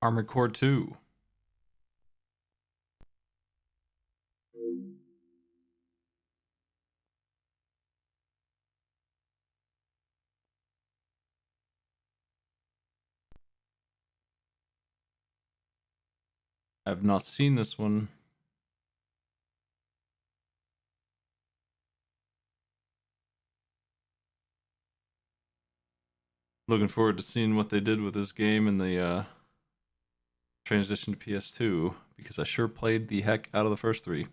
Armored Core 2. I've not seen this one. Looking forward to seeing what they did with this game in the transition to PS2 because I sure played the heck out of the first three.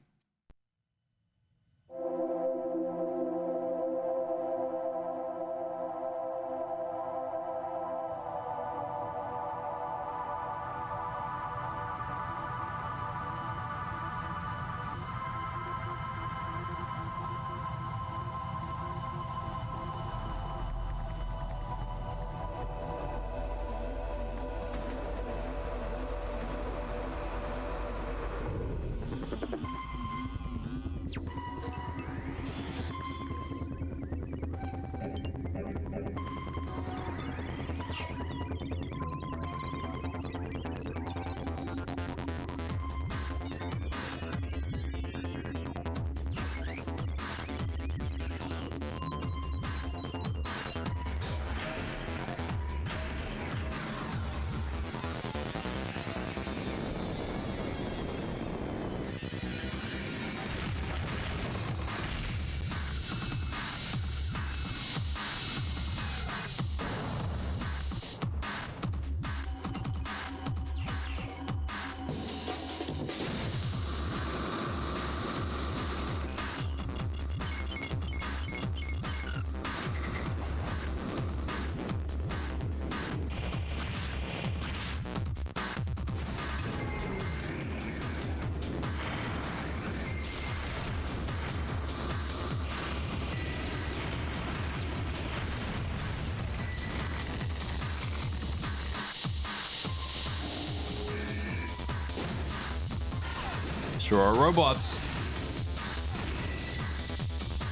Sure are robots.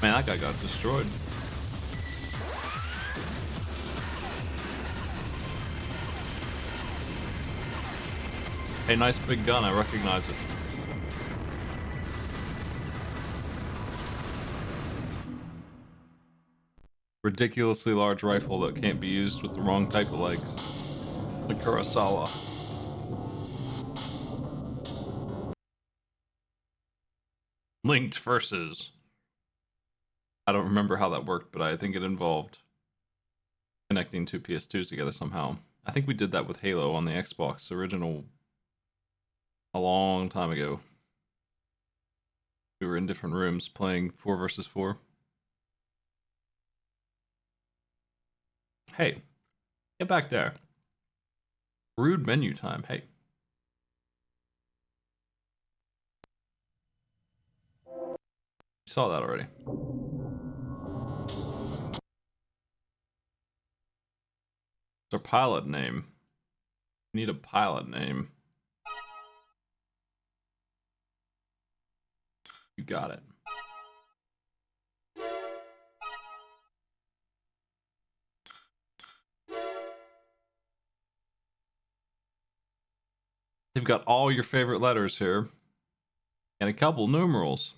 Man, that guy got destroyed. Hey, nice big gun. I recognize it. Ridiculously large rifle that can't be used with the wrong type of legs. The Kurosawa. Linked versus. I don't remember how that worked, but I think it involved connecting two PS2s together somehow. I think we did that with Halo on the Xbox original a long time ago. We were in different rooms playing 4 versus 4. Hey, get back there. Rude menu time. Hey. You saw that already. It's our pilot name. We need a pilot name. You got it. They've got all your favorite letters here. And a couple numerals.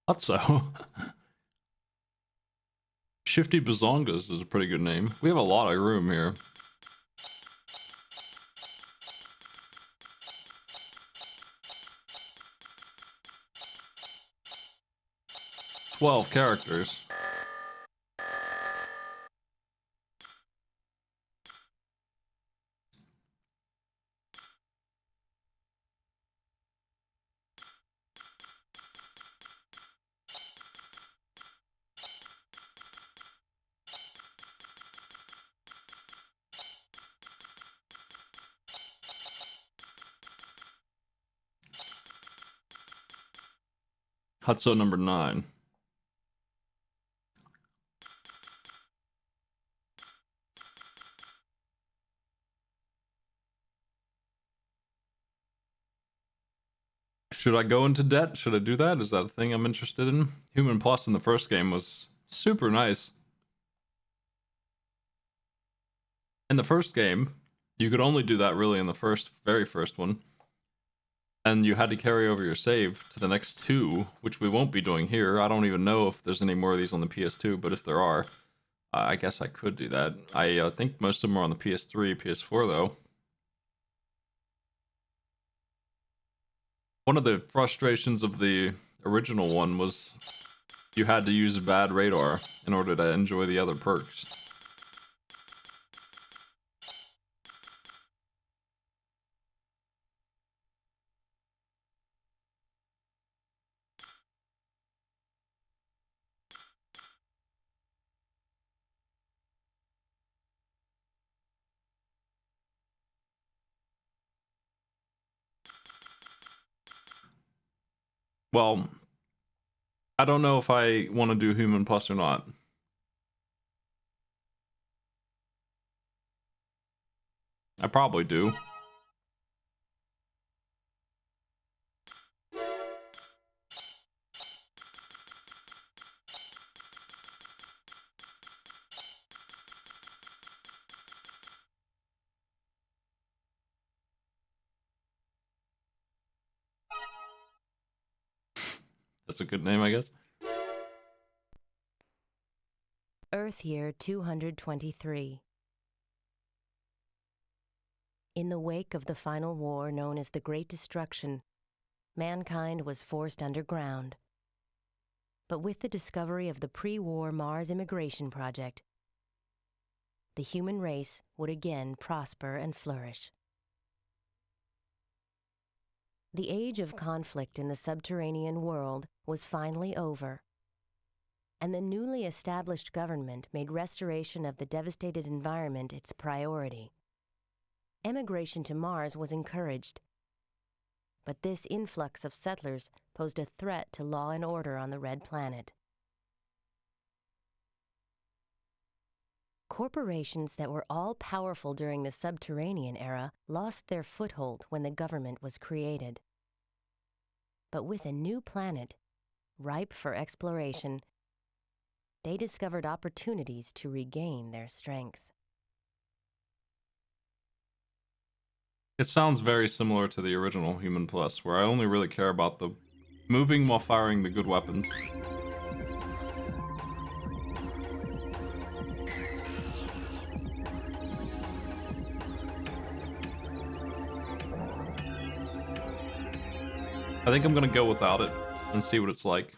Thought so. Shifty Bazongas is a pretty good name. We have a lot of room here. "12 characters. Hutso number 9. Should I go into debt? Should I do that? Is that a thing I'm interested in? Human Plus in the first game was super nice. In the first game, you could only do that really in the very first one. And you had to carry over your save to the next two, which we won't be doing here. I don't even know if there's any more of these on the PS2, but if there are, I guess I could do that. I think most of them are on the PS3, PS4 though. One of the frustrations of the original one was you had to use a bad radar in order to enjoy the other perks. Well, I don't know if I want to do Human Plus or not. I probably do. That's a good name, I guess. Earth Year 223. In the wake of the final war known as the Great Destruction, mankind was forced underground. But with the discovery of the pre-war Mars Immigration Project, the human race would again prosper and flourish. The age of conflict in the subterranean world was finally over, and the newly established government made restoration of the devastated environment its priority. Emigration to Mars was encouraged, but this influx of settlers posed a threat to law and order on the Red Planet. Corporations that were all-powerful during the subterranean era lost their foothold when the government was created. But with a new planet, ripe for exploration, they discovered opportunities to regain their strength. It sounds very similar to the original Human Plus, where I only really care about the moving while firing the good weapons. I think I'm gonna go without it and see what it's like.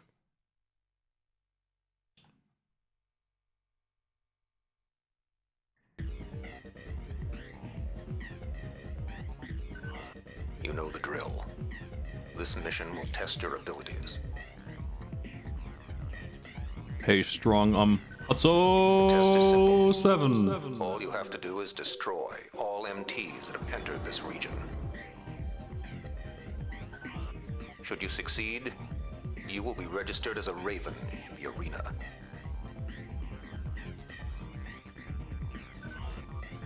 You know the drill. This mission will test your abilities. Hey, strong, The test is simple. 7. All you have to do is destroy all MTs that have entered this region. Should you succeed, you will be registered as a Raven in the arena.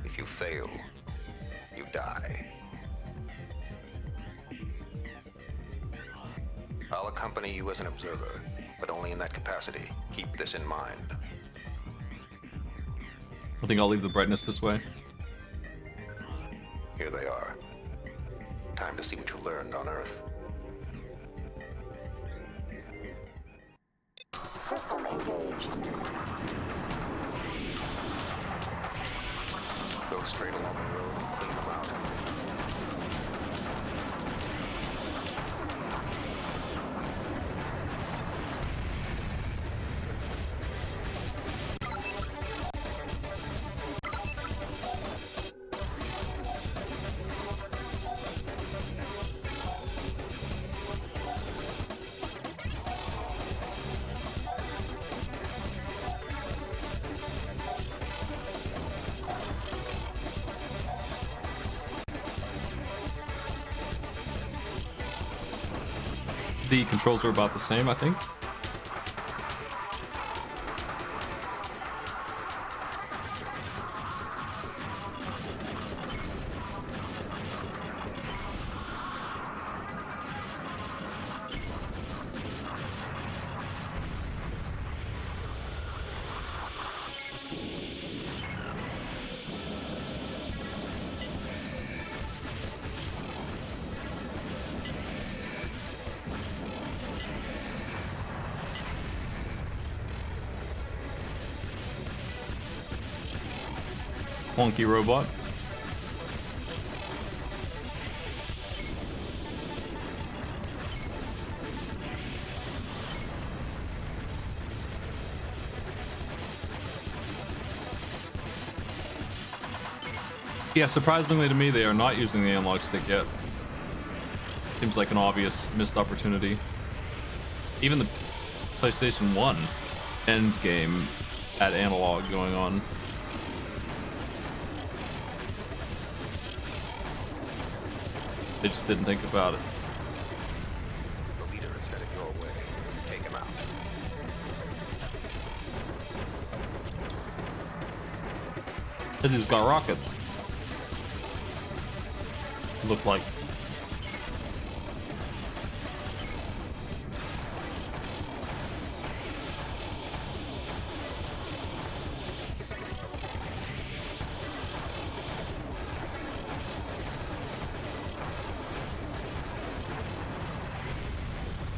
If you fail, you die. I'll accompany you as an observer, but only in that capacity. Keep this in mind. I think I'll leave the brightness this way. Here they are. Time to see what you learned on Earth. System engaged. Go straight along the road and clean them out. The controls are about the same, I think. Clunky robot. Yeah, surprisingly to me, they are not using the analog stick yet. Seems like an obvious missed opportunity. Even the PlayStation 1 end game had analog going on. They just didn't think about it. The leader is headed your way. Take him out. That dude's got rockets. Look like.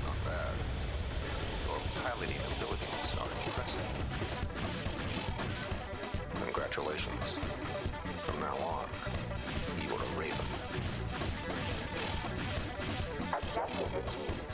Not bad. Your piloting abilities are impressive. Congratulations. From now on, you are a Raven. Objective achieved.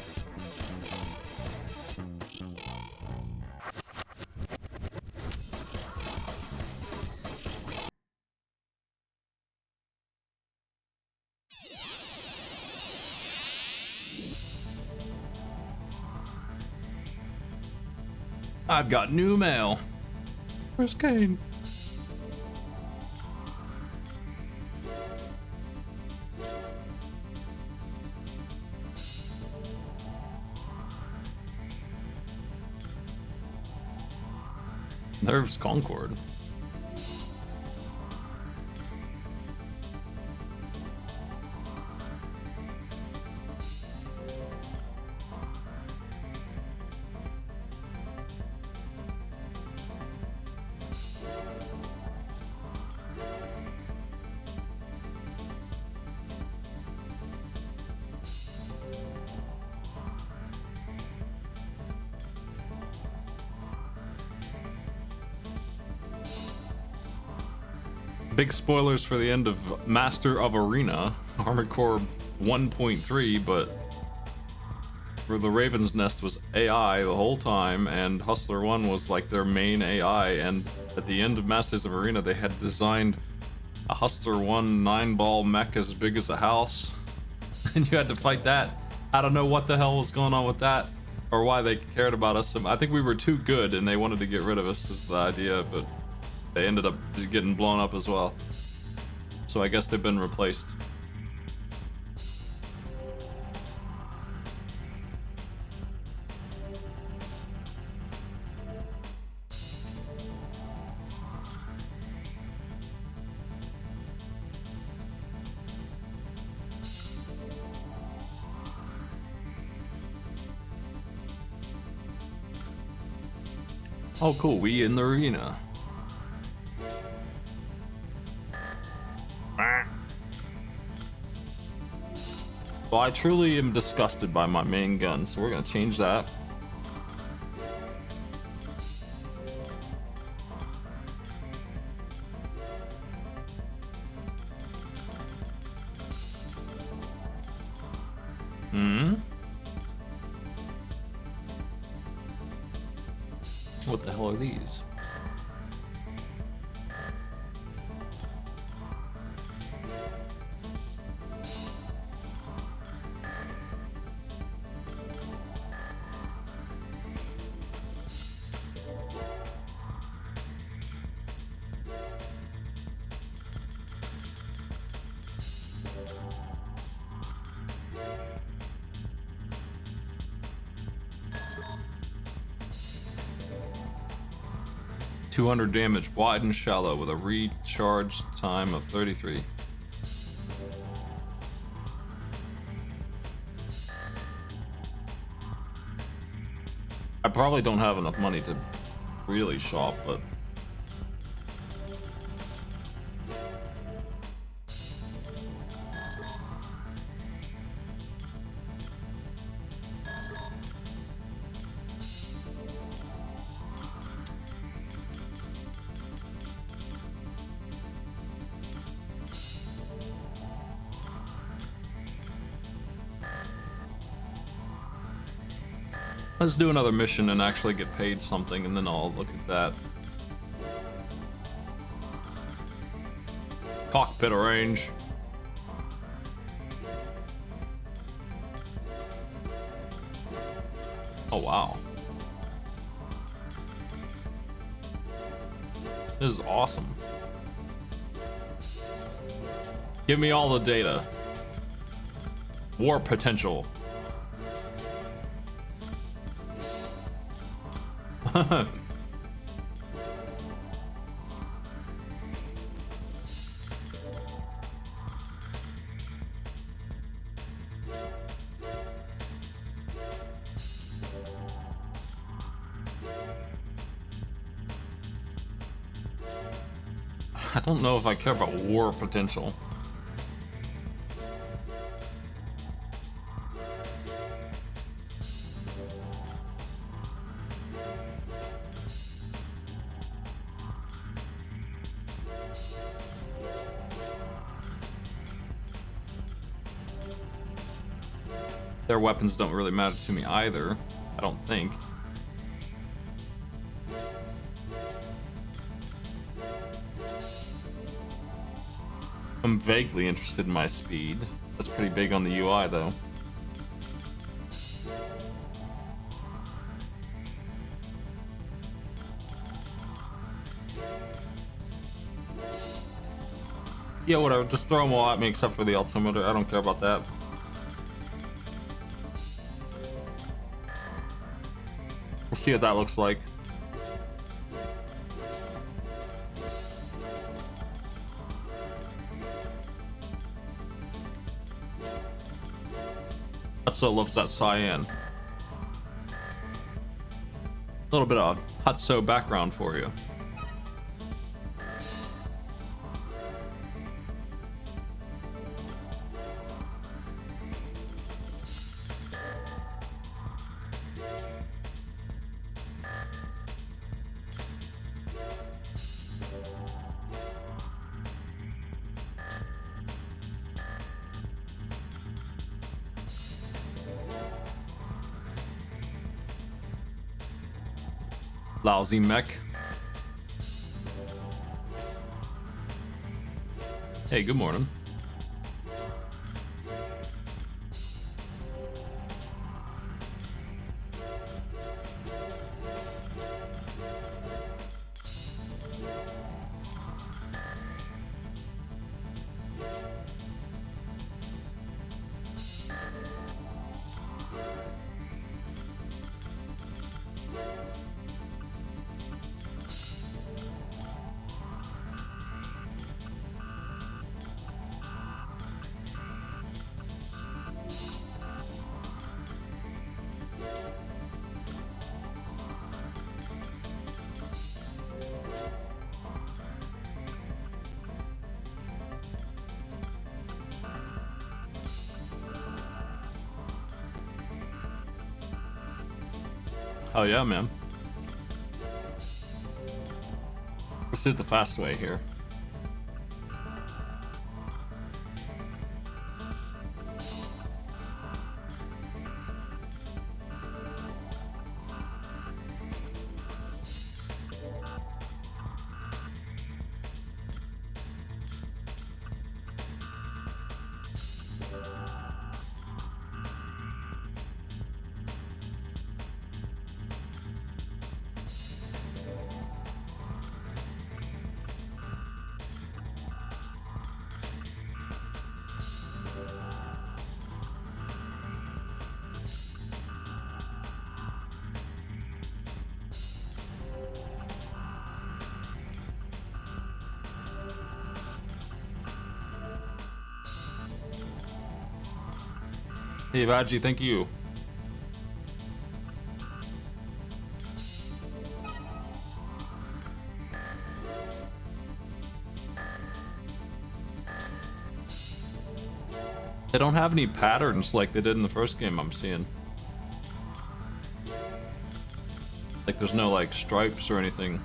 I've got new mail. Where's Kane? There's Concord. Big spoilers for the end of Master of Arena, Armored Core 1.3, but for the Raven's Nest was AI the whole time, and Hustler 1 was like their main AI, and at the end of Masters of Arena, they had designed a Hustler 1 9-ball mech as big as a house, and you had to fight that. I don't know what the hell was going on with that, or why they cared about us. I think we were too good, and they wanted to get rid of us, is the idea, but they ended up getting blown up as well. So I guess they've been replaced. Oh cool, we in the arena. Well, I truly am disgusted by my main gun, so we're gonna change that. What the hell are these? .200 damage, wide and shallow, with a recharge time of 33. I probably don't have enough money to really shop, but Let's do another mission and actually get paid something, and then I'll look at that. Cockpit range. Oh wow. This is awesome. Give me all the data. War potential. I don't know if I care about war potential. Their weapons don't really matter to me either, I don't think. I'm vaguely interested in my speed. That's pretty big on the UI though. Yeah, whatever, just throw them all at me except for the altimeter. I don't care about that. We'll see what that looks like. Hutso loves that cyan. A little bit of Hutso background for you. Lousy mech. Hey, good morning. Oh yeah, man. Let's do it the fast way here. Hey, Vaji, thank you. They don't have any patterns like they did in the first game I'm seeing. Like there's no like stripes or anything.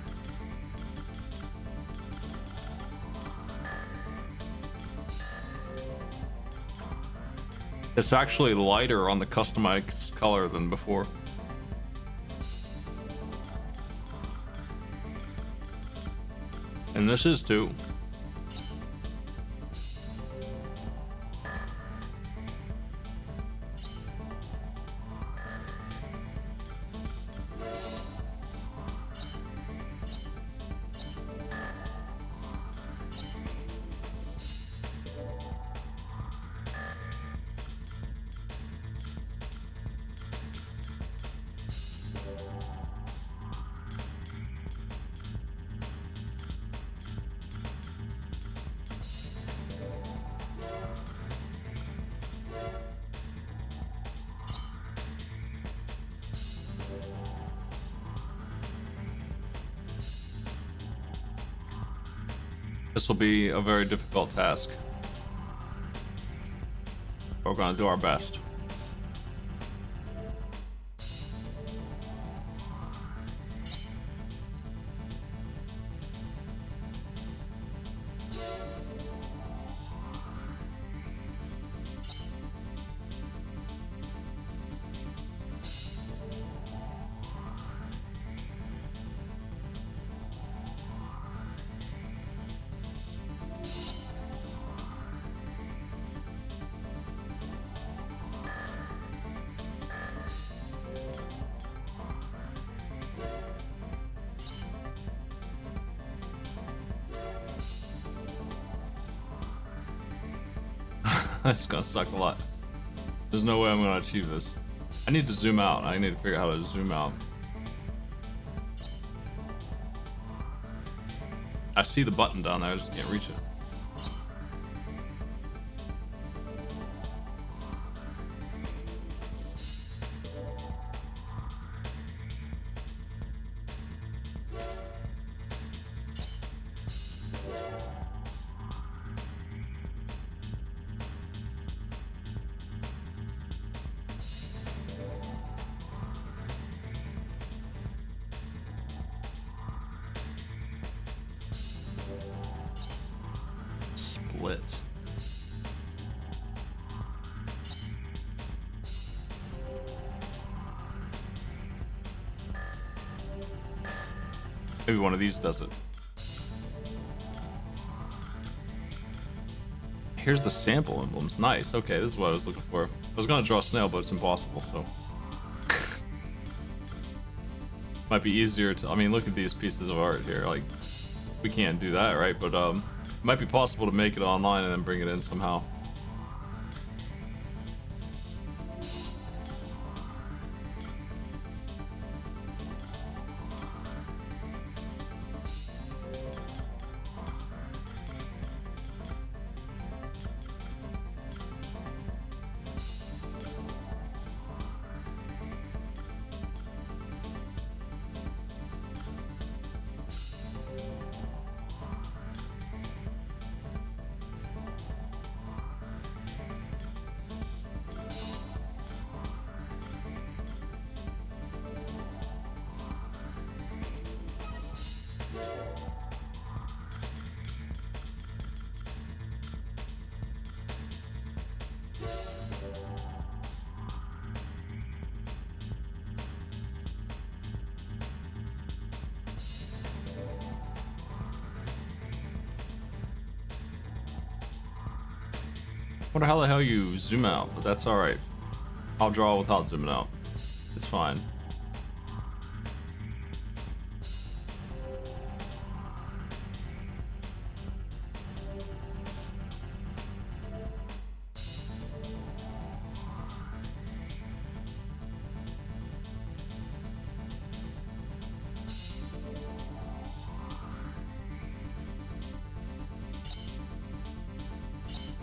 It's actually lighter on the customized color than before. And this is too. This will be a very difficult task. We're gonna do our best. That's gonna suck a lot. There's no way I'm gonna achieve this. I need to zoom out. I need to figure out how to zoom out. I see the button down there, I just can't reach it. Split. Maybe one of these does it. Here's the sample emblems. Nice. Okay, this is what I was looking for. I was gonna draw a snail, but it's impossible, so. Might be easier to, I mean, look at these pieces of art here. Like, we can't do that, right? But, it might be possible to make it online and then bring it in somehow. Wonder how the hell you zoom out, but that's alright. I'll draw without zooming out. It's fine.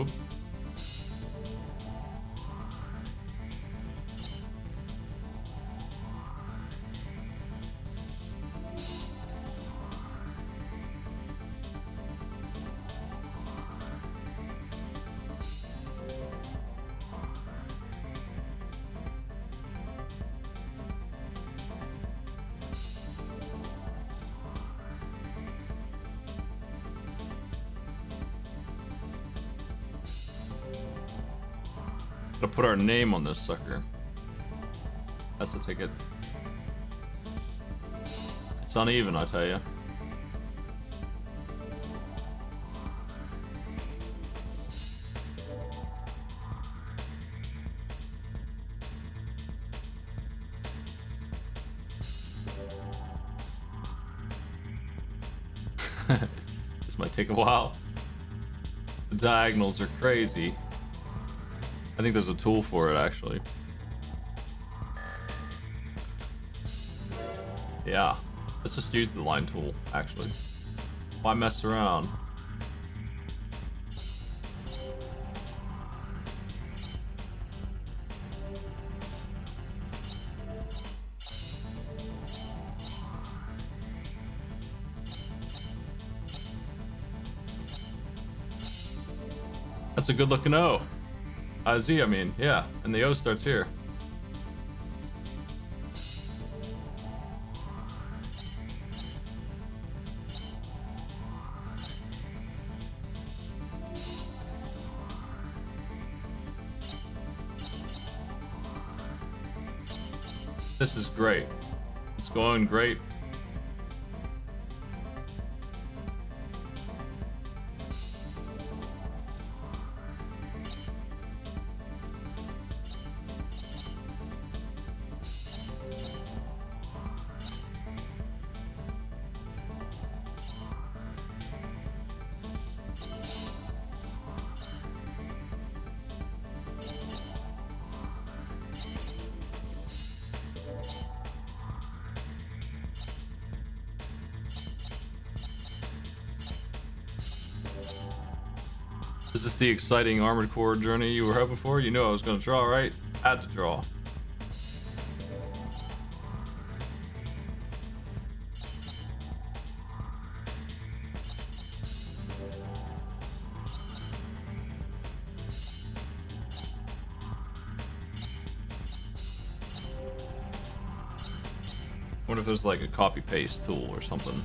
Oop. Gotta put our name on this sucker. That's the ticket. It's uneven, I tell you. This might take a while. The diagonals are crazy. I think there's a tool for it, actually. Yeah. Let's just use the line tool, actually. Why mess around? That's a good looking O. Z, I mean, yeah. And the O starts here. This is great. It's going great. Is this the exciting Armored Core journey you were hoping for? You knew I was going to draw, right? Had to draw. Wonder if there's like a copy paste tool or something.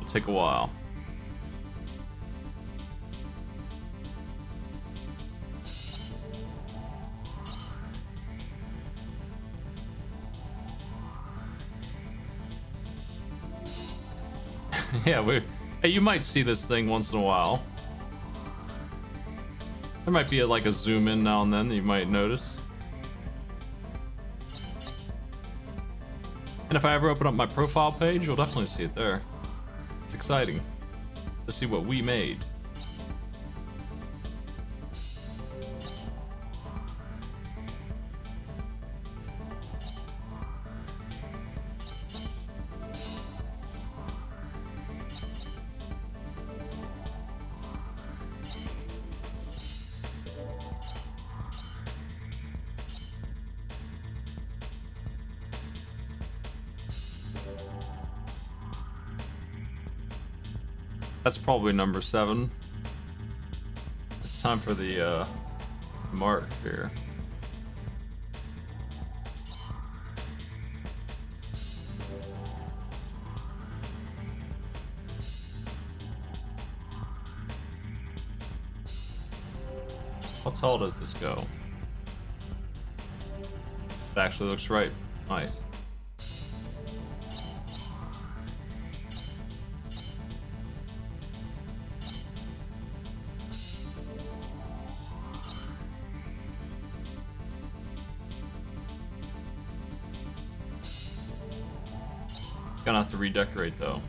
Take a while. Yeah, hey, you might see this thing once in a while. There might be like a zoom in now and then that you might notice. And if I ever open up my profile page, you'll definitely see it there. It's exciting to see what we made. That's probably number 7. It's time for the mark here. How tall does this go? It actually looks right. Nice. Gonna have to redecorate though.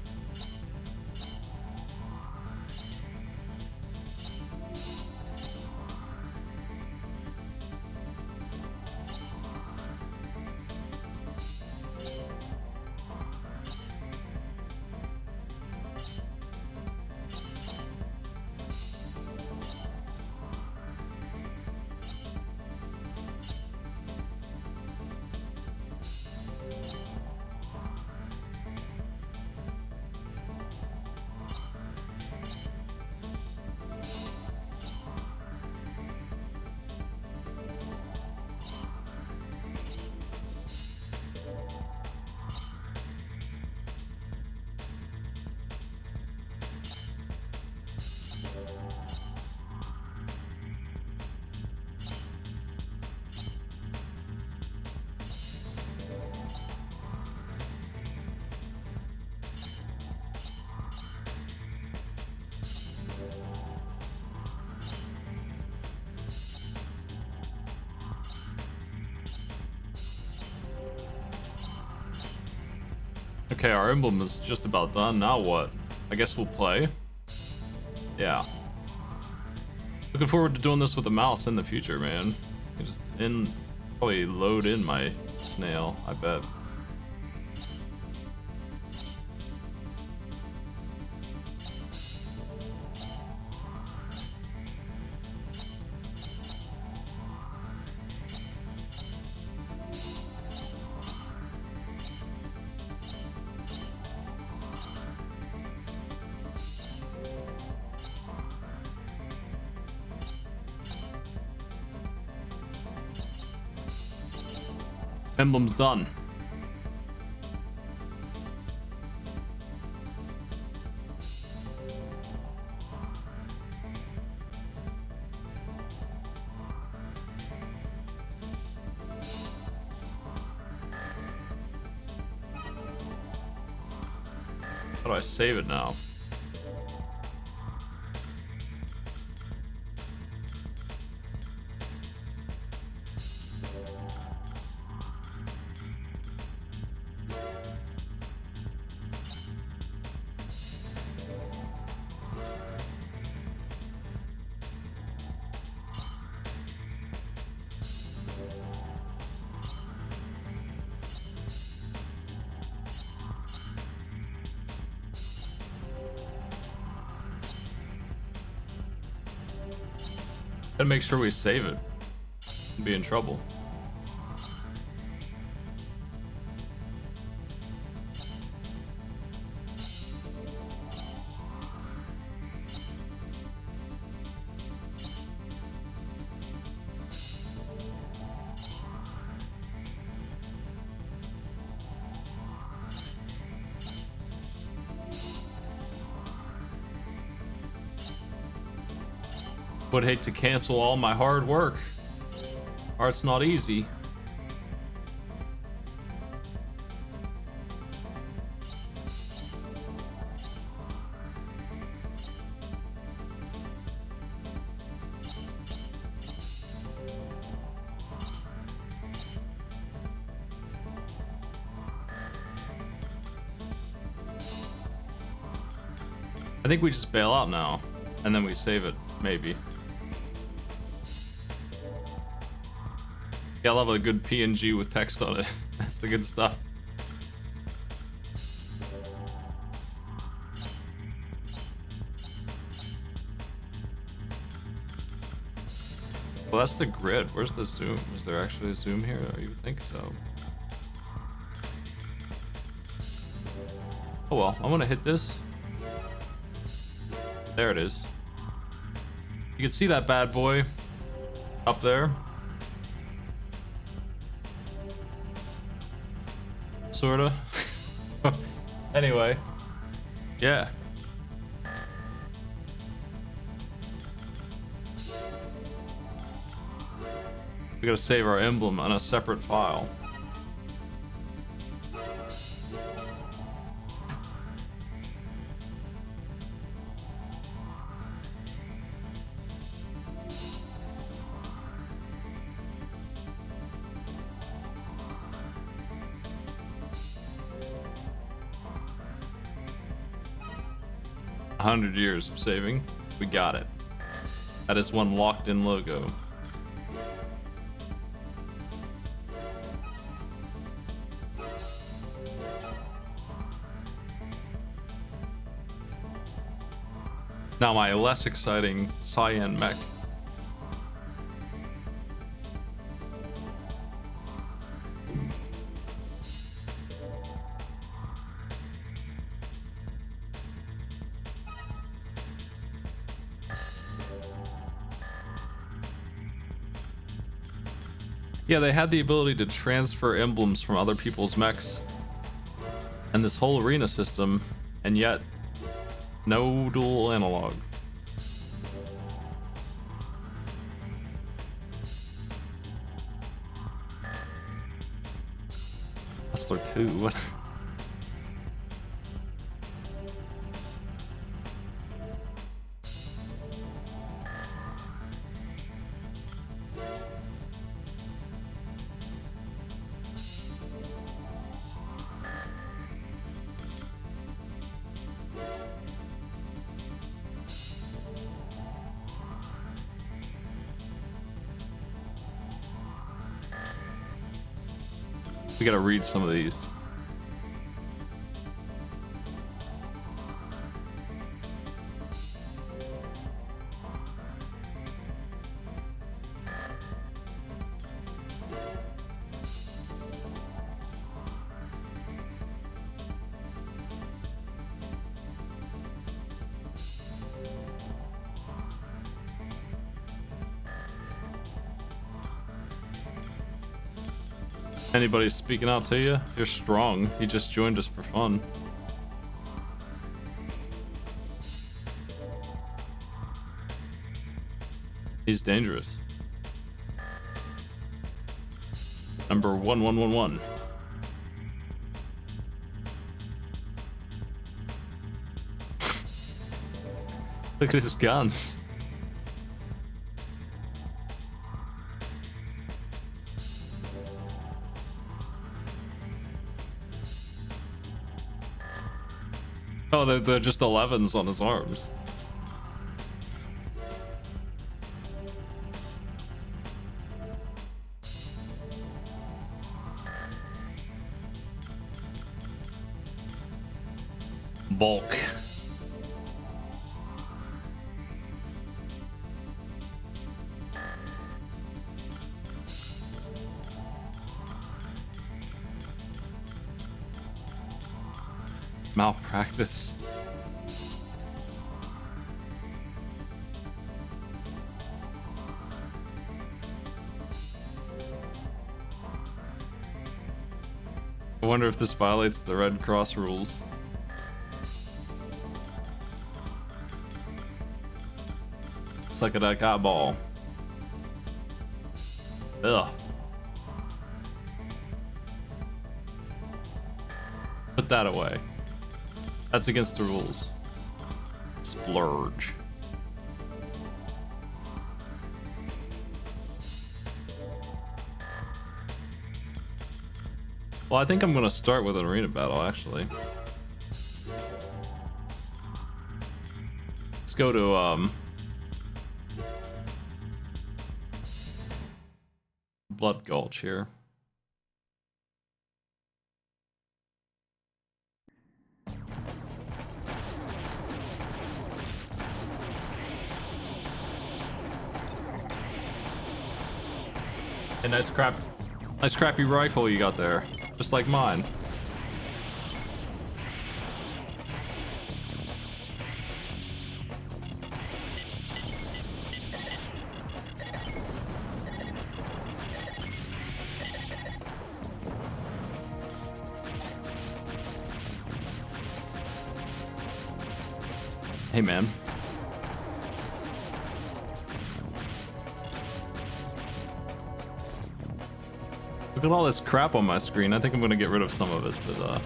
Okay, our emblem is just about done. Now what? I guess we'll play. Yeah. Looking forward to doing this with a mouse in the future, man. I just probably load in my snail, I bet. Emblem's done. How do I save it now? Gotta make sure we save it. We'll be in trouble. Would hate to cancel all my hard work. Art's not easy. I think we just bail out now, and then we save it, maybe. Yeah, I love a good PNG with text on it. That's the good stuff. Well, that's the grid. Where's the zoom? Is there actually a zoom here? Or you think so? Oh well, I'm gonna hit this. There it is. You can see that bad boy up there. Sorta. Anyway. Yeah. We gotta save our emblem on a separate file. A 100 years of saving. We got it. That is one locked in logo. Now my less exciting Cyan mech. Yeah, they had the ability to transfer emblems from other people's mechs and this whole arena system, and yet no dual analog. Hustler 2, what? We gotta read some of these. Anybody speaking out to you? You're strong. He just joined us for fun. He's dangerous. Number 1111. Look at his guns. Oh, they're just 11s on his arms. Bulk. Malpractice. I wonder if this violates the Red Cross rules. Suck at that eyeball. Ugh. Put that away. That's against the rules. Splurge. Well, I think I'm gonna start with an arena battle, actually. Let's go to, Blood Gulch here. A nice crappy rifle you got there, just like mine. Hey, man. Look at all this crap on my screen. I think I'm gonna get rid of some of this, but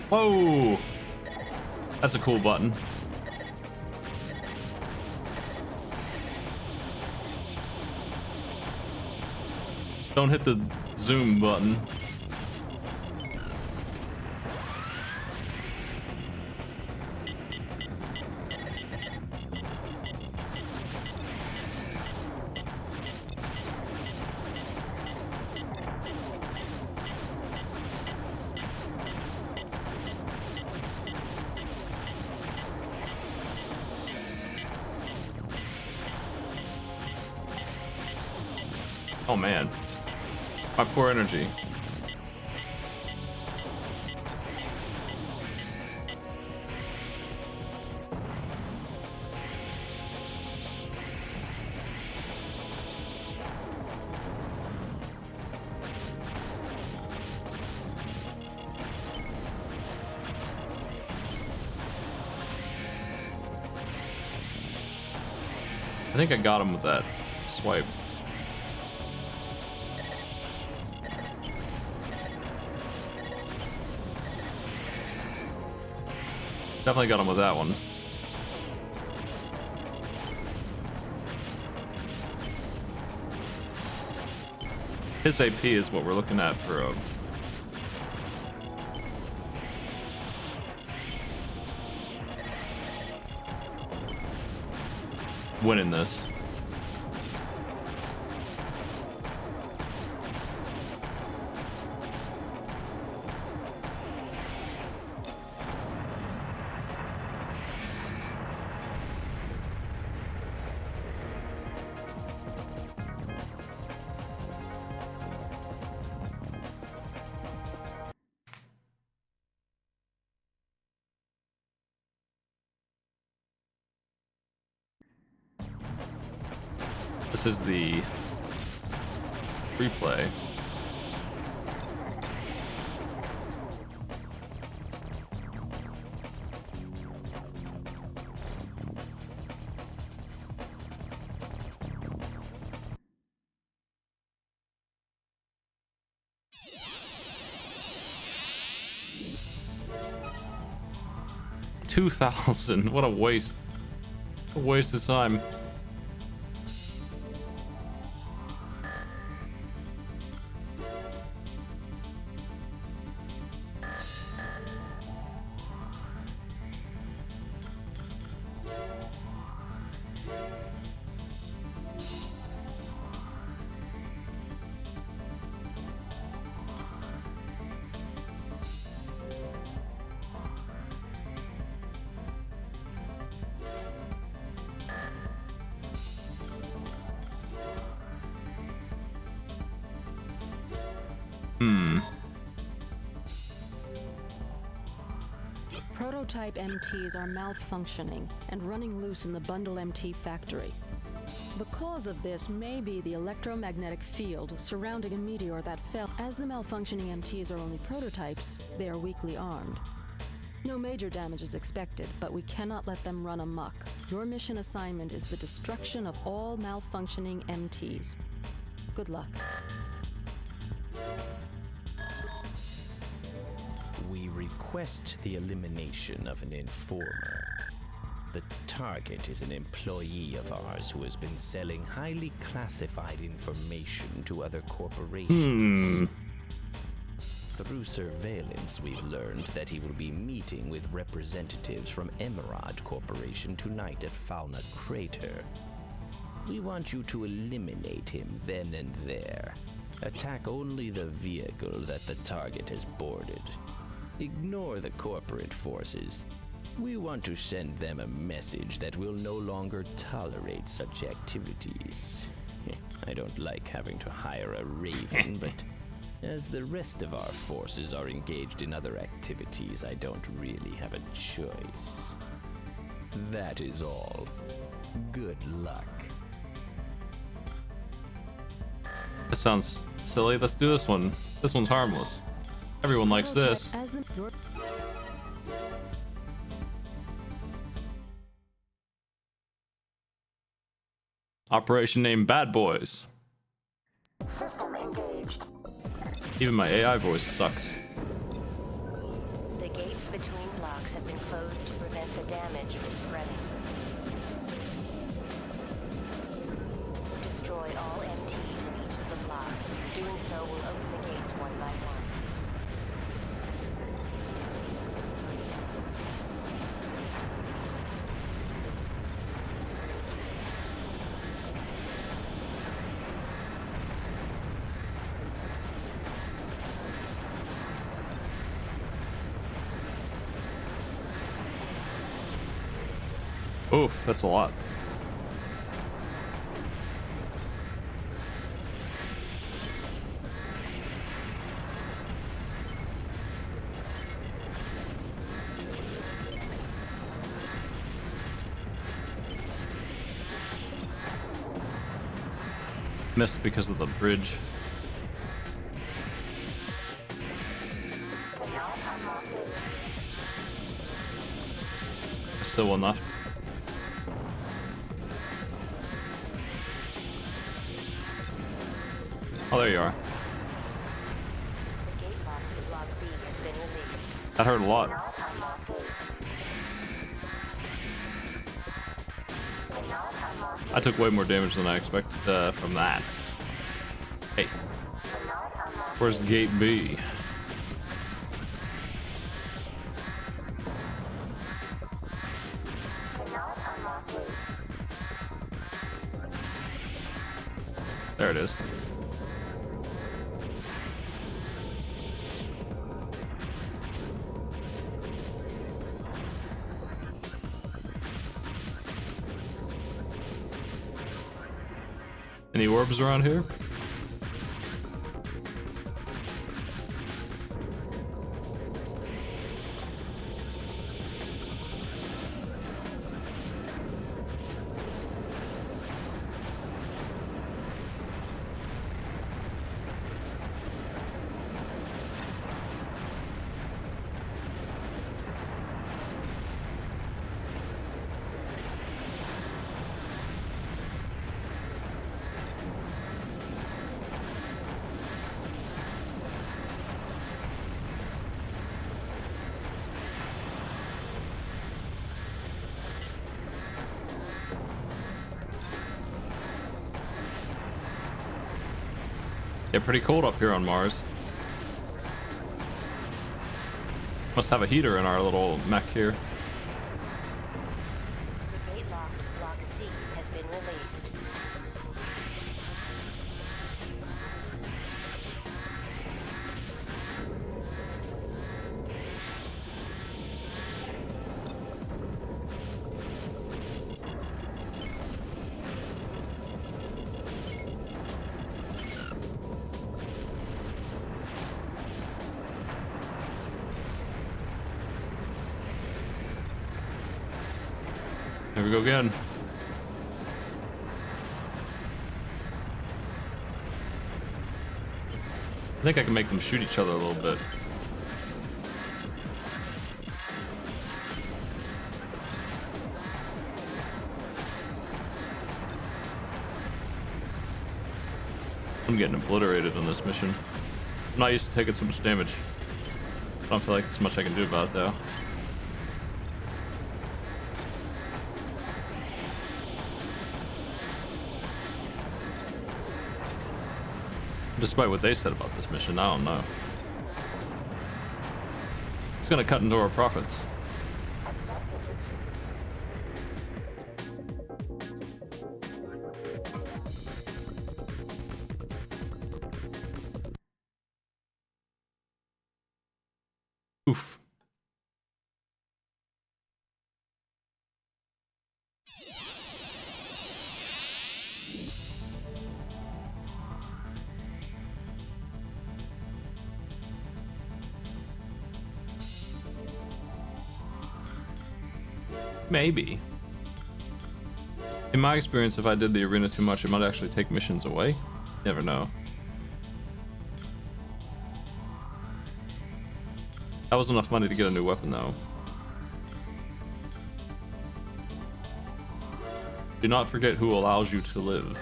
whoa! That's a cool button. Don't hit the zoom button. Oh man, my poor energy. I think I got him with that swipe. Definitely got him with that one. His AP is what we're looking at for winning this. This is the replay. $2,000. What a waste. A waste of time. Prototype MTs are malfunctioning and running loose in the Bundle MT factory. The cause of this may be the electromagnetic field surrounding a meteor that fell. As the malfunctioning MTs are only prototypes, they are weakly armed. No major damage is expected, but we cannot let them run amok. Your mission assignment is the destruction of all malfunctioning MTs. Good luck. We request the elimination of an informer. The target is an employee of ours who has been selling highly classified information to other corporations. Through surveillance, we've learned that he will be meeting with representatives from Emerald Corporation tonight at Fauna Crater. We want you to eliminate him then and there. Attack only the vehicle that the target has boarded. Ignore the corporate forces. We want to send them a message that we'll no longer tolerate such activities. I don't like having to hire a Raven, but as the rest of our forces are engaged in other activities, I don't really have a choice. That is all. Good luck. That sounds silly. Let's do this one. This one's harmless. Everyone likes this. As the Operation named Bad Boys. System engaged. Even my AI voice sucks. The gates between blocks have been closed to prevent the damage from spreading. Destroy all MTs in each of the blocks. Doing so will open the gates one by one. Oof, that's a lot. Missed because of the bridge. Still will not. Oh, there you are. The gate lock to Block B has been released. That hurt a lot. I took way more damage than I expected from that. Hey, where's Gate B? There it is. Any orbs around here? Get pretty cold up here on Mars. Must have a heater in our little mech here. The gate-locked Block C has been released. Here we go again. I think I can make them shoot each other a little bit. I'm getting obliterated on this mission. I'm not used to taking so much damage. I don't feel like there's much I can do about it though. Despite what they said about this mission, I don't know. It's gonna cut into our profits. Oof. Maybe. In my experience, if I did the arena too much, it might actually take missions away. Never know. That was enough money to get a new weapon, though. Do not forget who allows you to live.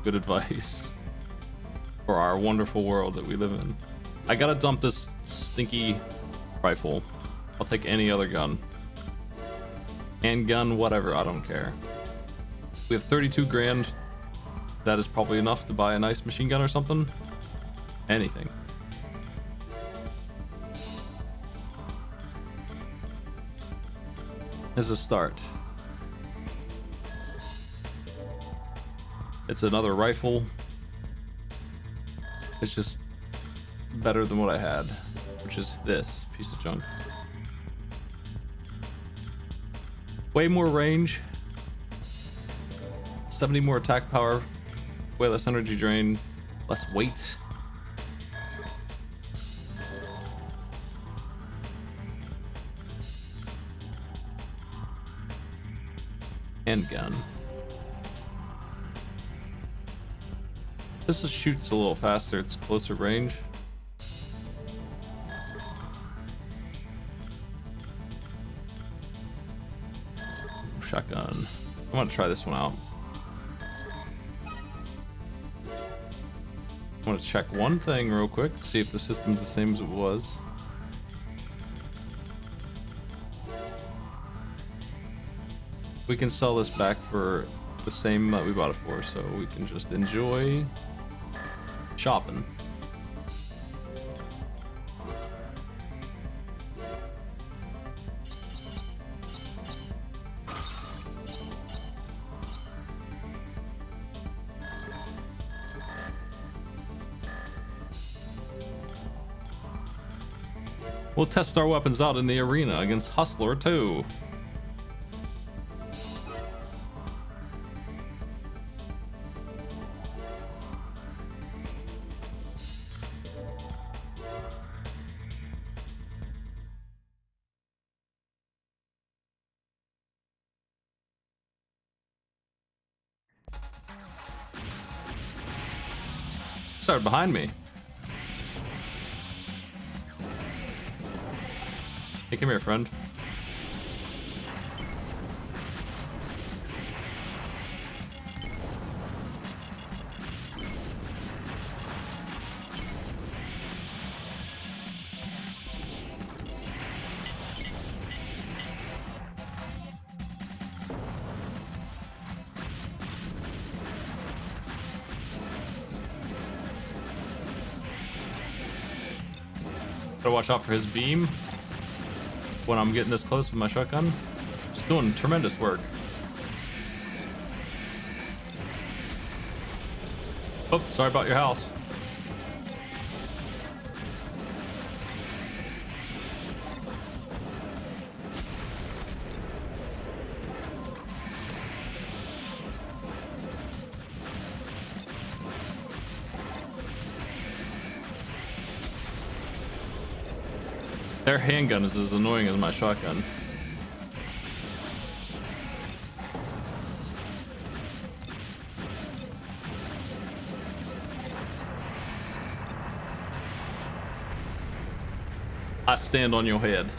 Good advice. For our wonderful world that we live in. I gotta dump this stinky rifle. I'll take any other gun. Handgun, whatever, I don't care. We have 32 grand. That is probably enough to buy a nice machine gun or something. Anything. As a start. It's another rifle. It's just better than what I had, which is this piece of junk. Way more range, 70 more attack power, way less energy drain, less weight. Handgun. This just shoots a little faster, it's closer range. Shotgun. I want to try this one out. I want to check one thing real quick, see if the system's the same as it was. We can sell this back for the same that we bought it for, so we can just enjoy shopping. We'll test our weapons out in the arena against Hustler 2. Started behind me. Hey, come here, friend. Gotta watch out for his beam when I'm getting this close with my shotgun. Just doing tremendous work. Oh, sorry about your house. Their handgun is as annoying as my shotgun. I stand on your head.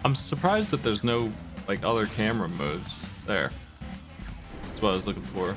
I'm surprised that there's no like other camera modes there. That's what I was looking for.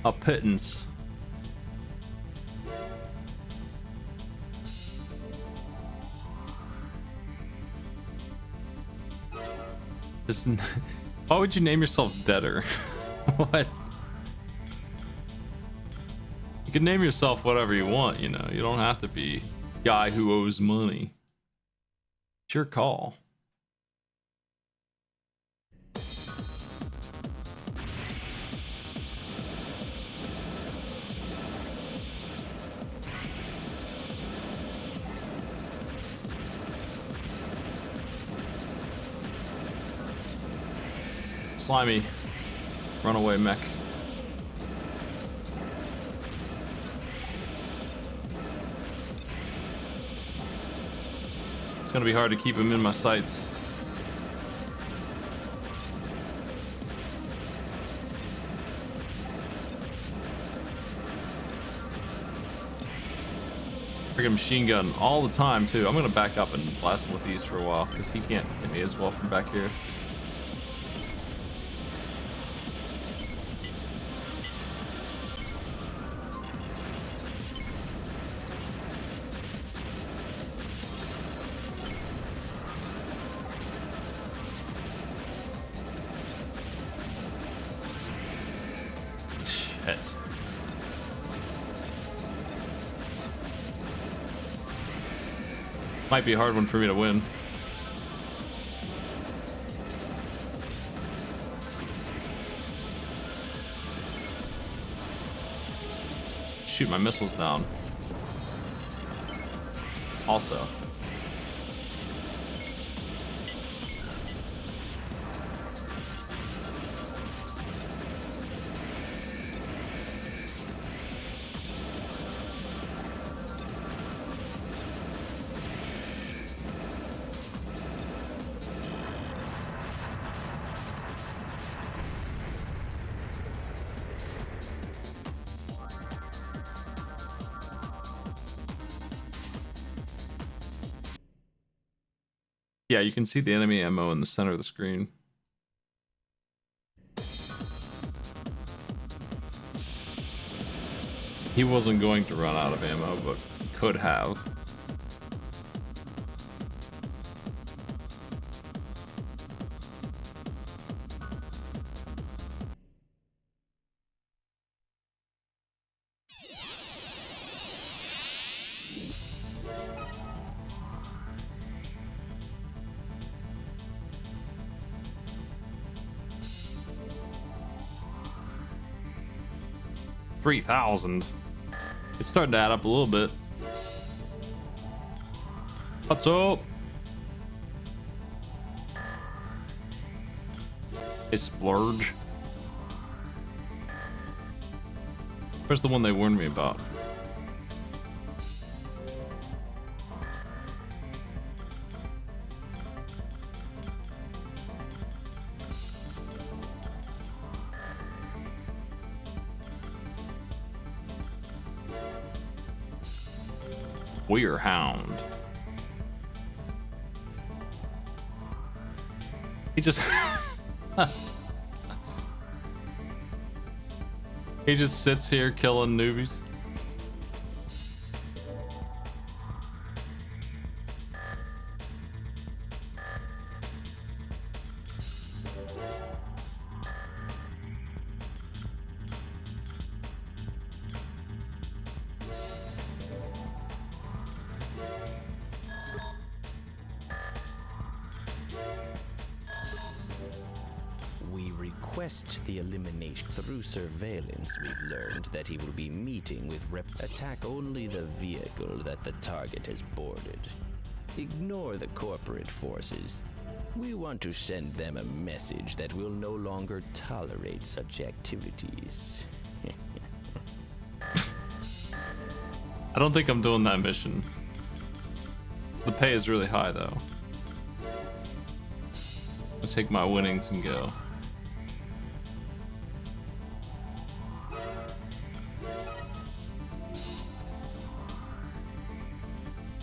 A pittance. Why would you name yourself Deader? What? You can name yourself whatever you want, you know. You don't have to be guy who owes money. It's your call. Slimy, runaway mech. It's gonna be hard to keep him in my sights. Freaking machine gun all the time too. I'm gonna back up and blast him with these for a while because he can't hit me as well from back here. Shit. Might be a hard one for me to win. Shoot my missiles down. Also. Yeah, you can see the enemy ammo in the center of the screen. He wasn't going to run out of ammo, but he could have. $3,000. It's starting to add up a little bit. What's up? Hey, Splurge. Where's the one they warned me about? Weirhound. He just he just sits here killing newbies. We request the elimination. Through surveillance, we've learned that he will be meeting with attack only the vehicle that the target has boarded. Ignore the corporate forces. We want to send them a message that we'll no longer tolerate such activities. I don't think I'm doing that mission. The pay is really high though. I'll take my winnings and go.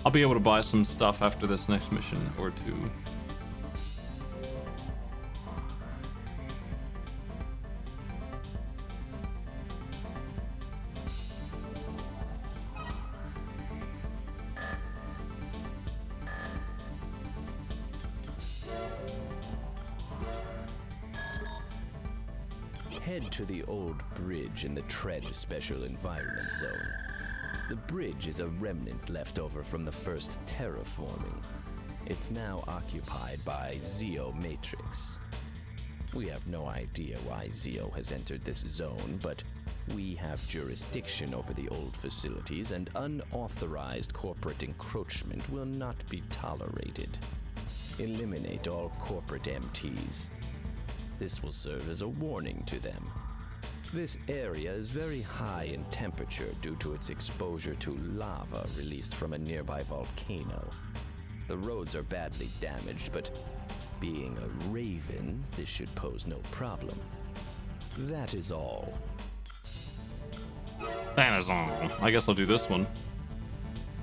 I'll be able to buy some stuff after this next mission or two. Head to the old bridge in the Tread Special Environment Zone. The bridge is a remnant left over from the first terraforming. It's now occupied by Zeo Matrix. We have no idea why Zeo has entered this zone, but we have jurisdiction over the old facilities, and unauthorized corporate encroachment will not be tolerated. Eliminate all corporate MTs. This will serve as a warning to them. This area is very high in temperature due to its exposure to lava released from a nearby volcano. The roads are badly damaged, but being a Raven, this should pose no problem. That is all. That is all. I guess I'll do this one.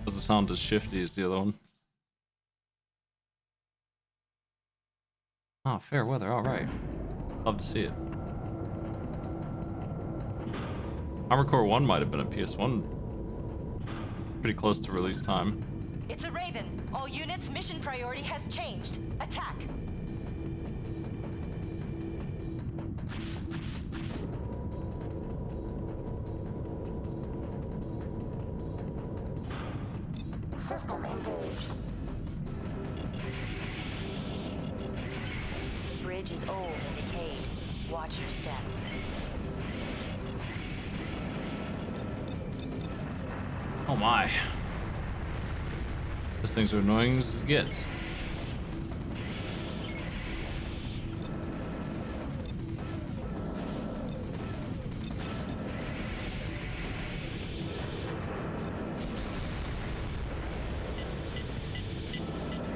Doesn't sound as shifty as the other one. Oh, fair weather. All right. Love to see it. Armored Core 1 might have been a PS1 pretty close to release time. It's a Raven. All units, mission priority has changed. Attack. System engaged. The bridge is old and decayed. Watch your step. Oh my. Those things are annoying as it gets.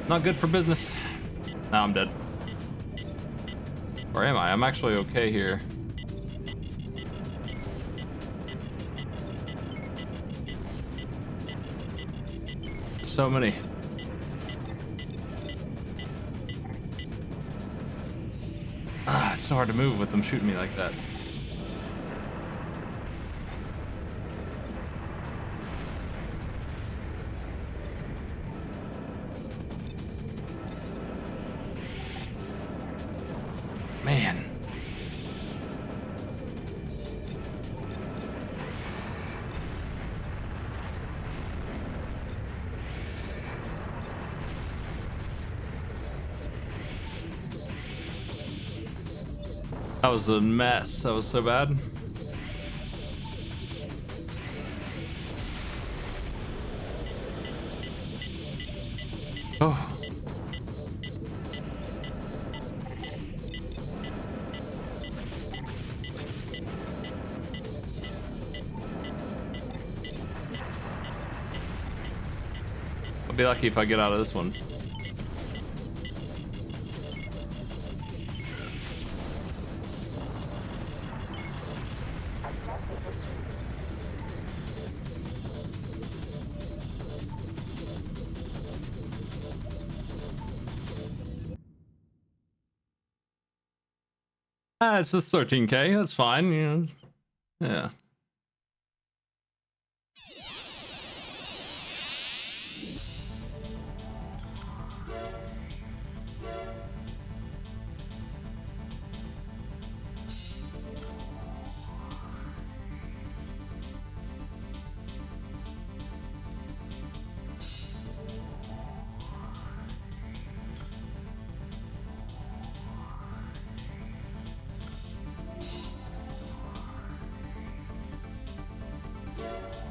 Not good for business. Now I'm dead. Or am I? I'm actually okay here. So many. Ah, it's so hard to move with them shooting me like that. Man. That was a mess. That was so bad. Oh. I'll be lucky if I get out of this one. Ah, it's just 13k. That's fine. You know. Yeah.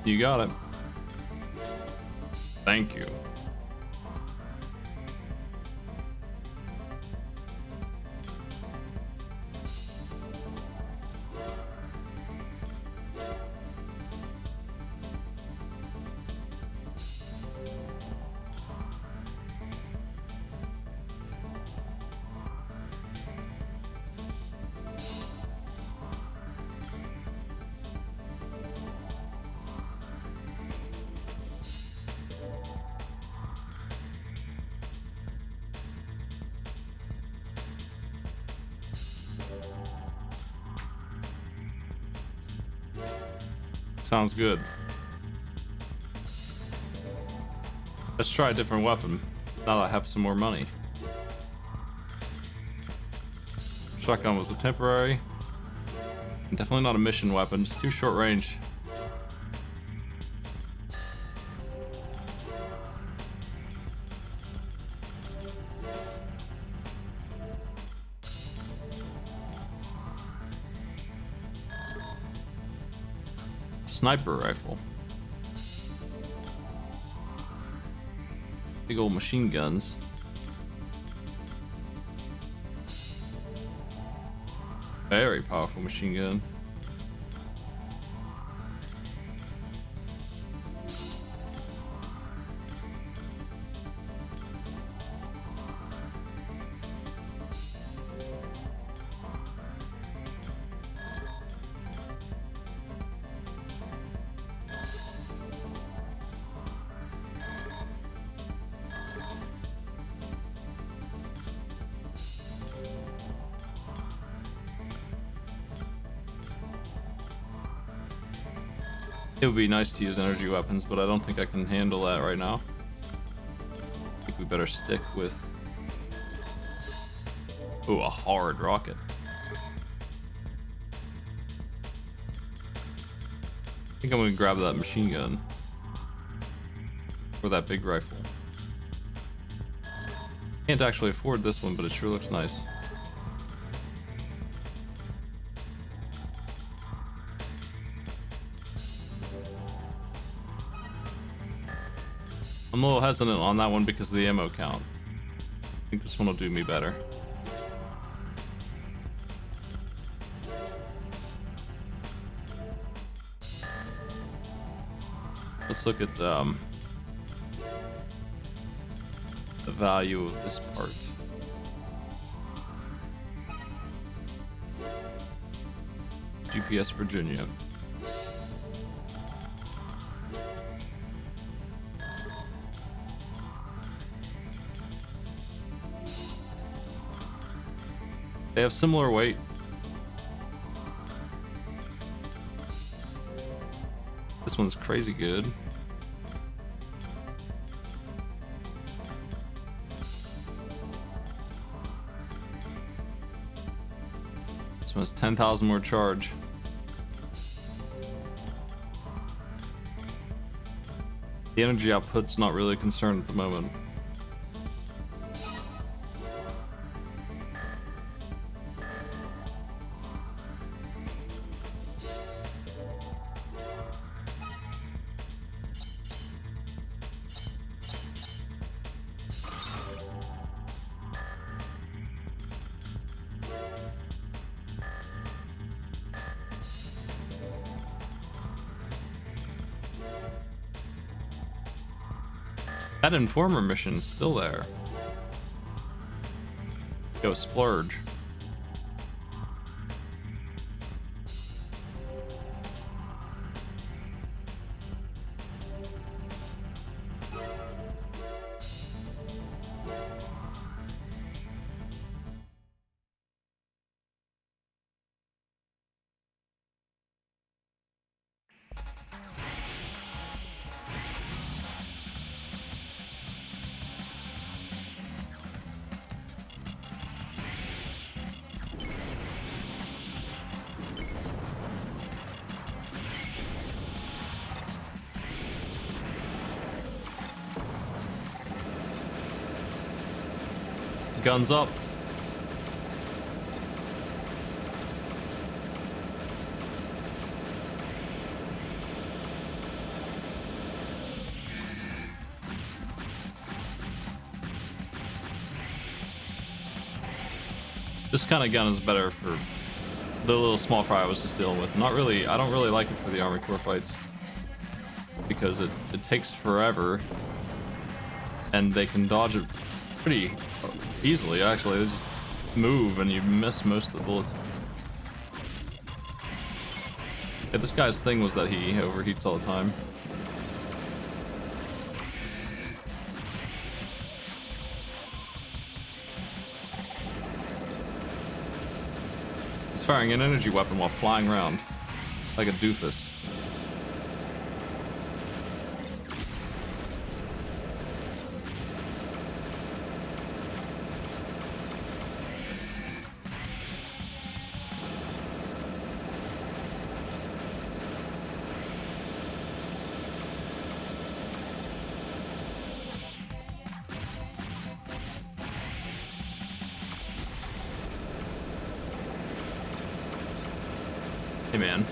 You got it. Thank you. Sounds good. Let's try a different weapon, now that I have some more money. Shotgun was a temporary. Definitely not a mission weapon, just too short range. Sniper rifle. Big old machine guns. Very powerful machine gun. It would be nice to use energy weapons, but I don't think I can handle that right now. I think we better stick with... Ooh, a hard rocket. I think I'm gonna grab that machine gun. Or that big rifle. Can't actually afford this one, but it sure looks nice. I'm a little hesitant on that one because of the ammo count. I think this one will do me better. Let's look at the value of this part. GPS Virginia. They have similar weight. This one's crazy good. This one's 10,000 more charge. The energy output's not really a concern at the moment. That Informer mission's still there. Go splurge. Guns up. This kind of gun is better for the little small fry I was just dealing with. Not really, I don't really like it for the Army Corps fights because it takes forever and they can dodge it pretty easily, actually. They just move and you miss most of the bullets. Yeah, this guy's thing was that he overheats all the time. He's firing an energy weapon while flying around like a doofus. Hey, man.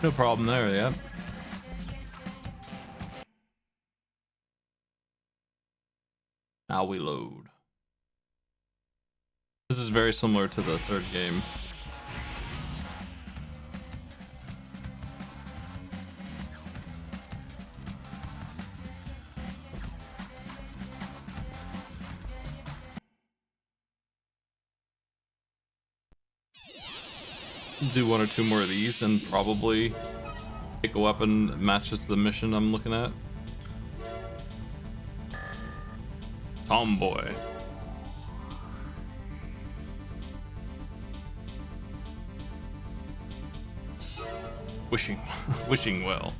No problem there, yeah. Now we load. This is very similar to the third game. Do one or two more of these and probably pick a weapon that matches the mission I'm looking at. Tomboy. Wishing well.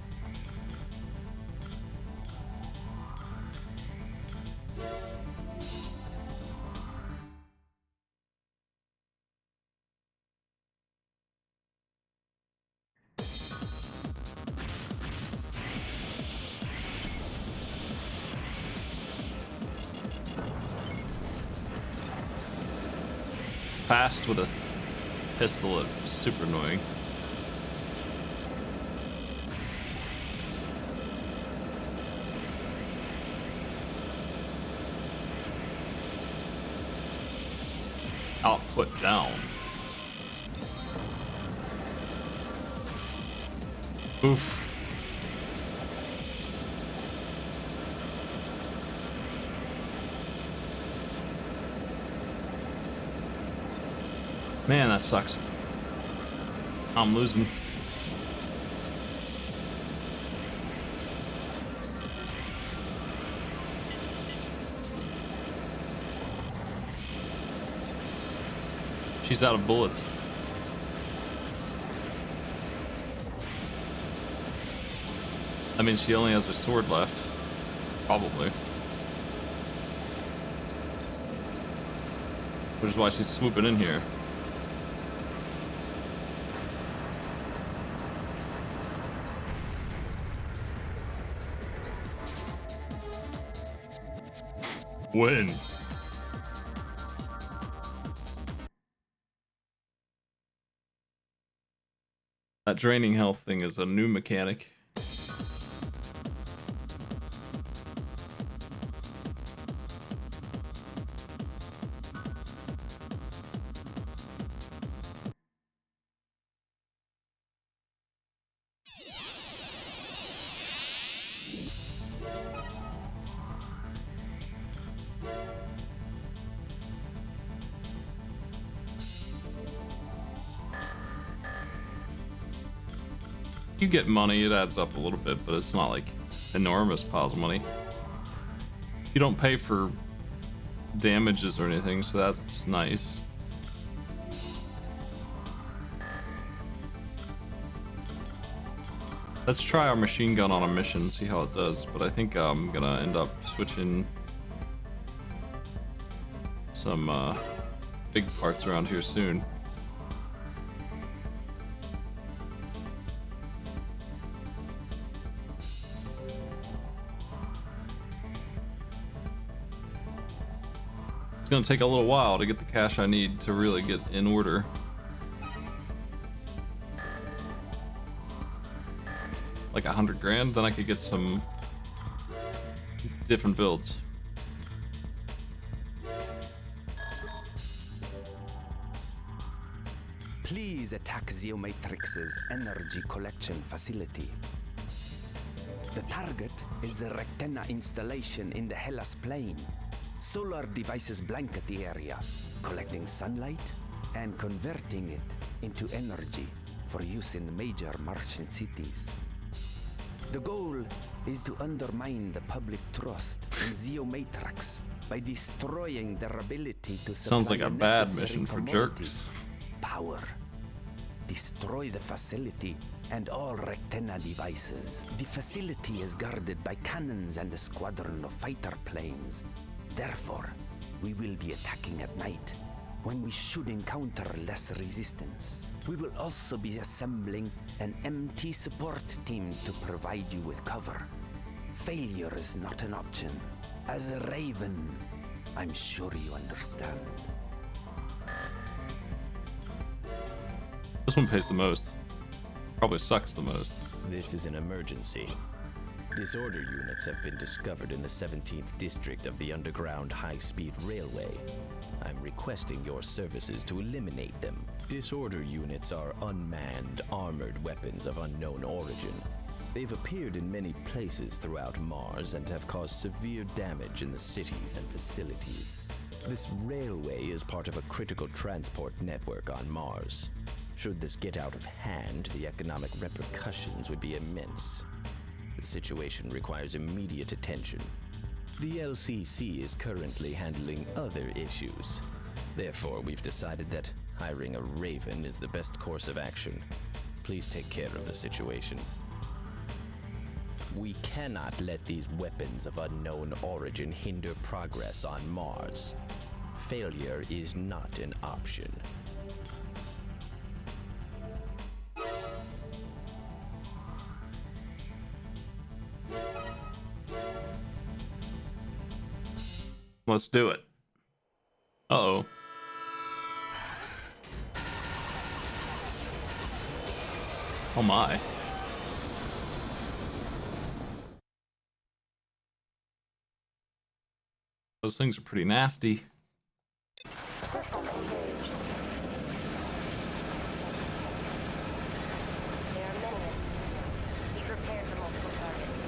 Fast with a pistol, it's super annoying. Output down. Oof. Man, that sucks. I'm losing. She's out of bullets. That means she only has her sword left. Probably. Which is why she's swooping in here. Win. That draining health thing is a new mechanic. You get money, it adds up a little bit, but it's not like enormous piles of money. You don't pay for damages or anything, so that's nice. Let's try our machine gun on a mission, see how it does, but I think I'm gonna end up switching some big parts around here soon. It's gonna take a little while to get the cash I need to really get in order. Like 100 grand, then I could get some different builds. Please attack Zeomatrix's energy collection facility. The target is the Rectenna installation in the Hellas Plain. Solar devices blanket the area, collecting sunlight and converting it into energy for use in major Martian cities. The goal is to undermine the public trust in Zeomatrix by destroying their ability to supply Sounds like a bad mission for commodity. jerks. Power. Destroy the facility and all Rectenna devices. The facility is guarded by cannons and a squadron of fighter planes. Therefore, we will be attacking at night, when we should encounter less resistance. We will also be assembling an MT support team to provide you with cover. Failure is not an option. As a Raven, I'm sure you understand. This one pays the most. Probably sucks the most. This is an emergency. Disorder units have been discovered in the 17th district of the underground high-speed railway. I'm requesting your services to eliminate them. Disorder units are unmanned, armored weapons of unknown origin. They've appeared in many places throughout Mars and have caused severe damage in the cities and facilities. This railway is part of a critical transport network on Mars. Should this get out of hand, the economic repercussions would be immense. The situation requires immediate attention. The LCC is currently handling other issues. Therefore, we've decided that hiring a Raven is the best course of action. Please take care of the situation. We cannot let these weapons of unknown origin hinder progress on Mars. Failure is not an option. Let's do it. Uh-oh. Oh my. Those things are pretty nasty. System engaged. There are many of these. Be prepared for multiple targets.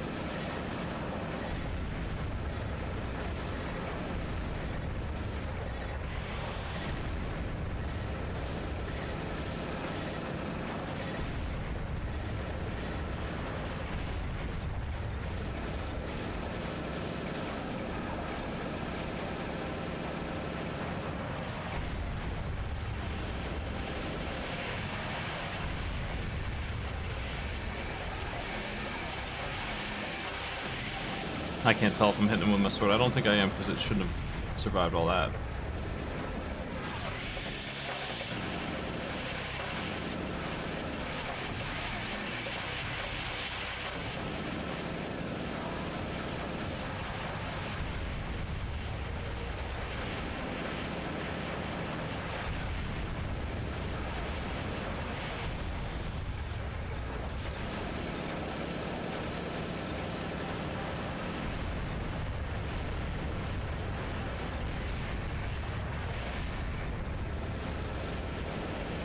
I can't tell if I'm hitting him with my sword. I don't think I am, because it shouldn't have survived all that.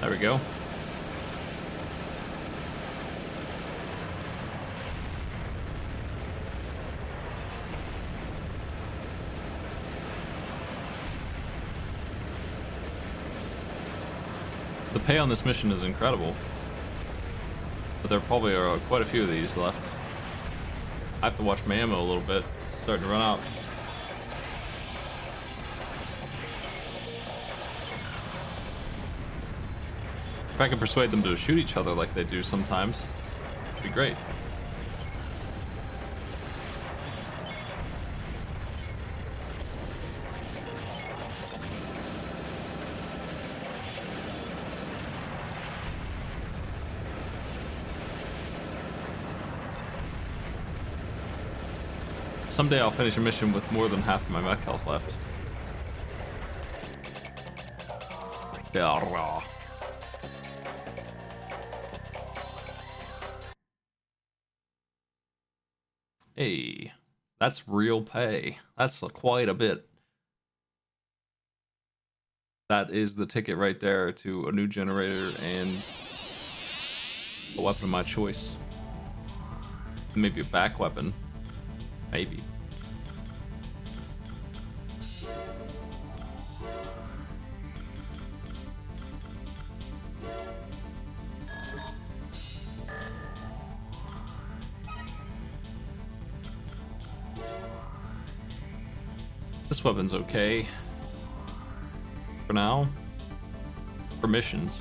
There we go. The pay on this mission is incredible. But there probably are quite a few of these left. I have to watch my ammo a little bit. It's starting to run out. If I can persuade them to shoot each other like they do sometimes, it'd be great. Someday I'll finish a mission with more than half of my mech health left. Yeah. Hey, that's real pay. That's quite a bit. That is the ticket right there to a new generator and a weapon of my choice. Maybe a back weapon. Maybe. This weapon's okay for now. For missions.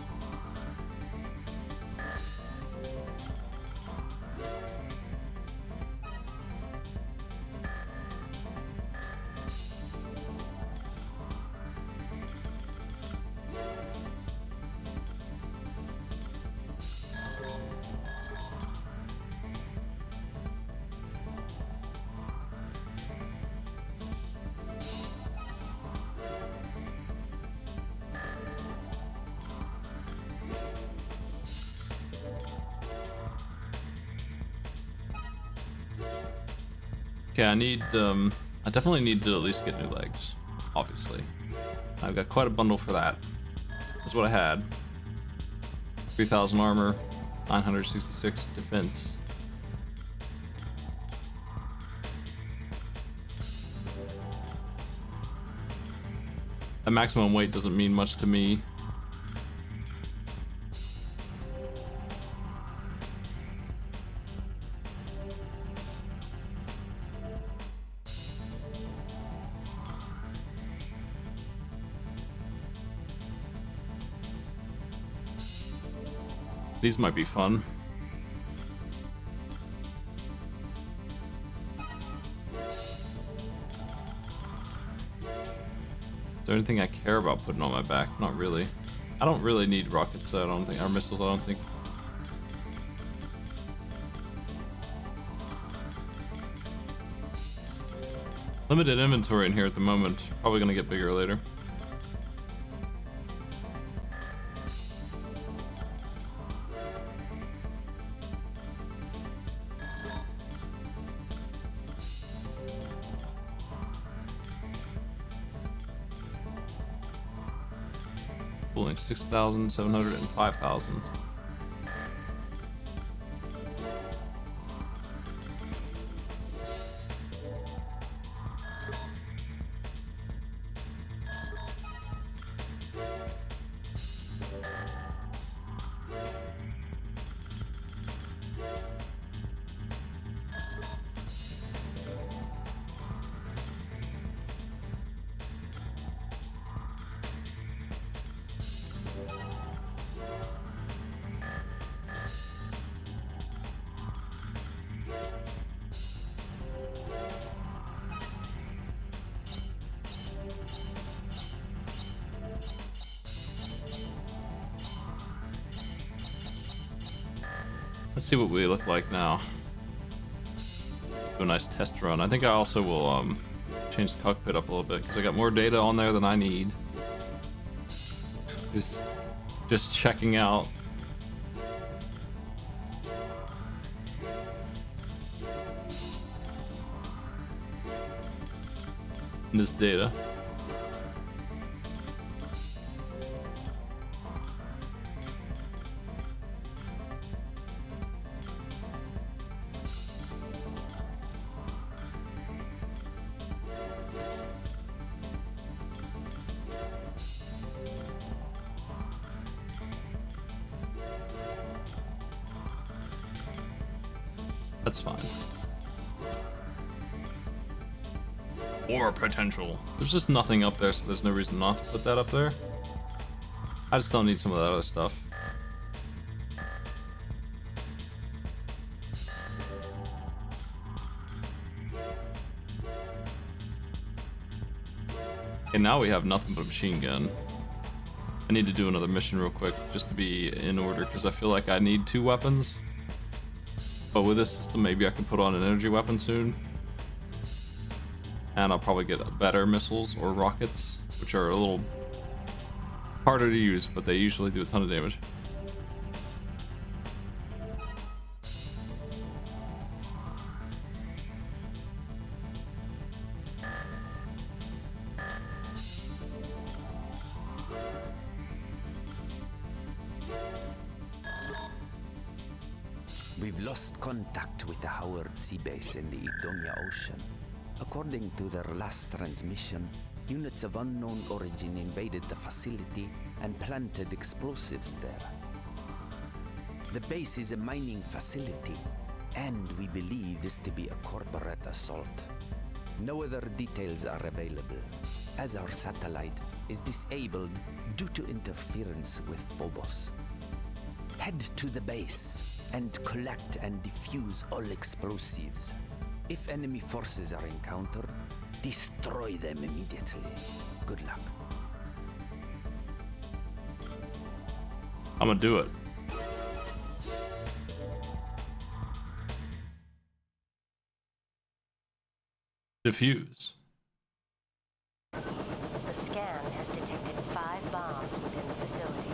Okay, I definitely need to at least get new legs, obviously. I've got quite a bundle for that. That's what I had. 3,000 armor, 966 defense. That maximum weight doesn't mean much to me. These might be fun. Is there anything I care about putting on my back? Not really. I don't really need rockets, I don't think, or missiles, I don't think. Limited inventory in here at the moment. Probably gonna get bigger later. Pulling 6,700 and 5,000. Let's see what we look like now. Do a nice test run. I think I also will change the cockpit up a little bit because I got more data on there than I need. Just checking out. This data. That's fine. Or potential. There's just nothing up there, so there's no reason not to put that up there. I just don't need some of that other stuff. And now we have nothing but a machine gun. I need to do another mission real quick just to be in order because I feel like I need 2 weapons. But with this system, maybe I can put on an energy weapon soon. And I'll probably get better missiles or rockets, which are a little harder to use, but they usually do a ton of damage. We've lost contact with the Howard Sea Base in the Idonia Ocean. According to their last transmission, units of unknown origin invaded the facility and planted explosives there. The base is a mining facility, and we believe this to be a corporate assault. No other details are available, as our satellite is disabled due to interference with Phobos. Head to the base and collect and defuse all explosives. If enemy forces are encountered, destroy them immediately. Good luck. I'm gonna do it. Diffuse. The scan has detected 5 bombs within the facility.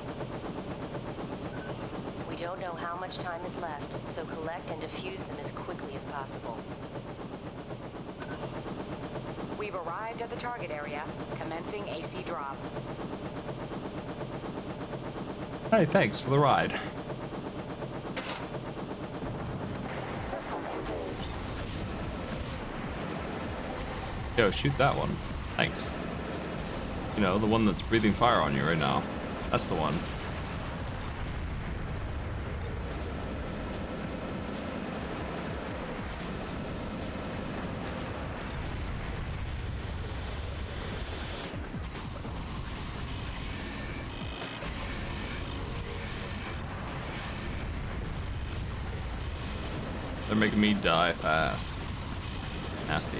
We don't know how much time is left, so collect and defuse them as quickly as possible. We've arrived at the target area. Commencing AC drop. Hey, thanks for the ride. System engaged. Yo, shoot that one. Thanks. You know, the one that's breathing fire on you right now. That's the one. They're making me die fast. Nasty.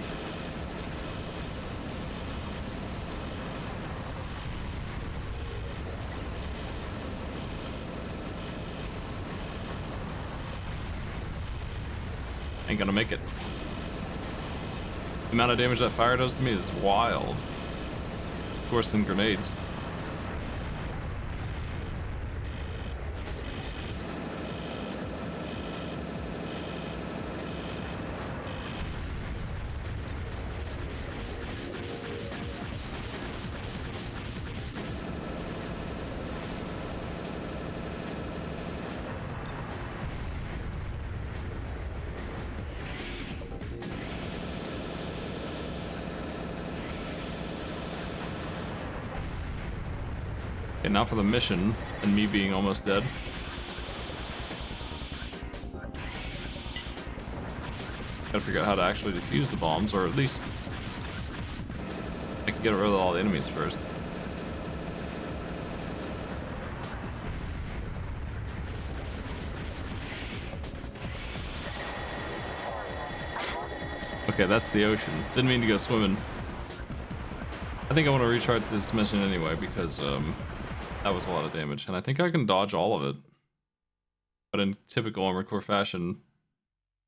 Ain't gonna make it. The amount of damage that fire does to me is wild. It's worse than grenades. Okay, now for the mission and me being almost dead. Gotta figure out how to actually defuse the bombs, or at least I can get rid of all the enemies first. Okay, that's the ocean. Didn't mean to go swimming. I think I want to restart this mission anyway because that was a lot of damage, and I think I can dodge all of it. But in typical Armored Core fashion,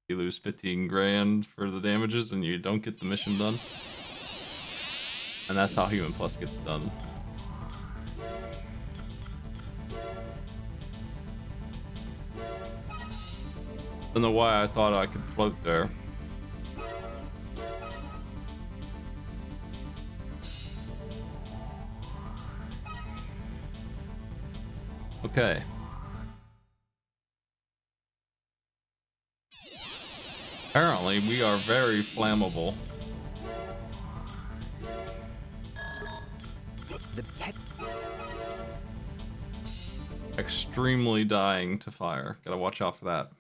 you lose 15 grand for the damages and you don't get the mission done. And that's how Human Plus gets done. Don't know why I thought I could float there. Okay. Apparently, we are very flammable. The pet. Extremely dying to fire. Gotta watch out for that.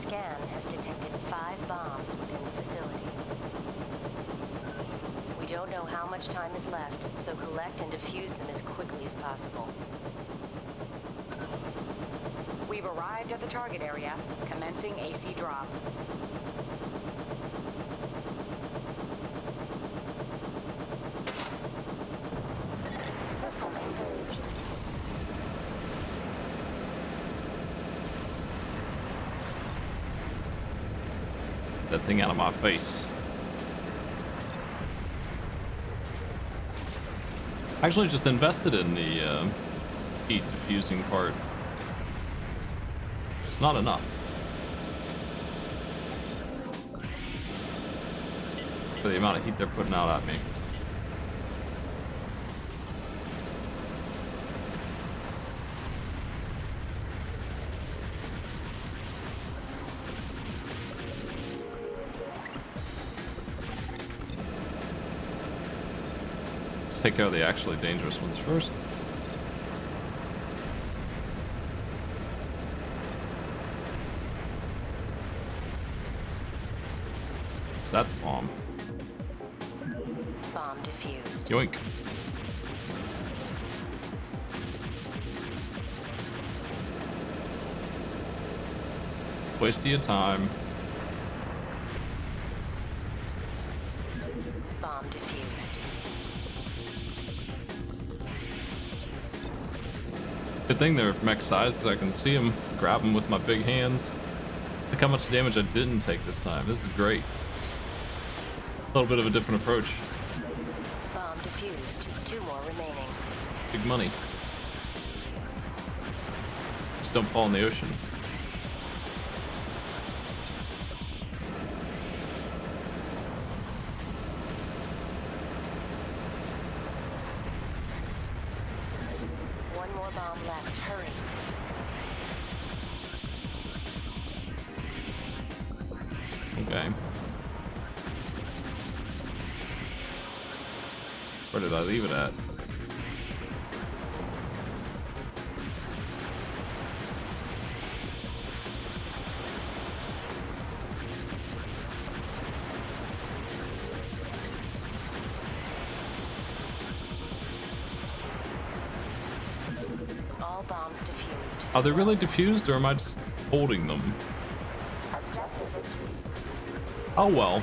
scan has detected 5 bombs within the facility. We don't know how much time is left, so collect and defuse them as quickly as possible. We've arrived at the target area, commencing AC drop. System engaged. That thing out of my face. I actually just invested in the heat diffusing part. It's not enough. For the amount of heat they're putting out at me. Let's take care of the actually dangerous ones first. Is that the bomb? Bomb defused. Yoink. Waste of your time. Bomb defused. Good thing they're mech sized that I can see them, grab them with my big hands. Look how much damage I didn't take this time. This is great. A little bit of a different approach. Bomb defused. 2 more remaining. Big money. Just don't fall in the ocean. One more bomb left. Hurry. Okay. Where did I leave it at? All bombs defused. Are they really diffused or am I just holding them? Objective achieved. Oh well.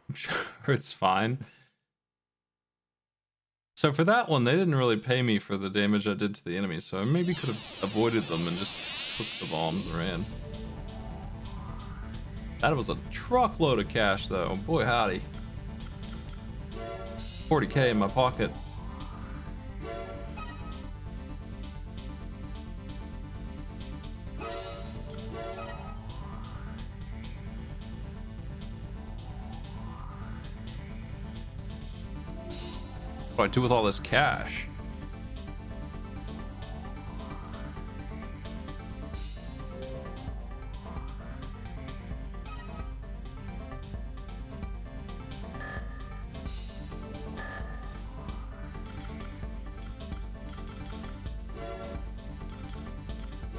I'm sure it's fine. So for that one, they didn't really pay me for the damage I did to the enemy, so I maybe could have avoided them and just took the bombs and ran. That was a truckload of cash though, boy howdy. 40K in my pocket. What do I do with all this cash?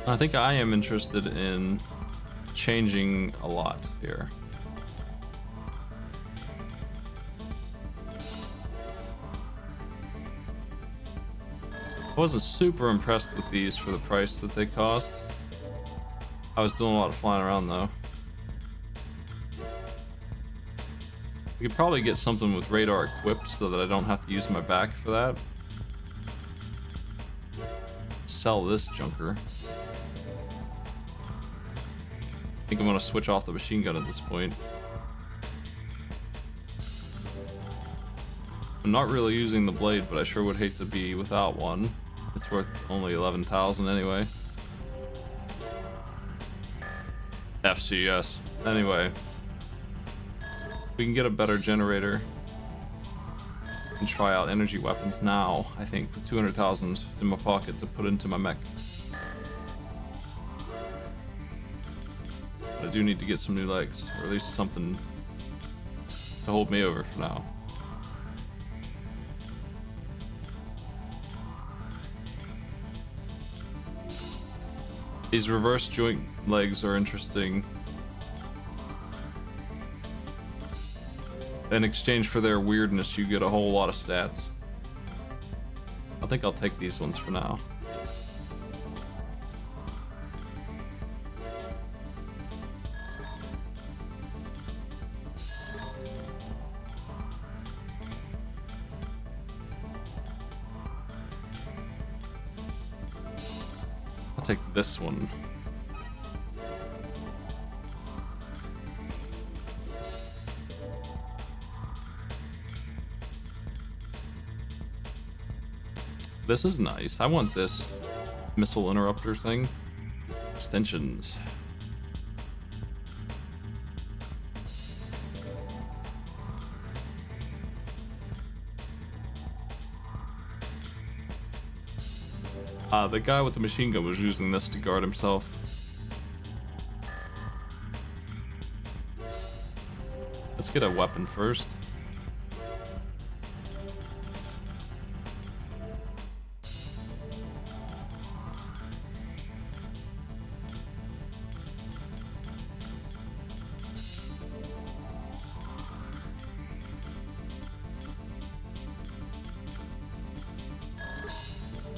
I think I am interested in changing a lot here. I wasn't super impressed with these for the price that they cost. I was doing a lot of flying around though. We could probably get something with radar equipped so that I don't have to use my back for that. Sell this junker. I think I'm gonna switch off the machine gun at this point. I'm not really using the blade, but I sure would hate to be without one. It's worth only 11,000 anyway. FCS. Anyway, we can get a better generator and try out energy weapons now. I think with 200,000 in my pocket to put into my mech. But I do need to get some new legs, or at least something to hold me over for now. These reverse joint legs are interesting. In exchange for their weirdness, you get a whole lot of stats. I think I'll take these ones for now. I'll take this one. This is nice. I want this missile interrupter thing. Extensions. The guy with the machine gun was using this to guard himself. Let's get a weapon first.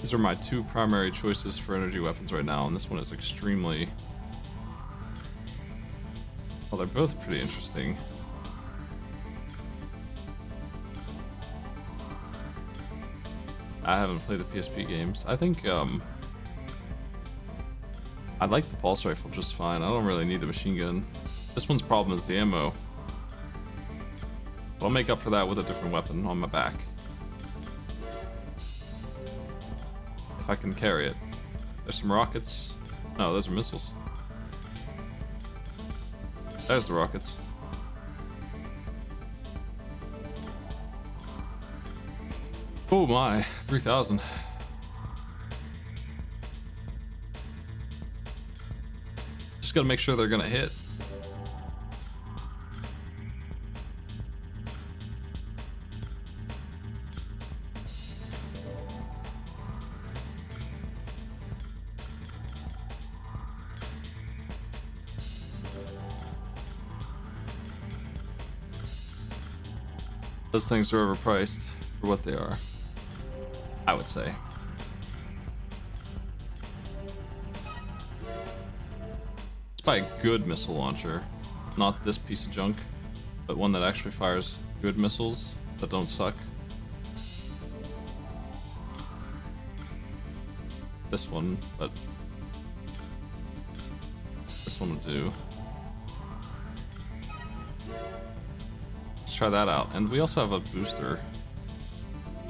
These are my two primary choices for energy weapons right now, and this one is extremely... Well, they're both pretty interesting. I haven't played the PSP games. I think, I like the pulse rifle just fine. I don't really need the machine gun. This one's problem is the ammo. But I'll make up for that with a different weapon on my back. If I can carry it. There's some rockets. No, those are missiles. There's the rockets. Oh my, 3,000. Just gotta make sure they're gonna hit. Those things are overpriced for what they are, I would say. Let's buy a good missile launcher. Not this piece of junk, but one that actually fires good missiles that don't suck. This one, but this one will do. Let's try that out. And we also have a booster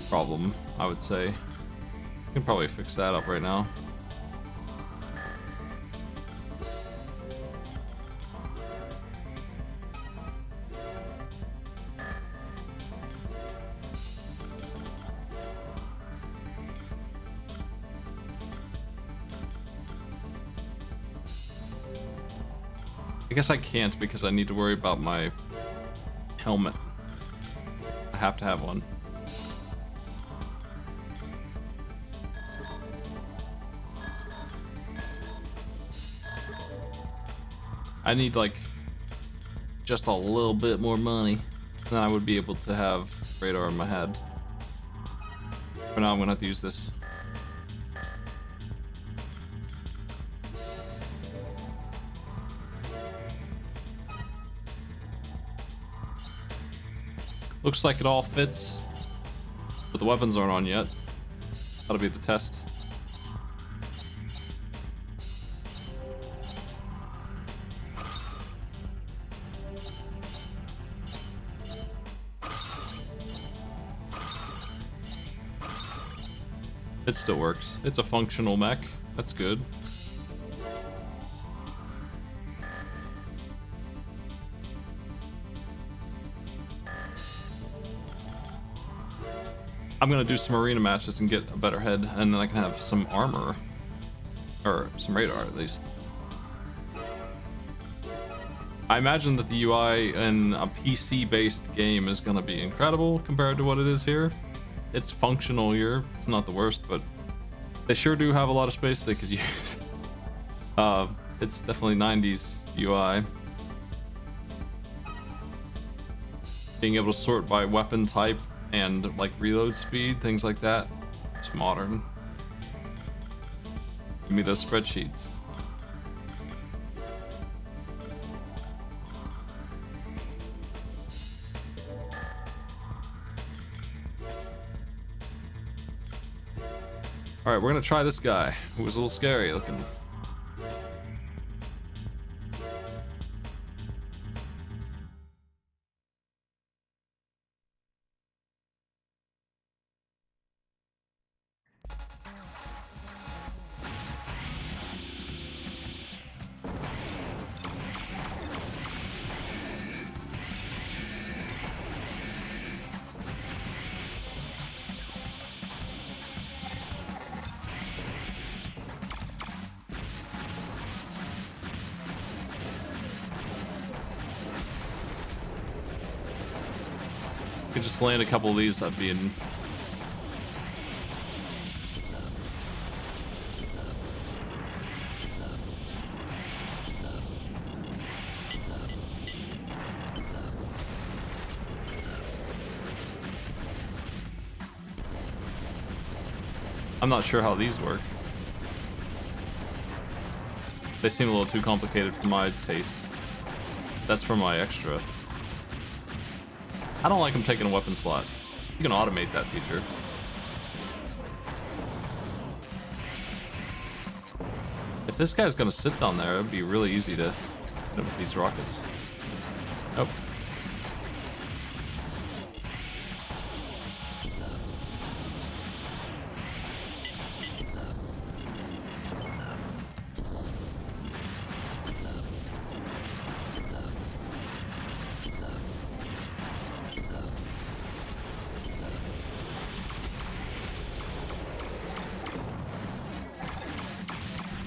problem, I would say. We can probably fix that up right now. I guess I can't because I need to worry about my helmet. I have to have one. I need like just a little bit more money, then I would be able to have radar in my head. For now, I'm gonna have to use this. Looks like it all fits, but the weapons aren't on yet. That'll be the test. It still works. It's a functional mech. That's good. I'm gonna do some arena matches and get a better head, and then I can have some armor. Or some radar, at least. I imagine that the UI in a PC-based game is gonna be incredible compared to what it is here. It's functional here. It's not the worst, but they sure do have a lot of space they could use. It's definitely 90s UI. Being able to sort by weapon type and like reload speed, things like that. It's modern. Give me those spreadsheets. Alright, we're gonna try this guy, who was a little scary looking. Could just land a couple of these, that'd be in. I'm not sure how these work. They seem a little too complicated for my taste. That's for my extra. I don't like them taking a weapon slot. You can automate that feature. If this guy's gonna sit down there, it'd be really easy to hit him with these rockets. Nope.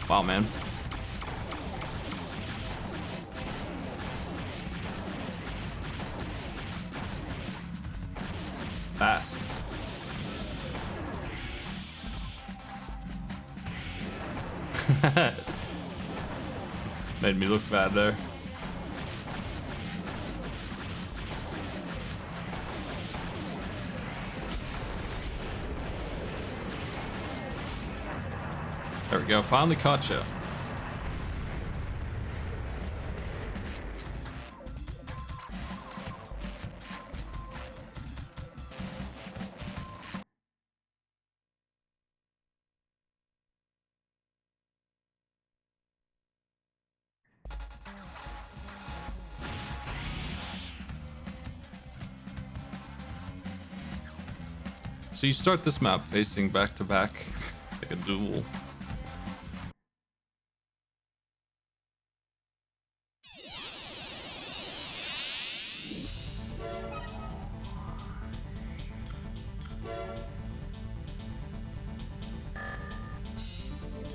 Wow, man. Fast. Made me look bad there. There we go, finally caught you. So you start this map facing back to back, like a duel.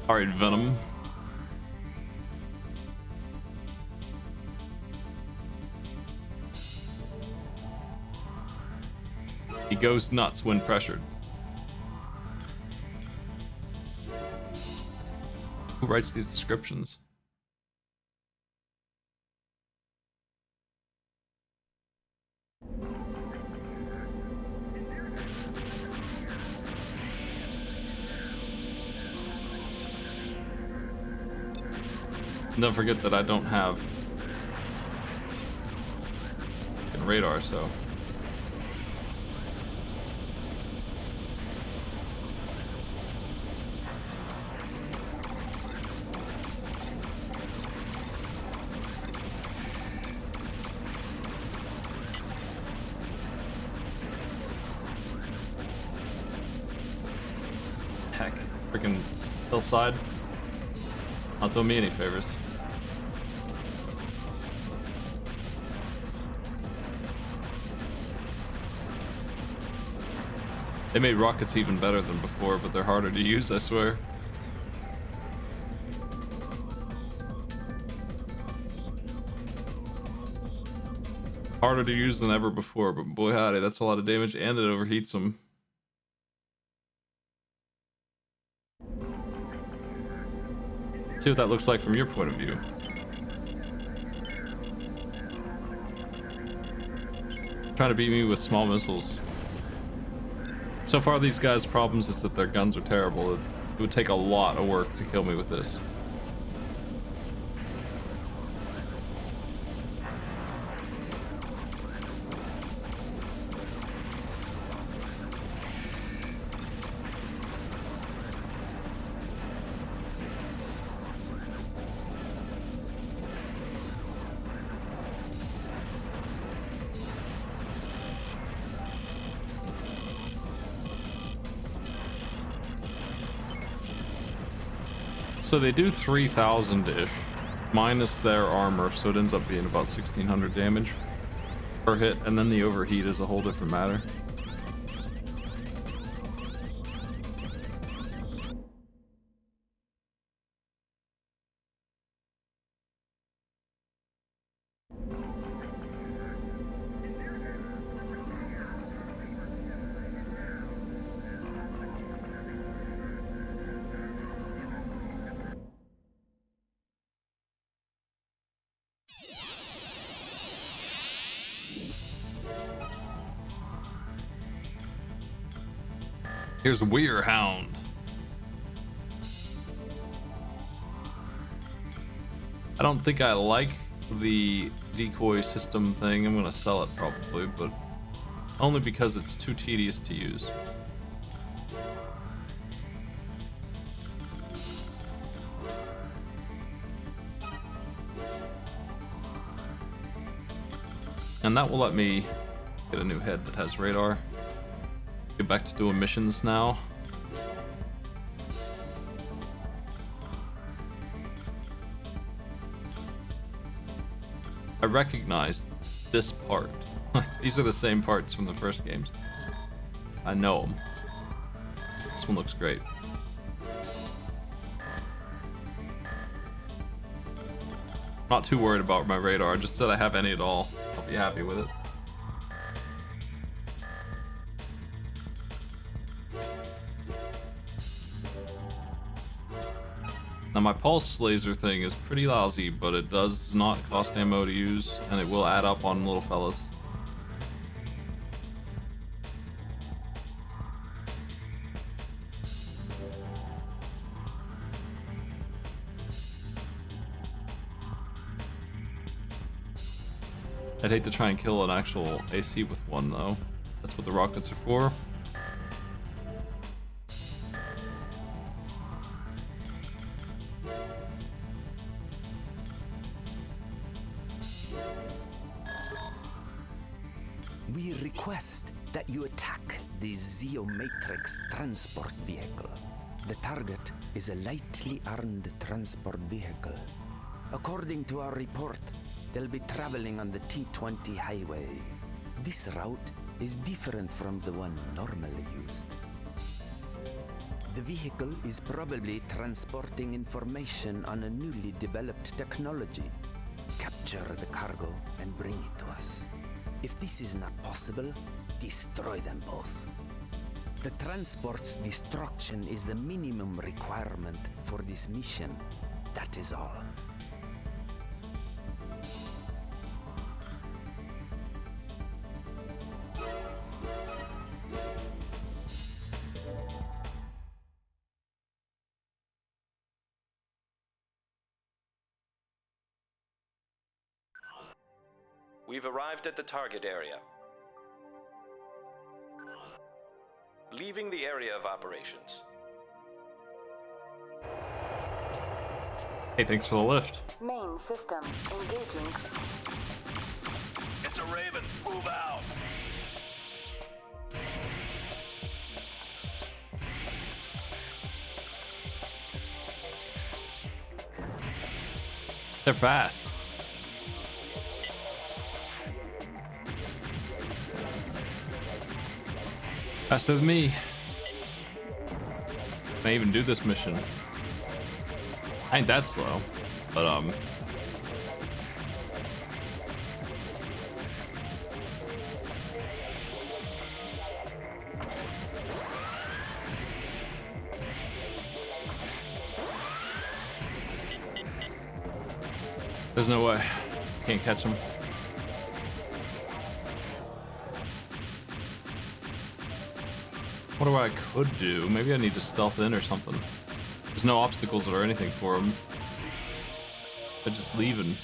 Alright, Venom. He goes nuts when pressured. Who writes these descriptions? Don't forget that I don't have radar, so. Heck, freaking hillside. Not doing me any favors. They made rockets even better than before, but they're harder to use, I swear. Harder to use than ever before, but boy howdy, that's a lot of damage and it overheats them. See what that looks like from your point of view. Trying to beat me with small missiles. So far, these guys' problems is that their guns are terrible. It would take a lot of work to kill me with this. So they do 3,000-ish, minus their armor, so it ends up being about 1,600 damage per hit, and then the overheat is a whole different matter. Here's Weirhound. I don't think I like the decoy system thing. I'm gonna sell it probably, but only because it's too tedious to use. And that will let me get a new head that has radar. Get back to doing missions now. I recognize this part. These are the same parts from the first games. I know them. This one looks great. Not too worried about my radar, just that I have any at all. I'll be happy with it. Now my pulse laser thing is pretty lousy, but it does not cost ammo to use, and it will add up on little fellas. I'd hate to try and kill an actual AC with one though. That's what the rockets are for. We request that you attack the Zeomatrix transport vehicle. The target is a lightly armed transport vehicle. According to our report, they'll be traveling on the T-20 highway. This route is different from the one normally used. The vehicle is probably transporting information on a newly developed technology. Capture the cargo and bring it to us. If this is not possible, destroy them both. The transport's destruction is the minimum requirement for this mission. That is all. We've arrived at the target area. Leaving the area of operations. Hey, thanks for the lift. Main system engaging. It's a Raven! Move out! They're fast. Faster than me. Can I even do this mission? I ain't that slow, but There's no way. Can't catch him. What do I could do? Maybe I need to stealth in or something. There's no obstacles or anything for him. I just leaving.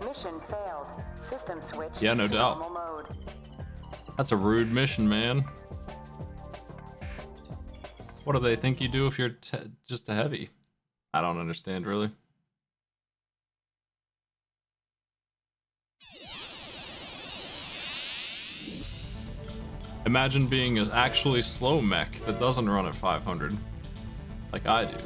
Mission failed. System switch. Yeah, no to doubt. normal mode. That's a rude mission, man. What do they think you do if you're just a heavy? I don't understand, really. Imagine being an actually slow mech that doesn't run at 500, like I do.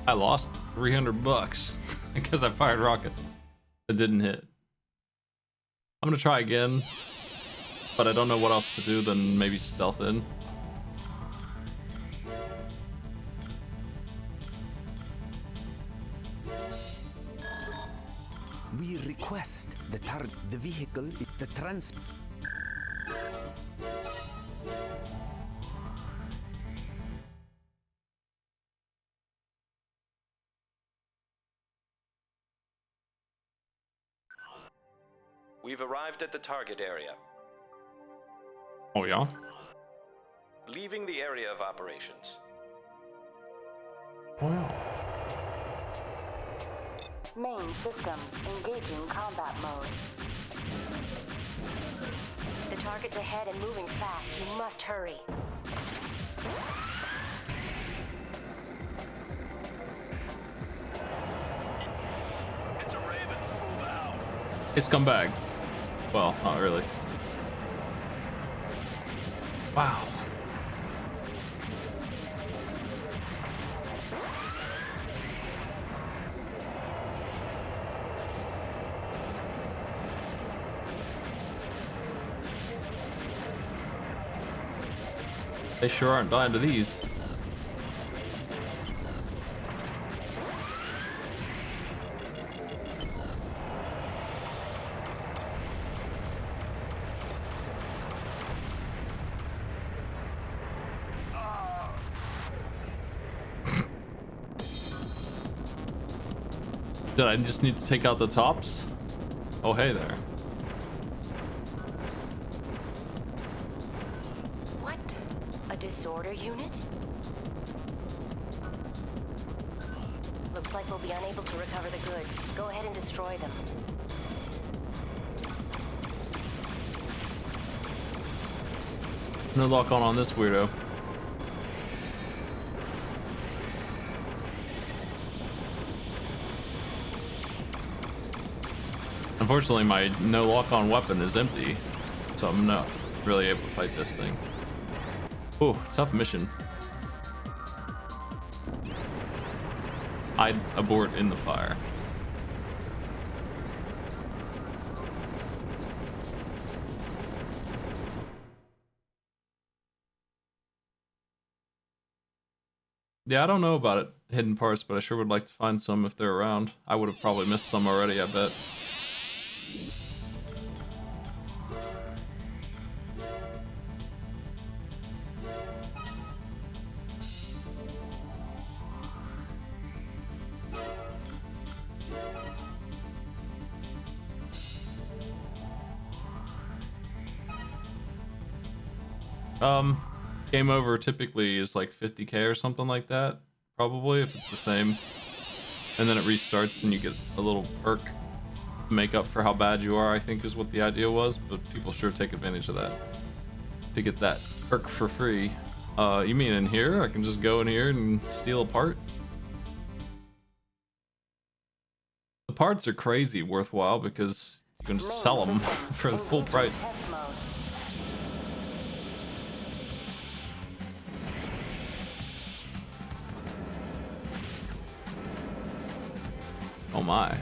I lost $300 because I fired rockets that didn't hit. I'm gonna try again, but I don't know what else to do than maybe stealth in. We request the vehicle, the trans. We've arrived at the target area. Oh yeah? Leaving the area of operations. Wow. Main system engaging combat mode. The target's ahead and moving fast. You must hurry. It's a Raven. Move out. Hey, scumbag. Well, not really. Wow. They sure aren't dying to these. Did I just need to take out the tops? Oh, hey there. What? A disorder unit? Looks like we'll be unable to recover the goods. Go ahead and destroy them. No lock on this weirdo. Unfortunately, my no lock on weapon is empty, so I'm not really able to fight this thing. Ooh, tough mission. I'd abort in the fire. Yeah, I don't know about it, hidden parts, but I sure would like to find some if they're around. I would have probably missed some already, I bet. Game over typically is like 50k or something like that, probably, if it's the same. And then it restarts and you get a little perk to make up for how bad you are, I think is what the idea was, but people sure take advantage of that to get that perk for free. You mean in here? I can just go in here and steal a part? The parts are crazy worthwhile because you can just sell them for the full price. my.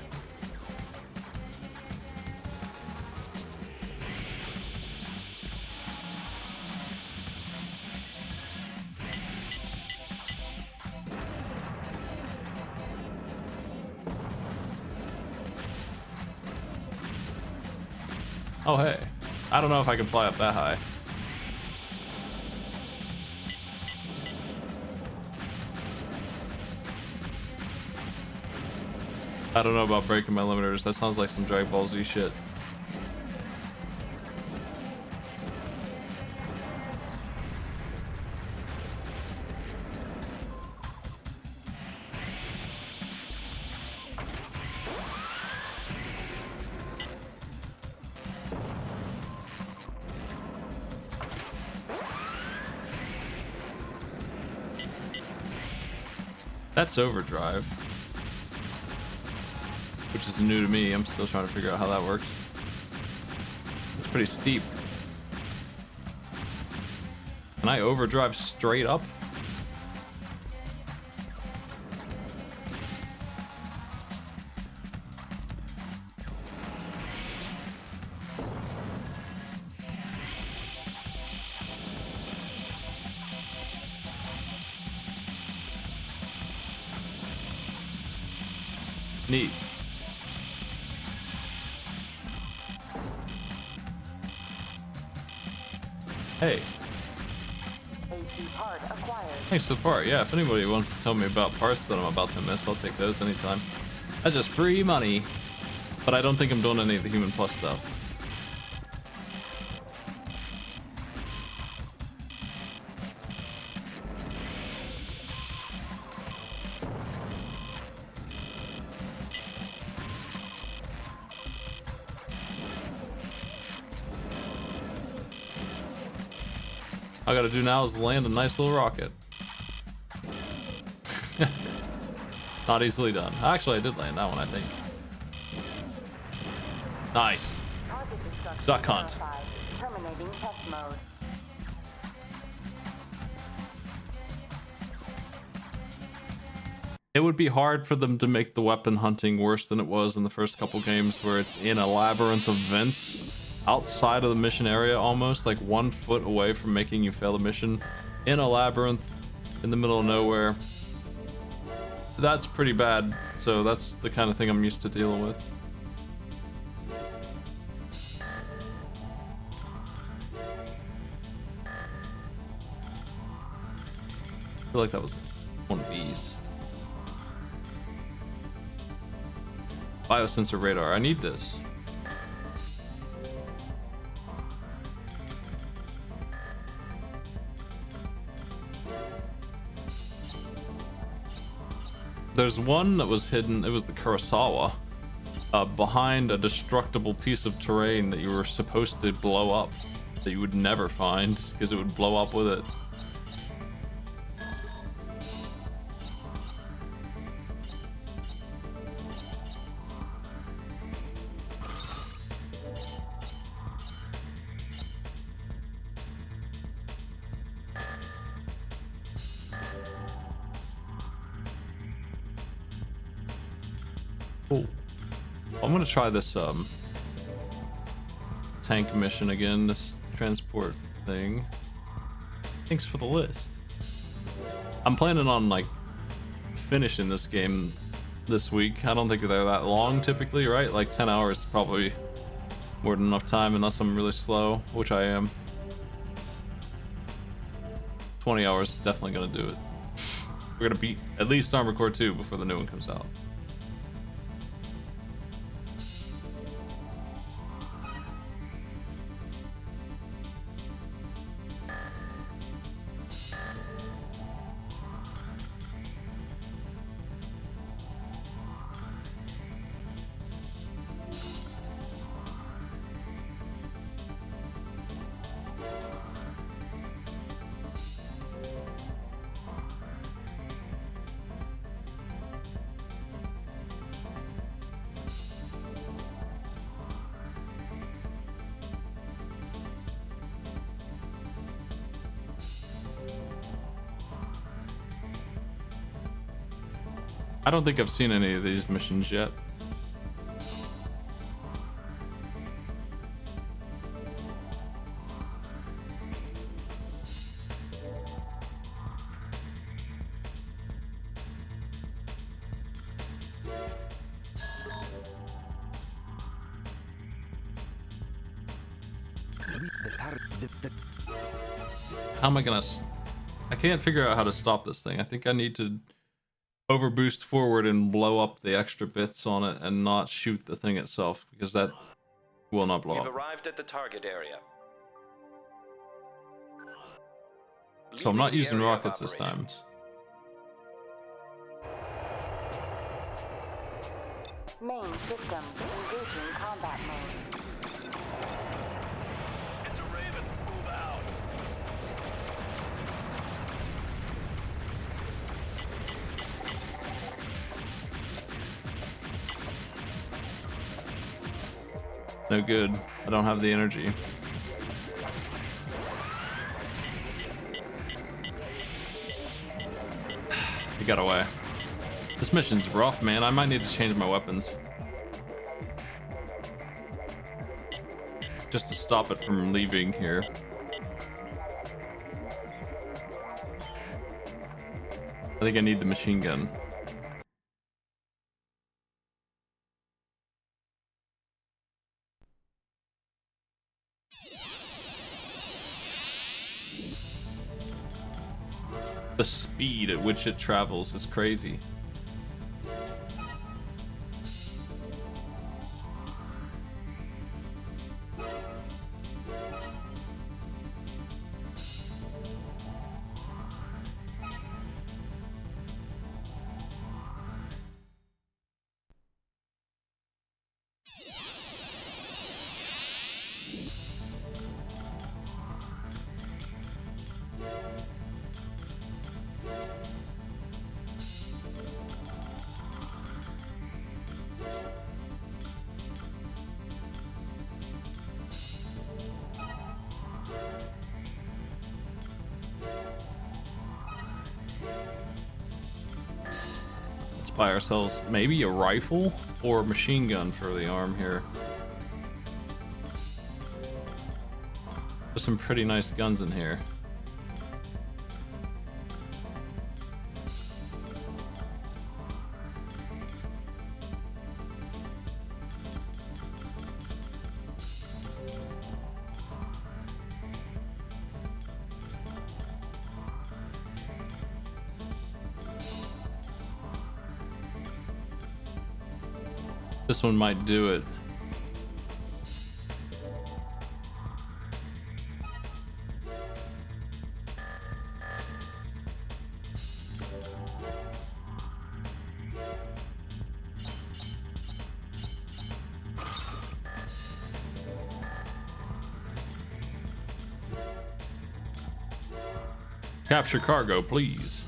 Oh, hey. I don't know if I can fly up that high. I don't know about breaking my limiters. That sounds like some Dragon Ball Z shit. That's overdrive, which is new to me. I'm still trying to figure out how that works. It's pretty steep. Can I overdrive straight up? Neat. Hey. AC part acquired. Thanks for the part. Yeah, if anybody wants to tell me about parts that I'm about to miss, I'll take those anytime. That's just free money. But I don't think I'm doing any of the Human Plus stuff. All I gotta do now is land a nice little rocket. Not easily done. Actually, I did land that one, I think. Nice. Duck hunt. Terminating test mode. It would be hard for them to make the weapon hunting worse than it was in the first couple games, where it's in a labyrinth of vents outside of the mission area, almost like 1 foot away from making you fail the mission, in a labyrinth in the middle of nowhere. That's pretty bad, so that's the kind of thing I'm used to dealing with. I feel like that was one of these. Biosensor radar. I need this. There's one that was hidden. It was the Kurosawa. Behind a destructible piece of terrain that you were supposed to blow up. That you would never find because it would blow up with it. Cool. I'm gonna try this tank mission again, this transport thing. Thanks for the list. I'm planning on like finishing this game this week. I don't think they're that long typically, right? Like 10 hours is probably more than enough time unless I'm really slow, which I am. 20 hours is definitely gonna do it. We're gonna beat at least Armored Core 2 before the new one comes out. I don't think I've seen any of these missions yet. How am I gonna... I can't figure out how to stop this thing. I think I need to overboost forward and blow up the extra bits on it and not shoot the thing itself, because that will not blow We've up. arrived at the target area. So I'm Leaving not the using area of rockets this time. operations. Main system engaging combat mode. It's a Raven. Move out. No good. I don't have the energy. He got away. This mission's rough, man. I might need to change my weapons. Just to stop it from leaving here. I think I need the machine gun. The speed at which it travels is crazy. Buy ourselves maybe a rifle or a machine gun for the arm here. There's some pretty nice guns in here. This one might do it. Capture cargo, please.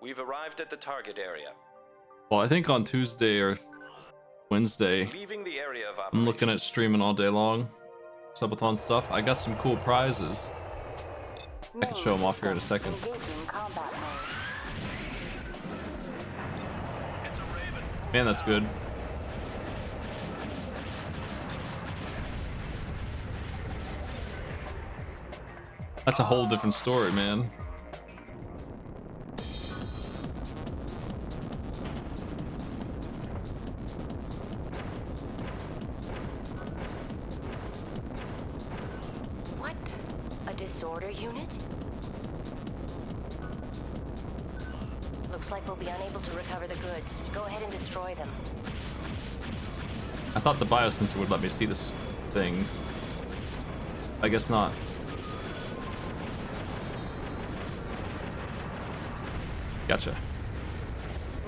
We've arrived at the target area. Well, I think on Tuesday or Wednesday, Leaving the area of I'm looking operations. at streaming all day long. Subathon stuff. I got some cool prizes. I can show them off here in a second. Engaging combat mode. It's a Raven. Man, that's good. That's a whole different story, man. What? A disorder unit? Looks like we'll be unable to recover the goods. Go ahead and destroy them. I thought the biosensor would let me see this thing. I guess not. Gotcha.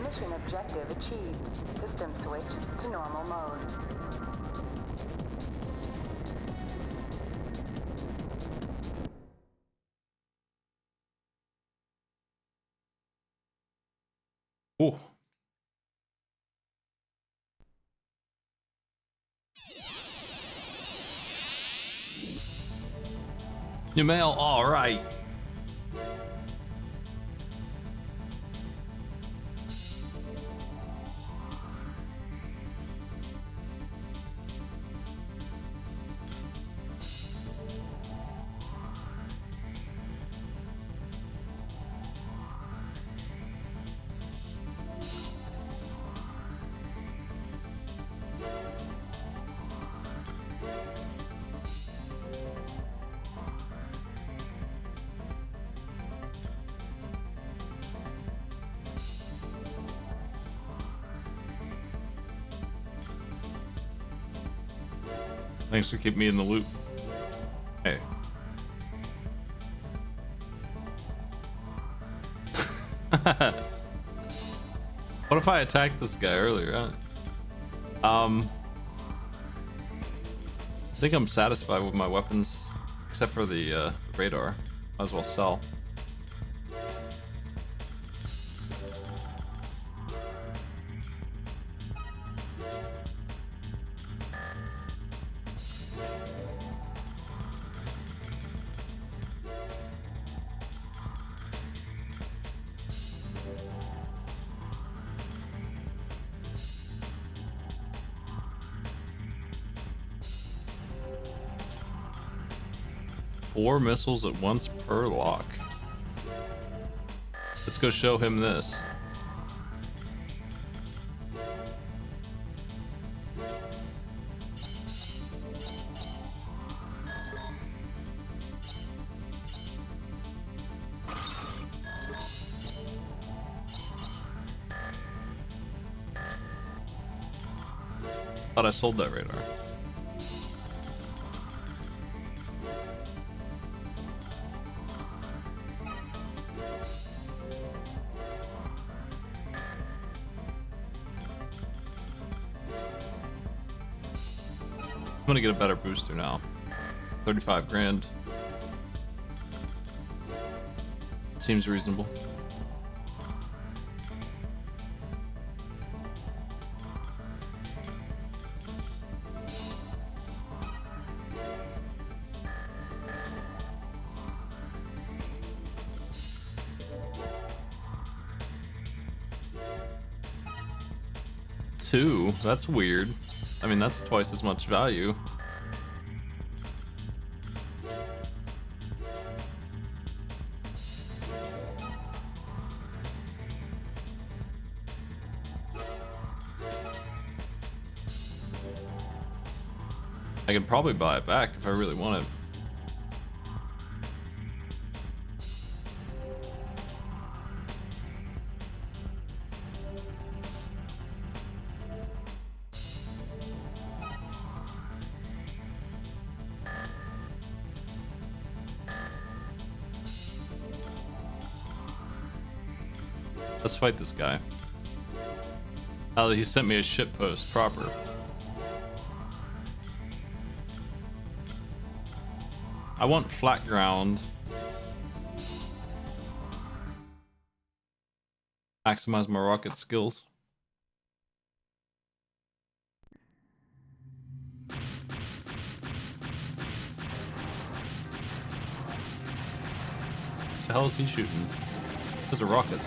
Mission objective achieved. System switch to normal mode. Ooh. New mail, all right. Thanks for keeping me in the loop. Hey. What if I attacked this guy earlier? I think I'm satisfied with my weapons, except for the radar. Might as well sell. Four missiles at once per lock. Let's go show him this. Thought I sold that radar. I'm gonna get a better booster now. 35 grand. Seems reasonable. Two? That's weird. I mean, that's twice as much value. I could probably buy it back if I really wanted. Let's fight this guy. Now that he sent me a shitpost proper. I want flat ground. Maximize my rocket skills. The hell is he shooting? Those are rockets.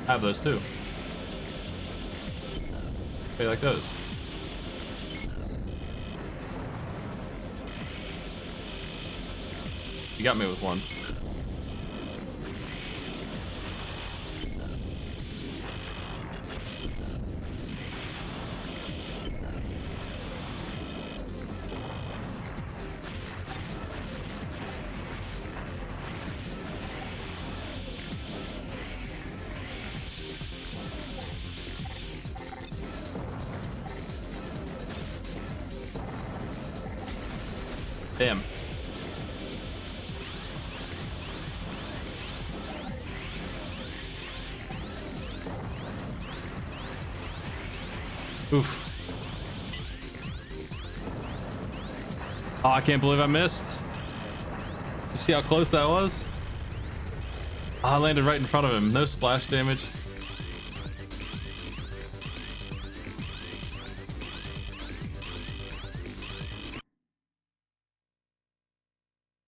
I have those too. Hey, like those. You got me with one. Damn. Oof. Oh, I can't believe I missed. You see how close that was? Oh, I landed right in front of him. No splash damage.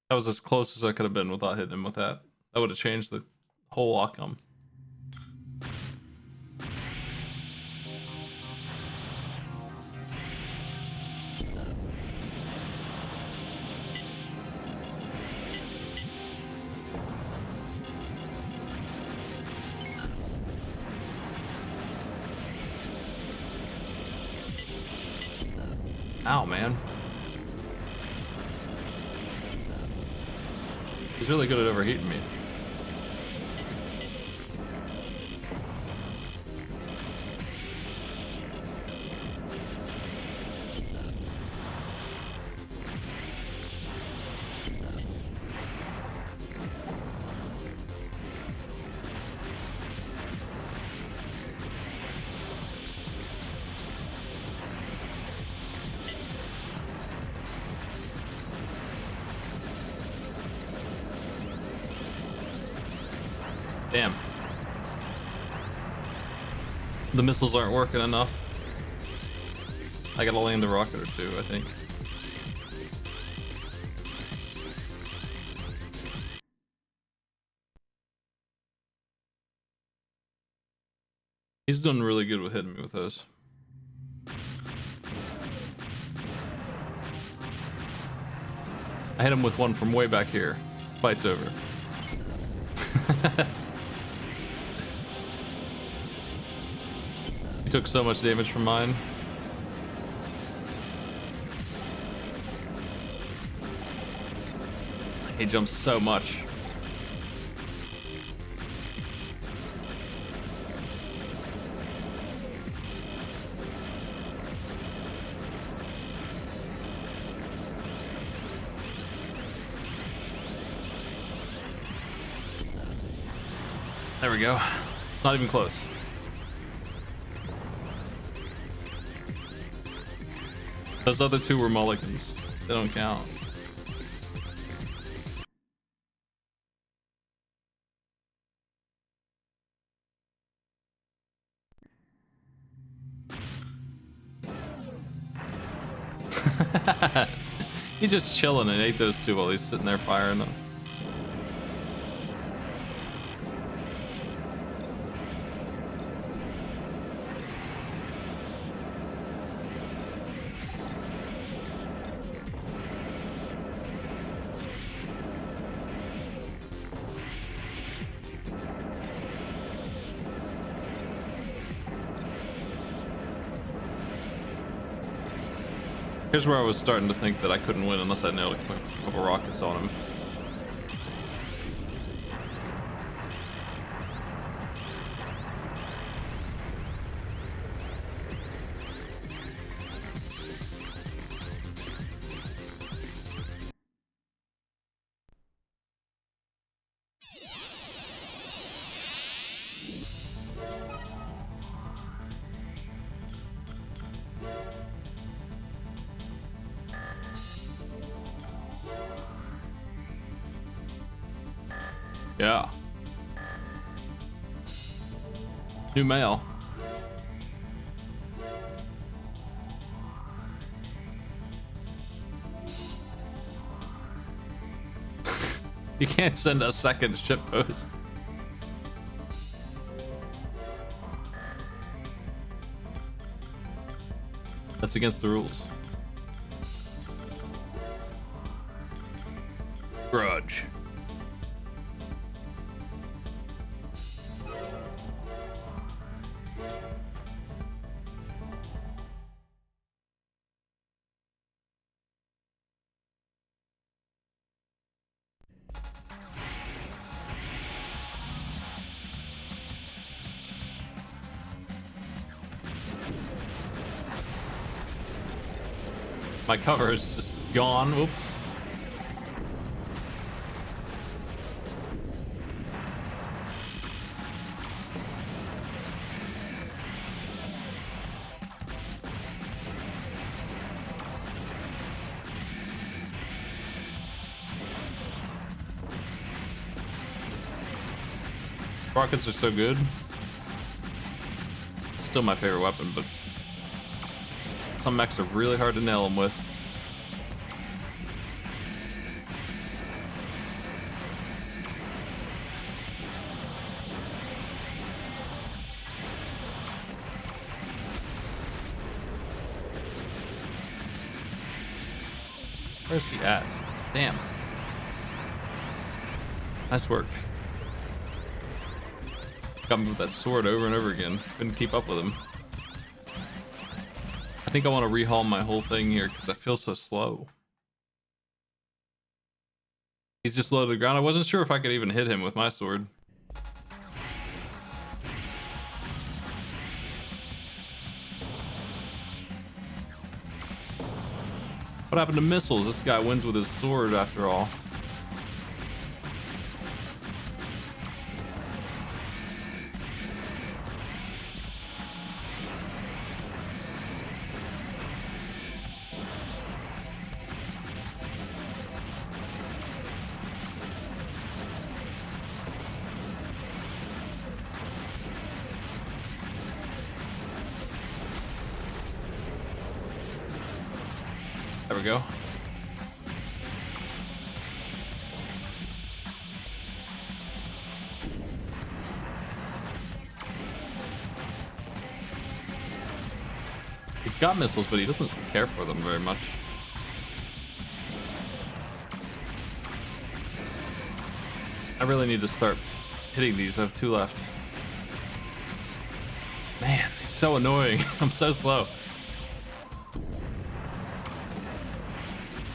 That was as close as I could have been without hitting him with that. That would have changed the whole outcome. Ow, man. He's really good at overheating me. Damn. The missiles aren't working enough. I gotta land the rocket or two, I think. He's doing really good with hitting me with those. I hit him with one from way back here. Fight's over. He took so much damage from mine. He jumps so much. There we go. Not even close. Those other two were mulligans. They don't count. He's just chilling and ate those two while he's sitting there firing them. Here's where I was starting to think that I couldn't win unless I nailed a couple rockets on him. Yeah. New mail. You can't send a second ship post. That's against the rules. Grudge. My cover is just gone. Oops. Rockets are so good. Still my favorite weapon, but some mechs are really hard to nail them with. Where's he at? Damn. Nice work. Got me with that sword over and over again. Couldn't keep up with him. I think I want to rehaul my whole thing here because I feel so slow. He's just low to the ground. I wasn't sure if I could even hit him with my sword. What happened to missiles? This guy wins with his sword after all. There we go. He's got missiles, but he doesn't care for them very much. I really need to start hitting these. I have 2 left. Man, he's so annoying. I'm so slow.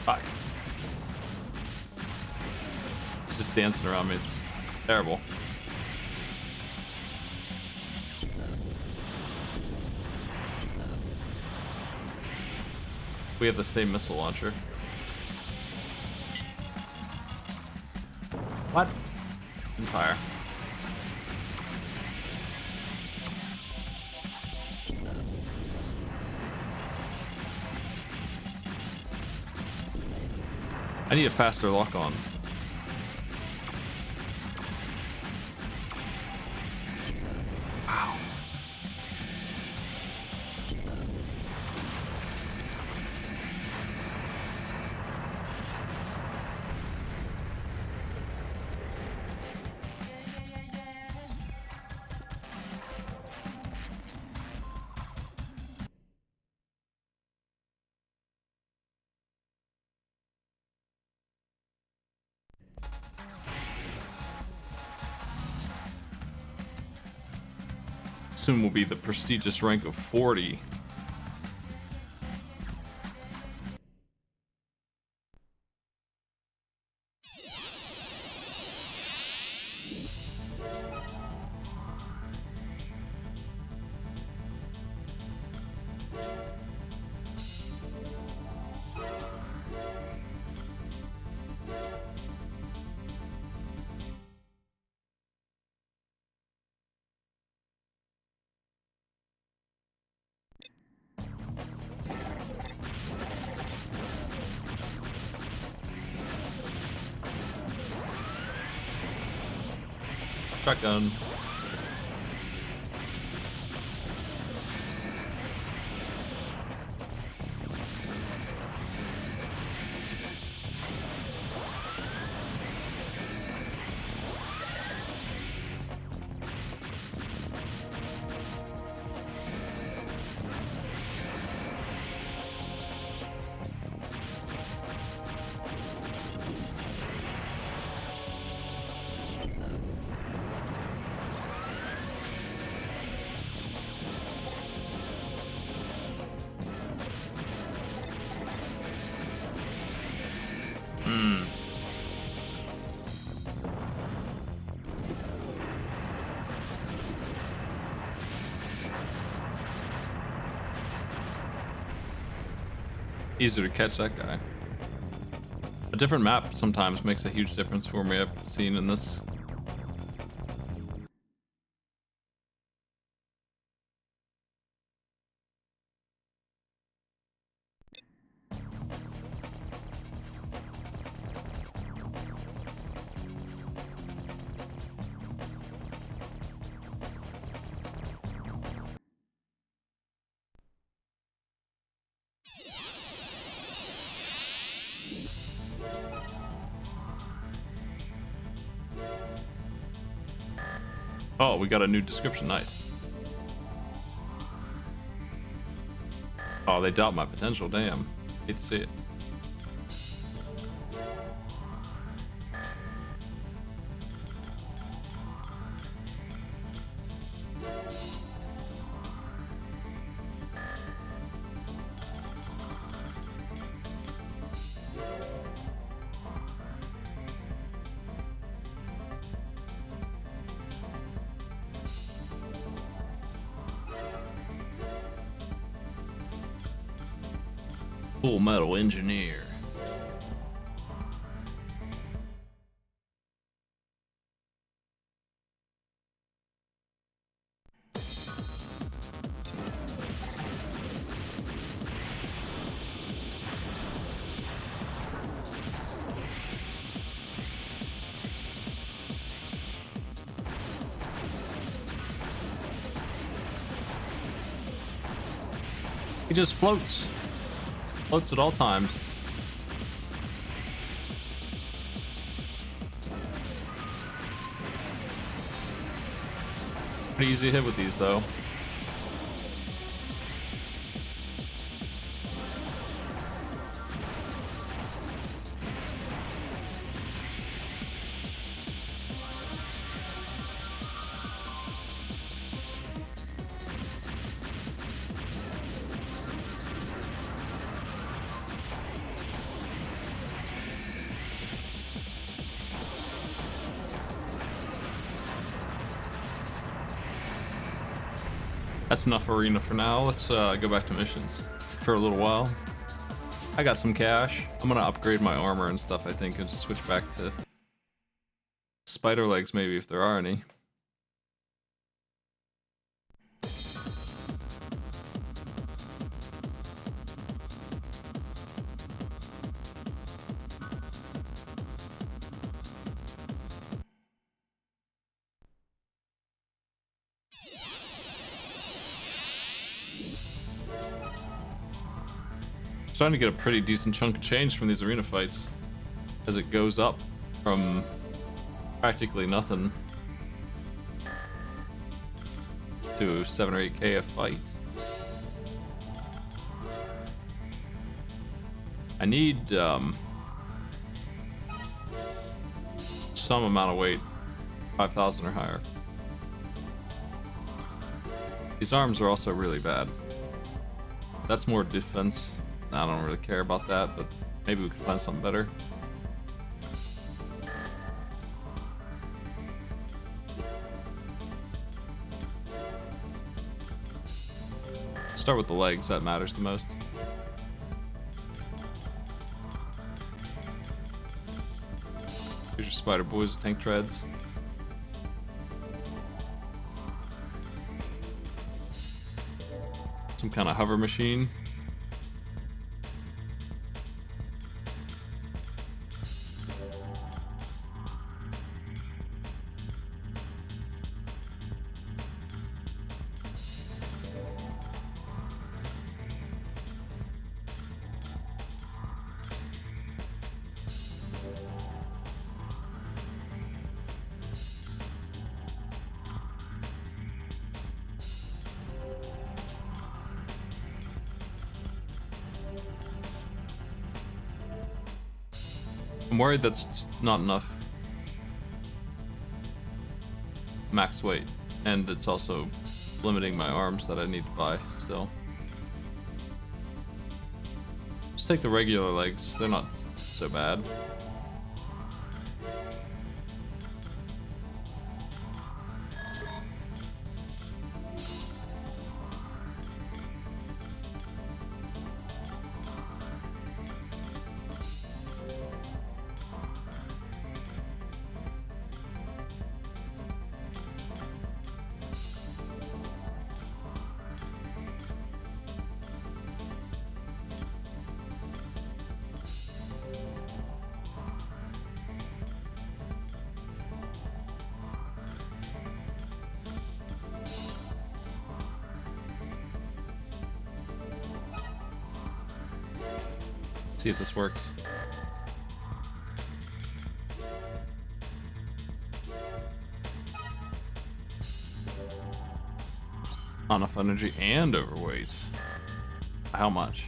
Fuck. He's just dancing around me. It's terrible. We have the same missile launcher. What? Didn't fire. I need a faster lock on. Wow. Soon will be the prestigious rank of 40. Shotgun. Easier to catch that guy. A different map sometimes makes a huge difference for me. I've seen in this. Oh, we got a new description. Nice. Oh, they doubt my potential. Damn. Hate to see it. Full Metal Engineer. He just floats. Floats at all times. Pretty easy to hit with these though. That's enough arena for now. Let's go back to missions for a little while. I got some cash. I'm gonna upgrade my armor and stuff, I think, and just switch back to spider legs, maybe, if there are any. Starting to get a pretty decent chunk of change from these arena fights as it goes up from practically nothing to 7 or 8k a fight. I need some amount of weight, 5,000 or higher. These arms are also really bad. That's more defense. I don't really care about that, but maybe we could find something better. Start with the legs, that matters the most. Here's your spider boys with tank treads. Some kind of hover machine. I'm worried that's not enough max weight, and it's also limiting my arms that I need to buy still. Just take the regular legs, they're not so bad. See if this works. Not enough energy and overweight. How much?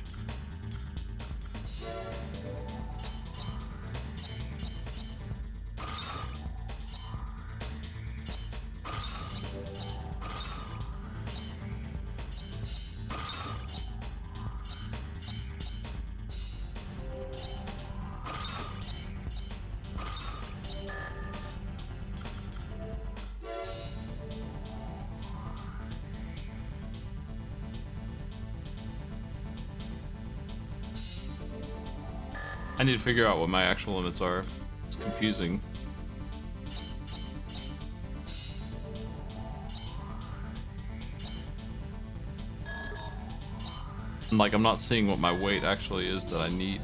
I need to figure out what my actual limits are. It's confusing. And like, I'm not seeing what my weight actually is that I need.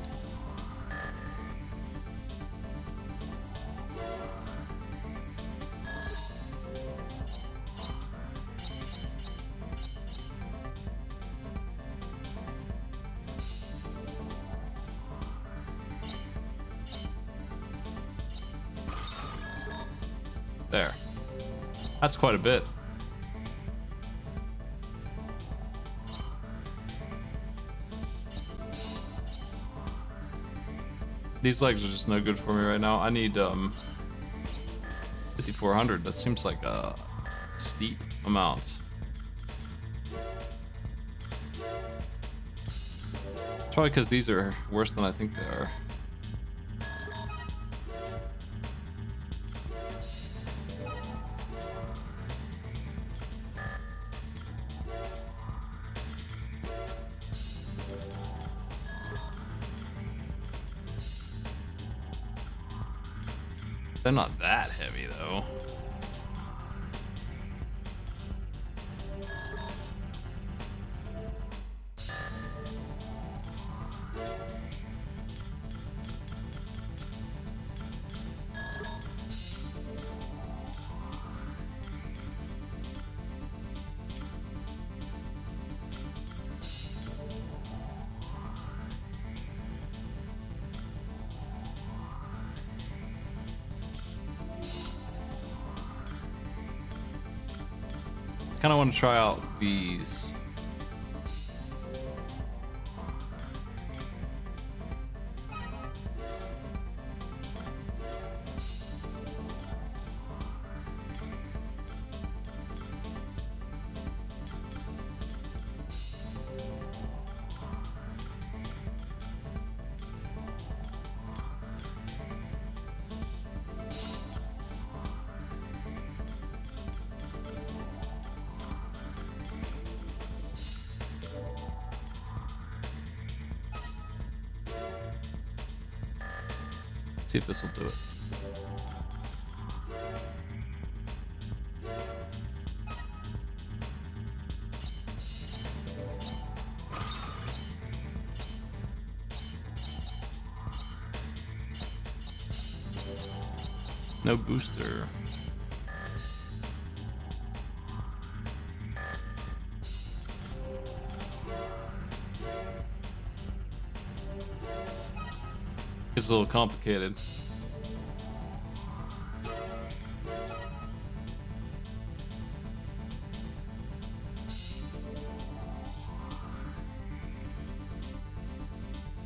There. That's quite a bit. These legs are just no good for me right now. I need 5,400. That seems like a steep amount. It's probably because these are worse than I think they are. They're not that heavy though. Kind of want to try out these. See if this will do it. No booster. It's a little complicated.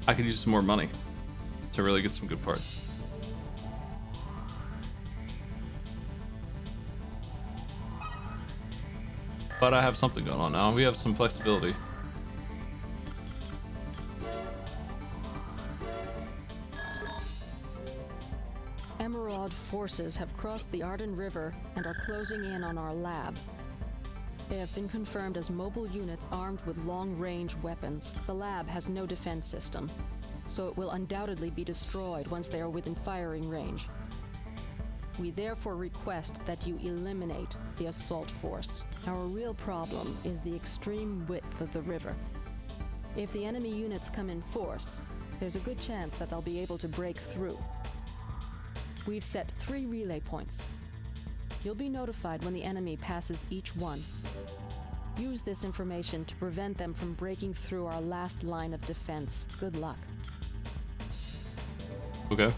I could use some more money to really get some good parts. But I have something going on now. We have some flexibility. Emerald forces have crossed the Arden River and are closing in on our lab. They have been confirmed as mobile units armed with long-range weapons. The lab has no defense system, so it will undoubtedly be destroyed once they are within firing range. We therefore request that you eliminate the assault force. Our real problem is the extreme width of the river. If the enemy units come in force, there's a good chance that they'll be able to break through. We've set 3 relay points. You'll be notified when the enemy passes each one. Use this information to prevent them from breaking through our last line of defense. Good luck. Okay.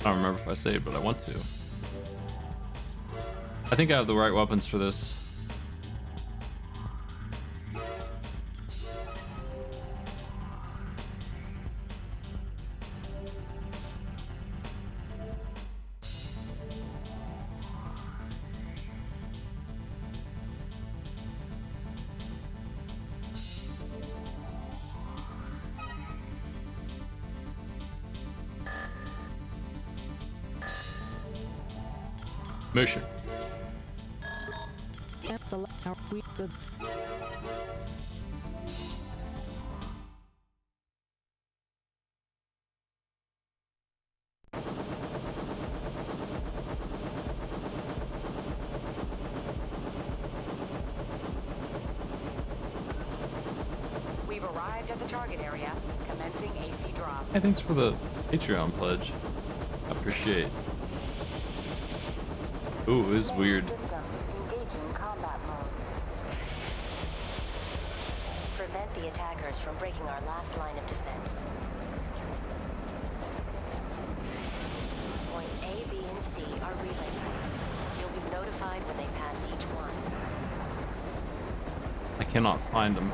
I don't remember if I saved, but I want to. I think I have the right weapons for this. Mission. We've arrived at the target area, commencing AC drop. Hey, thanks for the Patreon pledge. I appreciate. Ooh, this is weird. Engaging combat mode. Prevent the attackers from breaking our last line of defense. C are relay points. You'll be notified when they pass each one. I cannot find them.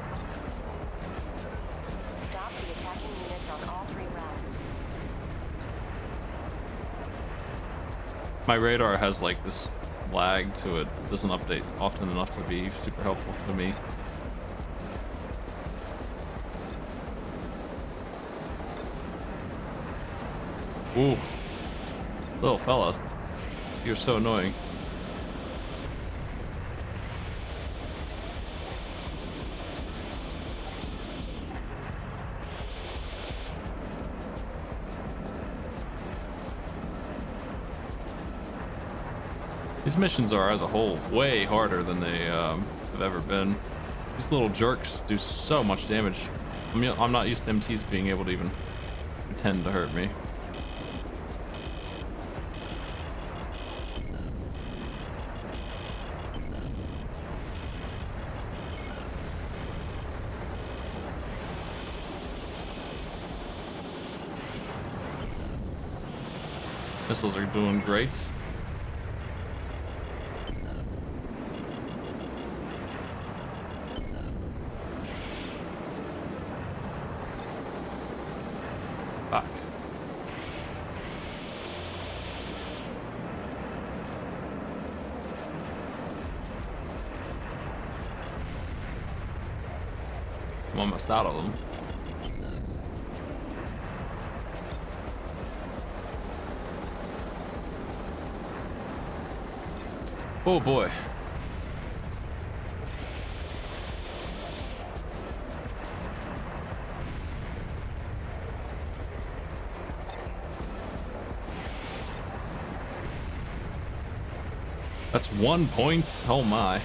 Stop the attacking units on all 3 routes. My radar has like this lag to it. It doesn't update often enough to be super helpful to me. Ooh. Little fella. You're so annoying. These missions are, as a whole, way harder than they have ever been. These little jerks do so much damage. I'm not used to MTs being able to even pretend to hurt me. Missiles are doing great. Fuck. I'm almost out of them. Oh boy. That's 1 point. Oh my.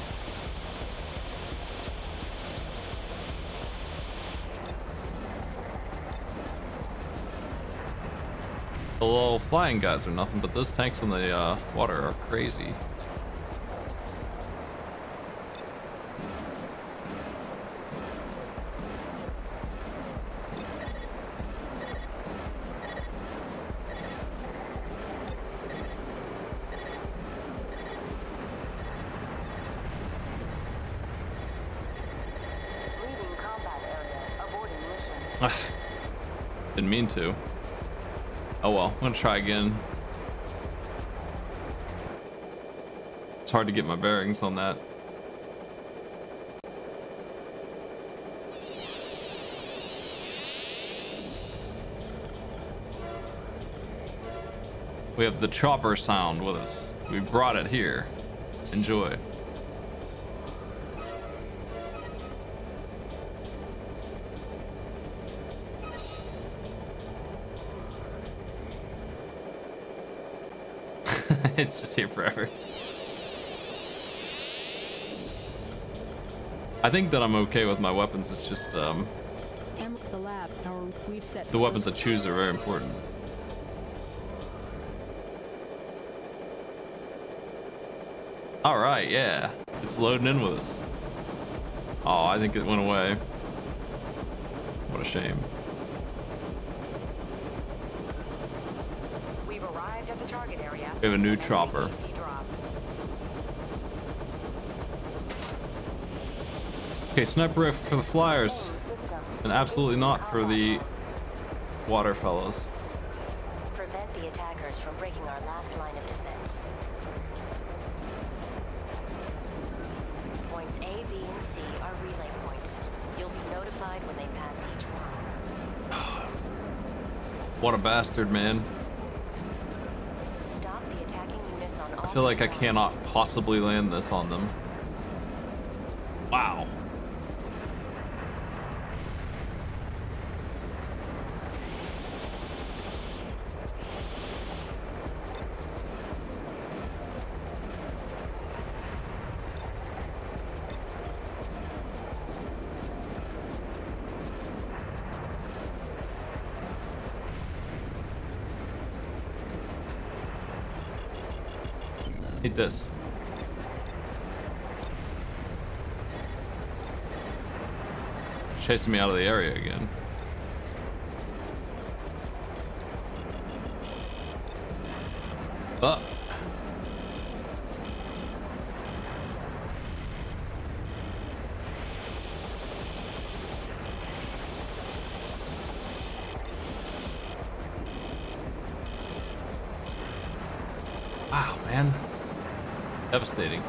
The little flying guys are nothing, but those tanks in the water are crazy. Leaving combat area. Aborting mission. Didn't mean to. Oh well, I'm gonna try again. It's hard to get my bearings on that. We have the chopper sound with us. We brought it here. Enjoy. It's just here forever. I think that I'm okay with my weapons. It's just The lab, we've set the weapons I choose are very important. All right, yeah, it's loading in with us. Oh, I think it went away. What a shame. We've arrived at the target area. We have a new chopper. AC drop. Okay, sniper rifle for the flyers, and absolutely not for the water fellows. Prevent the attackers from breaking our last line of defense. Points A, B, and C are relay points. You'll be notified when they pass each one. What a bastard, man. Stop the attacking units on all I feel like I 3 cannot routes. possibly land this on them. Wow. Hate this. Chasing me out of the area again. But Devastating.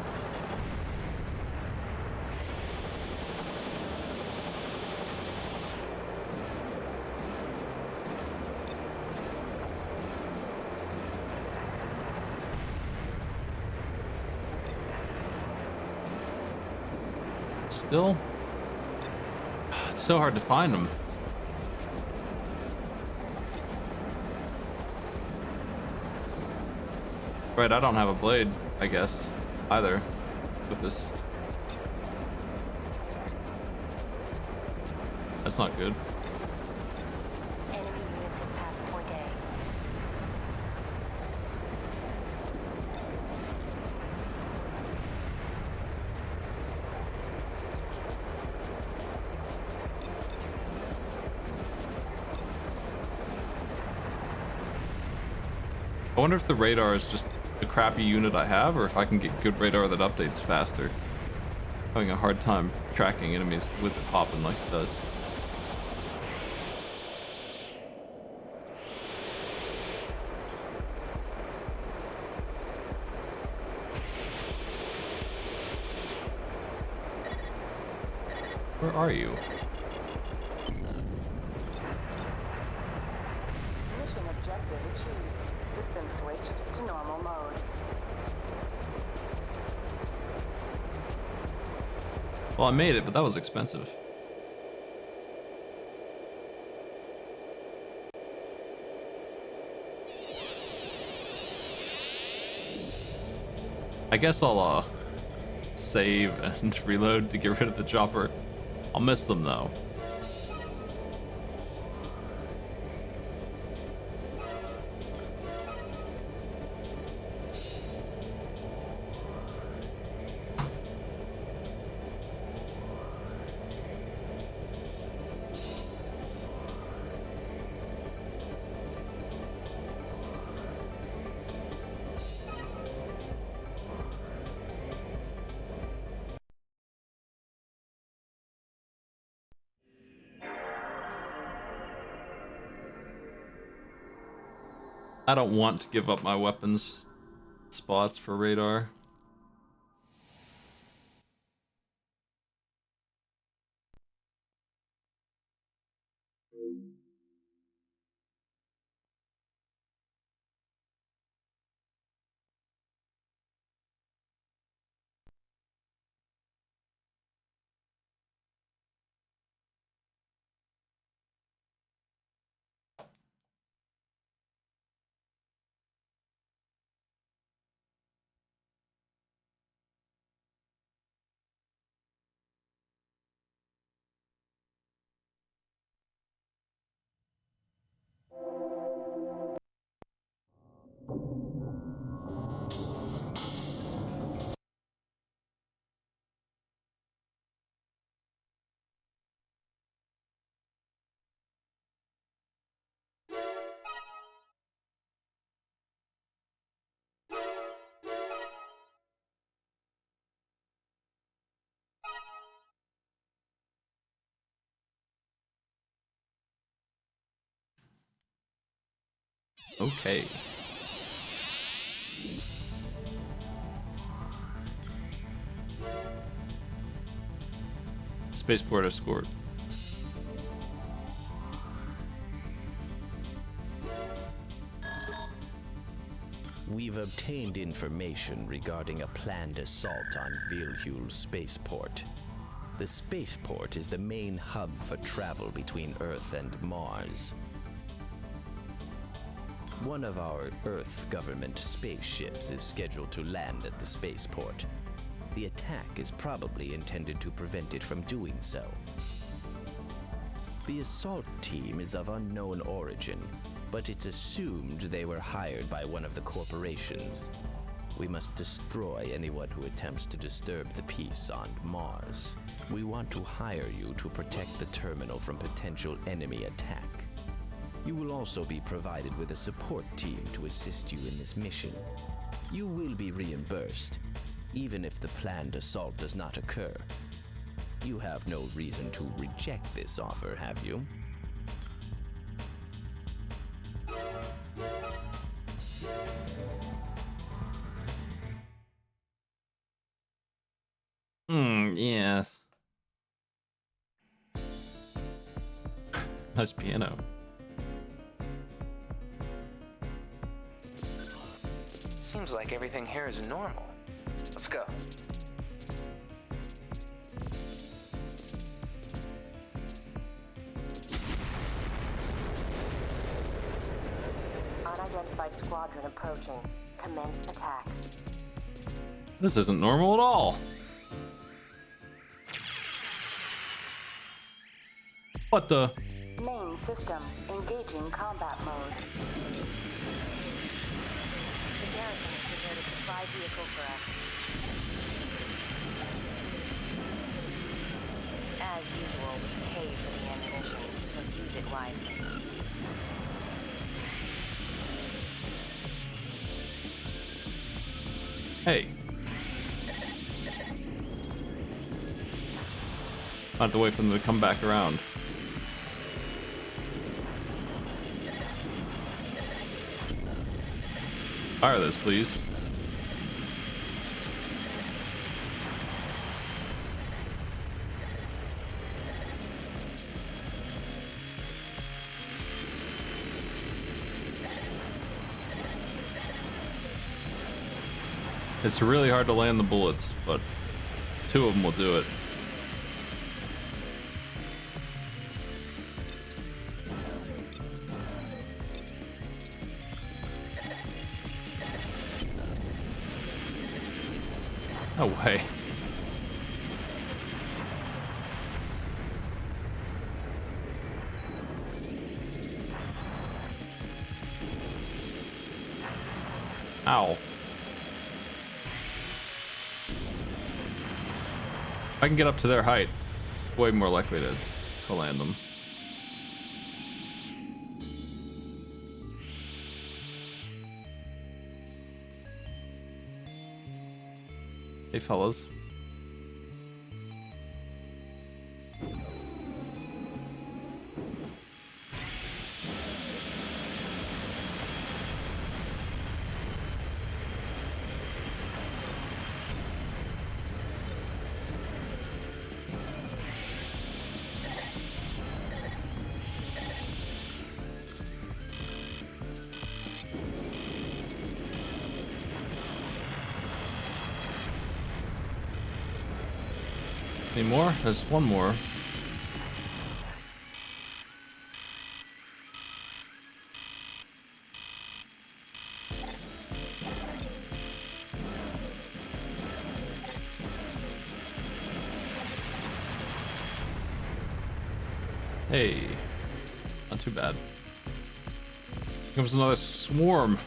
Still, it's so hard to find them. Right, I don't have a blade, I guess, either, with this. That's not good. Enemy units have passed point A. I wonder if the radar is just the crappy unit I have, or if I can get good radar that updates faster. Having a hard time tracking enemies with it popping like it does. Where are you? Mission objective achieved. System switched to normal mode. Well, I made it, but that was expensive. I guess I'll save and reload to get rid of the chopper. I'll miss them though. I don't want to give up my weapons spots for radar. Okay. Spaceport escort. We've obtained information regarding a planned assault on Vilhul spaceport. The spaceport is the main hub for travel between Earth and Mars. One of our Earth government spaceships is scheduled to land at the spaceport. The attack is probably intended to prevent it from doing so. The assault team is of unknown origin, but it's assumed they were hired by one of the corporations. We must destroy anyone who attempts to disturb the peace on Mars. We want to hire you to protect the terminal from potential enemy attack. You will also be provided with a support team to assist you in this mission. You will be reimbursed, even if the planned assault does not occur. You have no reason to reject this offer, have you? Nice piano. Seems like everything here is normal. Let's go. Unidentified squadron approaching. Commence attack. This isn't normal at all. What the? Main system engaging combat mode. The garrison has prepared a supply vehicle for us. As usual, we pay for the ammunition, so use it wisely. Hey. I have to wait for them to come back around. Fire this, please. It's really hard to land the bullets, but 2 of them will do it. No way. Ow. If I can get up to their height, way more likely to land them. Hey fellas. Any more? There's one more. Hey, not too bad. Here comes another swarm.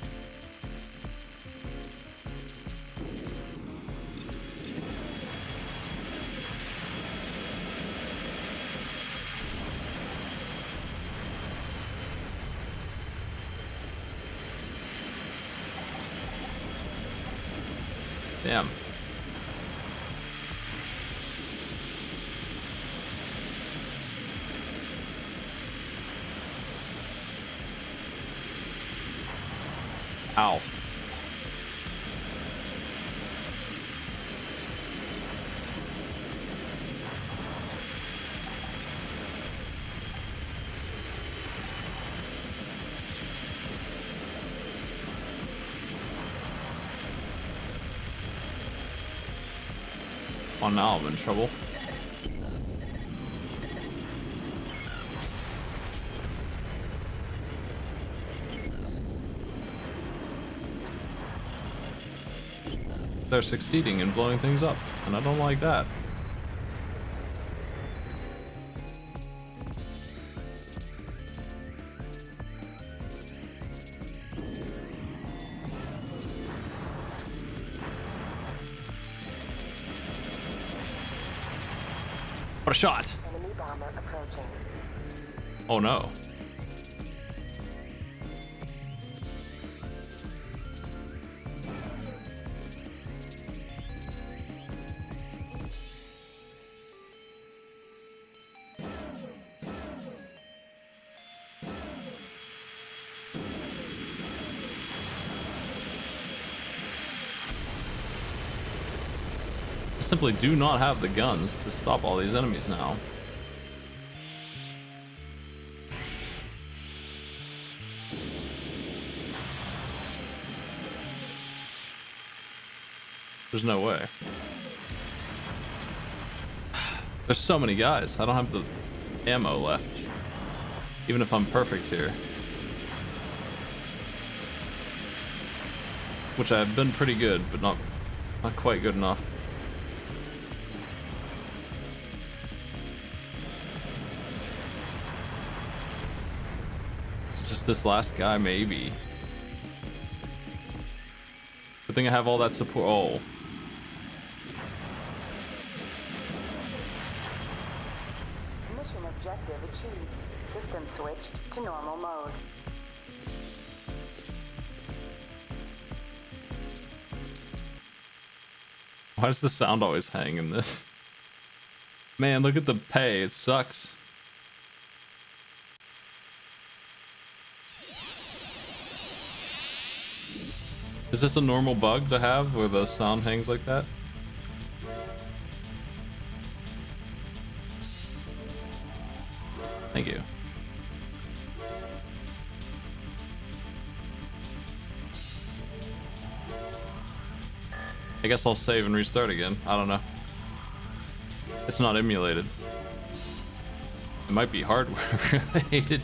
Damn. Ow. Oh, now I'm in trouble. They're succeeding in blowing things up, and I don't like that. What a shot! Enemy bomber approaching. Oh no. Simply do not have the guns to stop all these enemies now. There's no way. There's so many guys. I don't have the ammo left. Even if I'm perfect here. Which I've been pretty good, but not quite good enough. It's just this last guy, maybe. Good thing I have all that support. Oh. Mission objective achieved. System switched to normal mode. Why does the sound always hang in this? Man, look at the pay. It sucks. Is this a normal bug to have where the sound hangs like that? Thank you. I guess I'll save and restart again. I don't know. It's not emulated. It might be hardware related.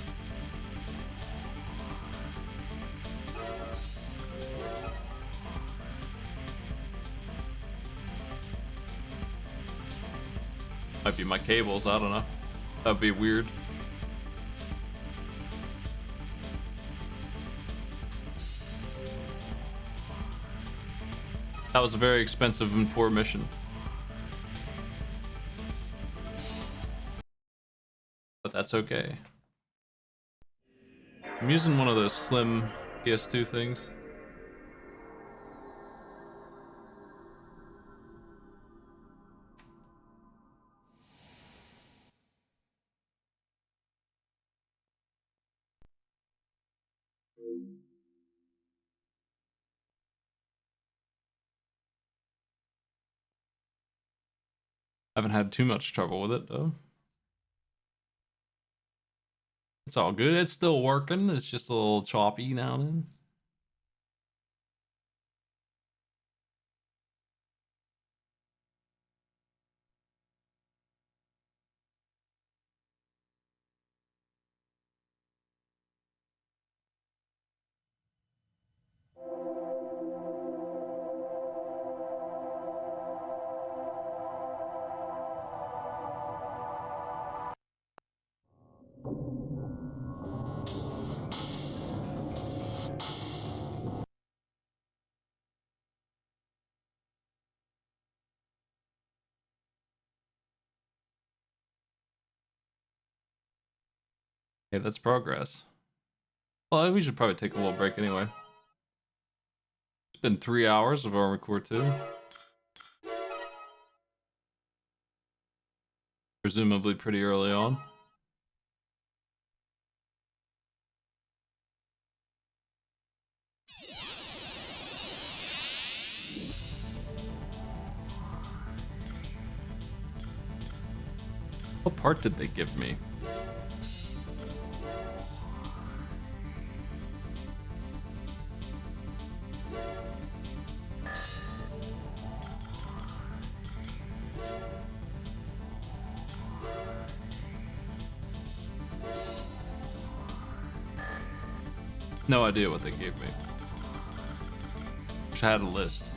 Might be my cables, I don't know. That'd be weird. That was a very expensive and poor mission. But that's okay. I'm using one of those slim PS2 things. Haven't had too much trouble with it though. It's all good. It's still working. It's just a little choppy now and then. Okay, that's progress. Well, we should probably take a little break anyway. It's been 3 hours of Armored Core 2. Presumably pretty early on. What part did they give me? No idea what they gave me. Wish I had a list.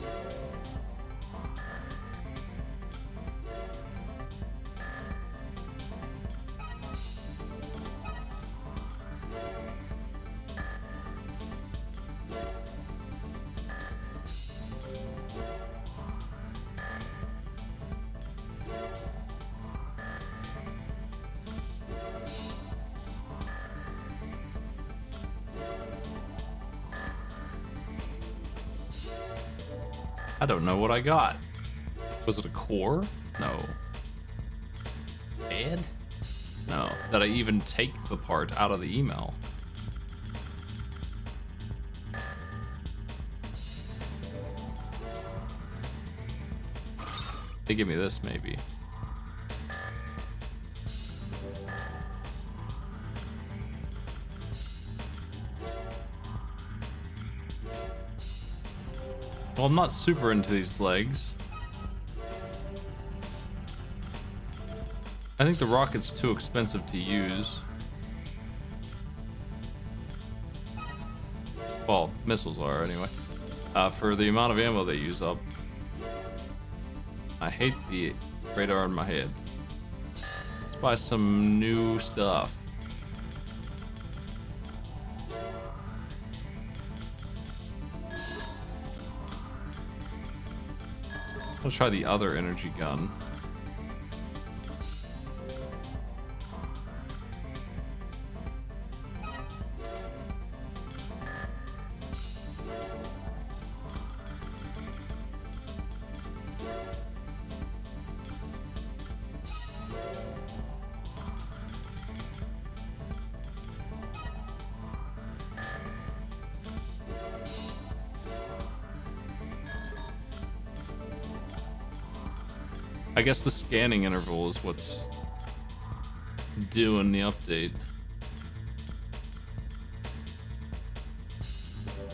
I don't know what I got. Was it a core? No. Bed? No. Did I even take the part out of the email? They give me this, maybe. Well, I'm not super into these legs. I think the rocket's too expensive to use. Well, missiles are anyway. For the amount of ammo they use up. I hate the radar in my head. Let's buy some new stuff. Let's try the other energy gun. I guess the scanning interval is what's doing the update.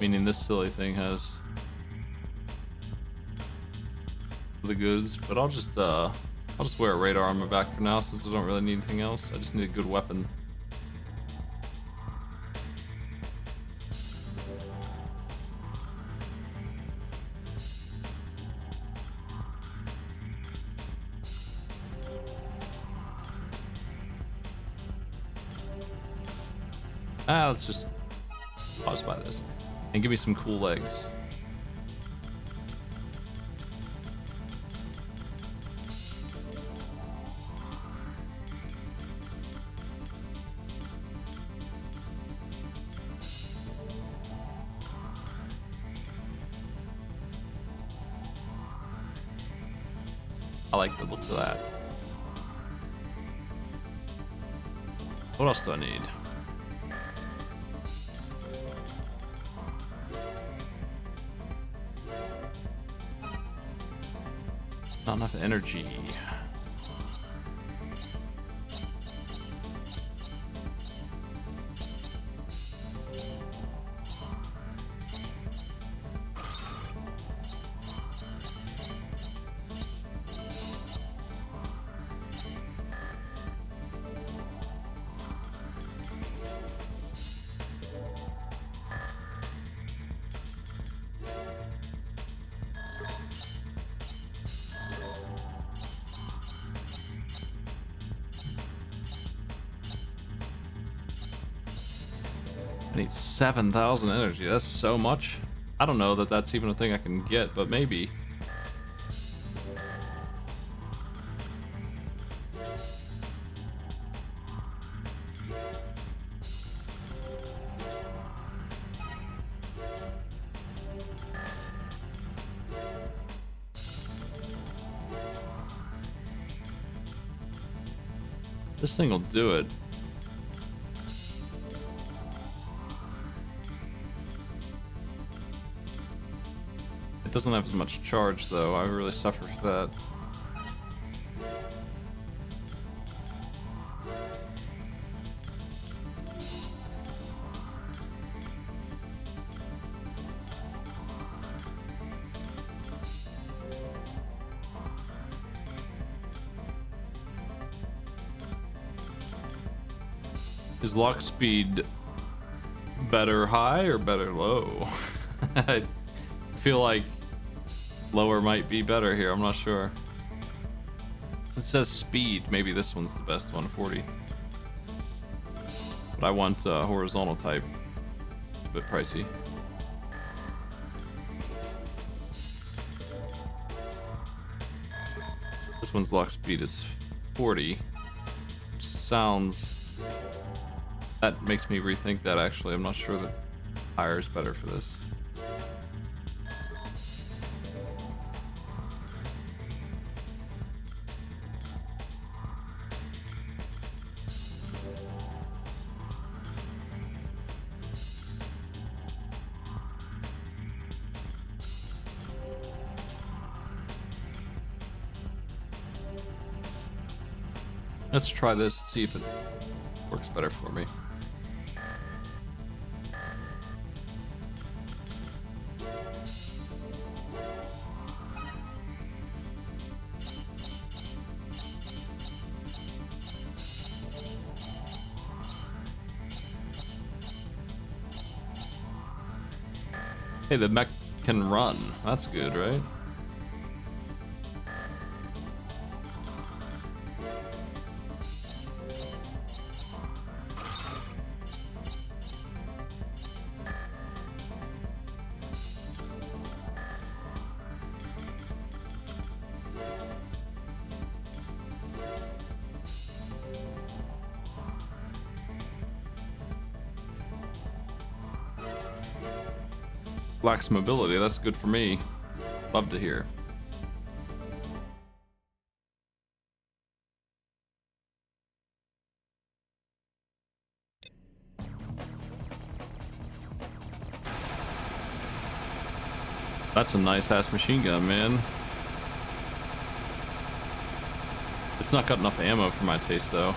Meaning this silly thing has the goods, but I'll just wear a radar on my back for now since I don't really need anything else. I just need a good weapon. Let's just pause by this and give me some cool legs. I like the look of that. What else do I need? Not enough energy. I need 7,000 energy. That's so much. I don't know that that's even a thing I can get, but maybe. This thing will do it. It doesn't have as much charge though. I really suffer for that. Is lock speed better high or better low? I feel like lower might be better here. I'm not sure. It says speed. Maybe this one's the best one, 40. But I want horizontal type. It's a bit pricey. This one's lock speed is 40. Which sounds... That makes me rethink that actually. I'm not sure that higher is better for this. Let's try this, see if it works better for me. Hey, the mech can run. That's good, right? Lacks mobility. That's good for me. Love to hear. That's a nice ass machine gun, man. It's not got enough ammo for my taste, though.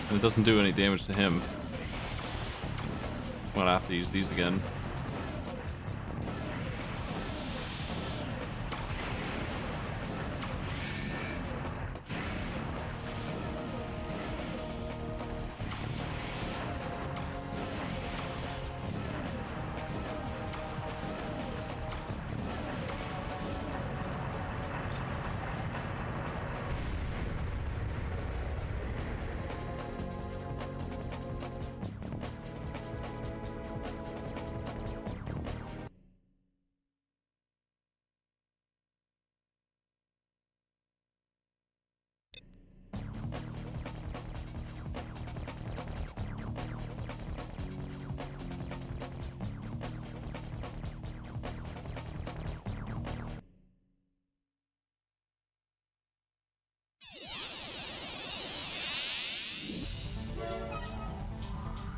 And it doesn't do any damage to him. I'm gonna have to use these again.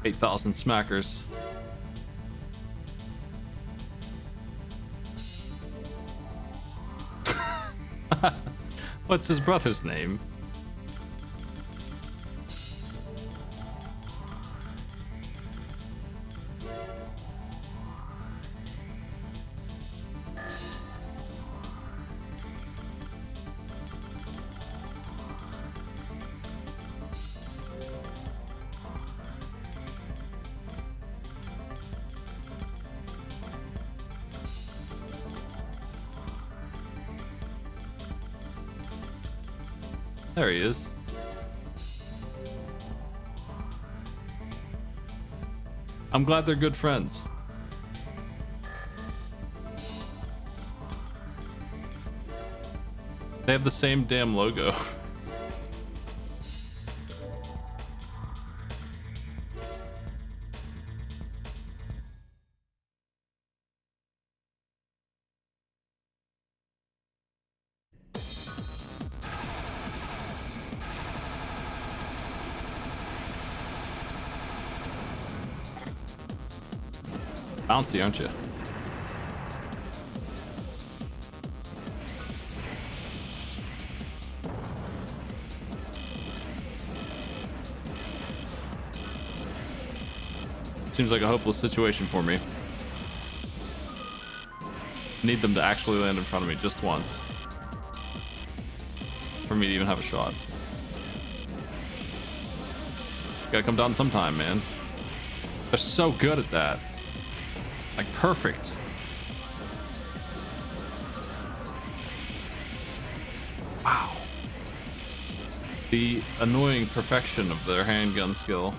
$8,000 smackers. What's his brother's name? There he is. I'm glad they're good friends. They have the same damn logo. Bouncy, aren't you? Seems like a hopeless situation for me. Need them to actually land in front of me just once for me to even have a shot. Gotta come down sometime, man. They're so good at that. Like, perfect. Wow. The annoying perfection of their handgun skill.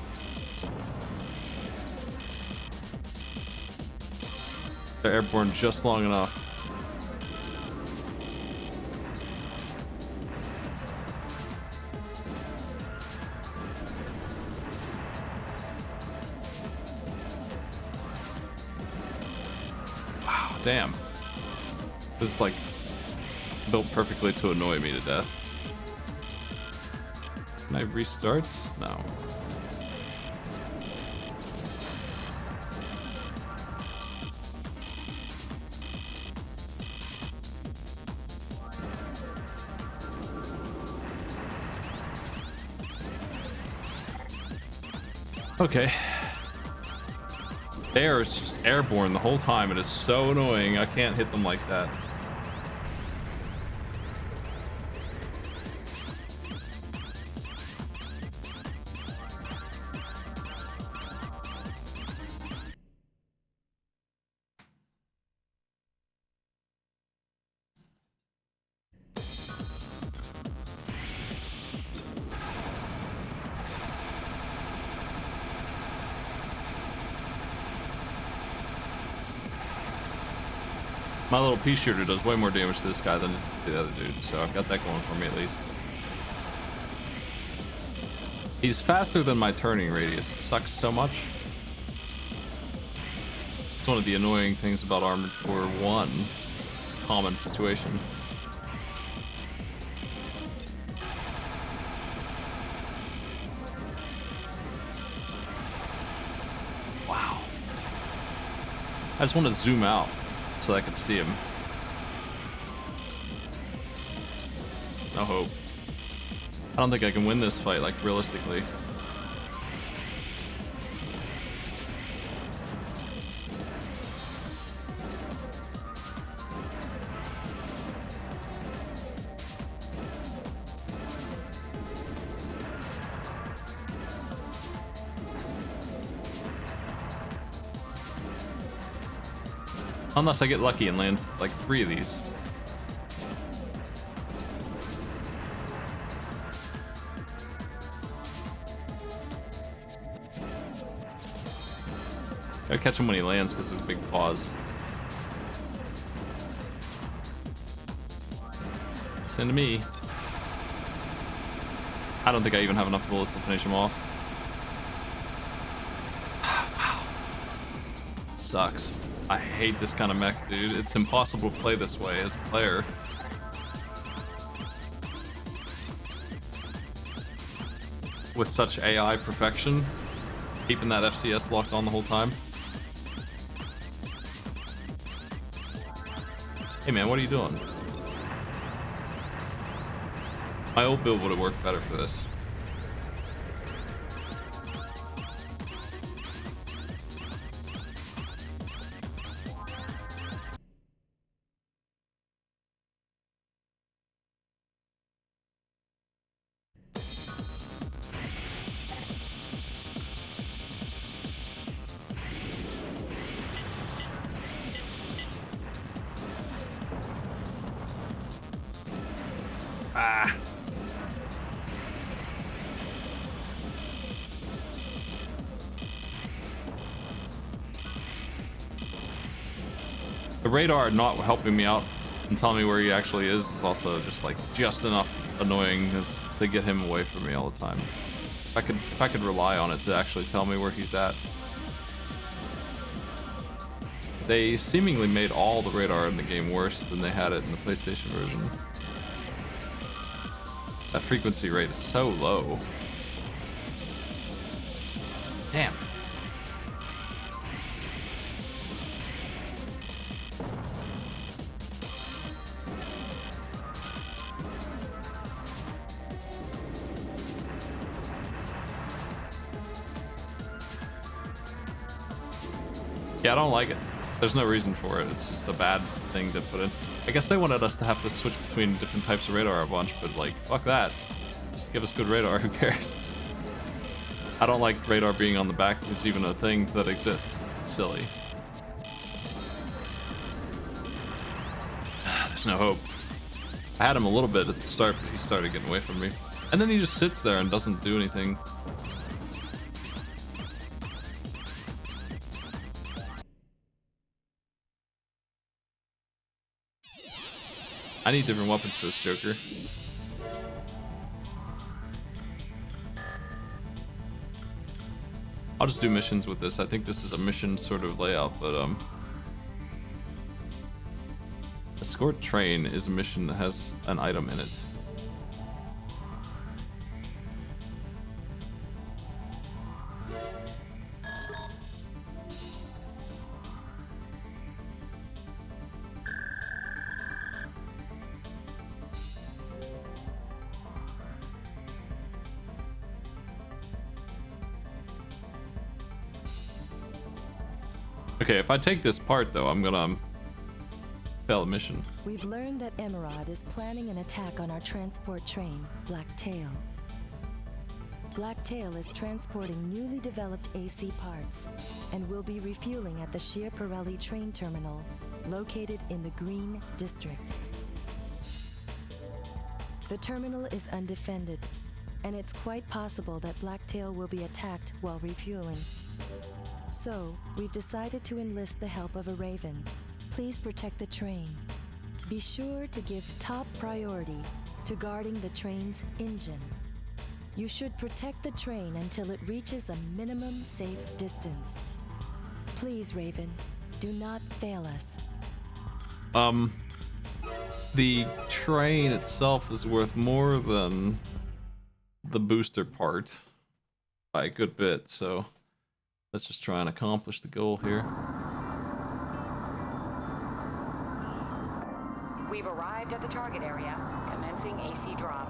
They're airborne just long enough. Damn. This is like built perfectly to annoy me to death. Can I restart? No. Okay. Air is just airborne the whole time. It is so annoying. I can't hit them like that. My little pea shooter does way more damage to this guy than the other dude, so I've got that going for me at least. He's faster than my turning radius. It sucks so much. It's one of the annoying things about Armored Core 1. It's a common situation. Wow. I just want to zoom out so I can see him. No hope. I don't think I can win this fight, like, realistically. Unless I get lucky and land like 3 of these. Gotta catch him when he lands because his big paws. Send to me. I don't think I even have enough bullets to finish him off. Wow. Sucks. I hate this kind of mech, dude. It's impossible to play this way as a player. With such AI perfection, keeping that FCS locked on the whole time. Hey man, what are you doing? My old build would have worked better for this. Ah. The radar not helping me out and telling me where he actually is also just like just enough annoying to get him away from me all the time. If I could rely on it to actually tell me where he's at. They seemingly made all the radar in the game worse than they had it in the PlayStation version. That frequency rate is so low. Damn. Yeah, I don't like it. There's no reason for it. It's just a bad thing to put in. I guess they wanted us to have to switch between different types of radar a bunch, but like, fuck that. Just give us good radar, who cares? I don't like radar being on the back. It's even a thing that exists. It's silly. There's no hope. I had him a little bit at the start, but he started getting away from me. And then he just sits there and doesn't do anything. I need different weapons for this Joker. I'll just do missions with this. I think this is a mission sort of layout, but escort train is a mission that has an item in it. Okay, if I take this part though, I'm gonna fail the mission. We've learned that Emerald is planning an attack on our transport train, Blacktail. Blacktail is transporting newly developed AC parts and will be refueling at the Schiaparelli train terminal, located in the Green District. The terminal is undefended, and it's quite possible that Blacktail will be attacked while refueling. So, we've decided to enlist the help of a Raven, Please protect the train. Be sure to give top priority to guarding the train's engine. You should protect the train until it reaches a minimum safe distance. Please, Raven, do not fail us. The train itself is worth more than the booster part by a good bit, so let's just try and accomplish the goal here. We've arrived at the target area, commencing AC drop.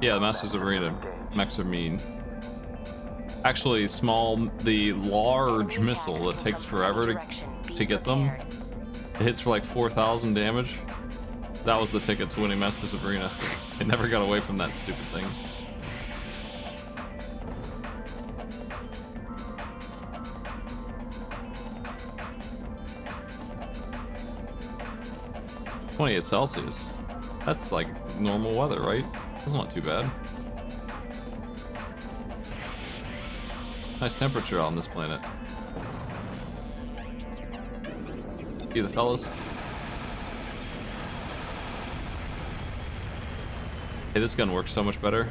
Yeah, the Masters of Arena mechs are mean. Actually, the large missile that takes forever to get them, it hits for like 4,000 damage. That was the ticket to winning Masters of Arena. It never got away from that stupid thing. $28 Celsius. That's like normal weather, right? That's not too bad. Nice temperature on this planet. See the fellas? Hey, this gun works so much better.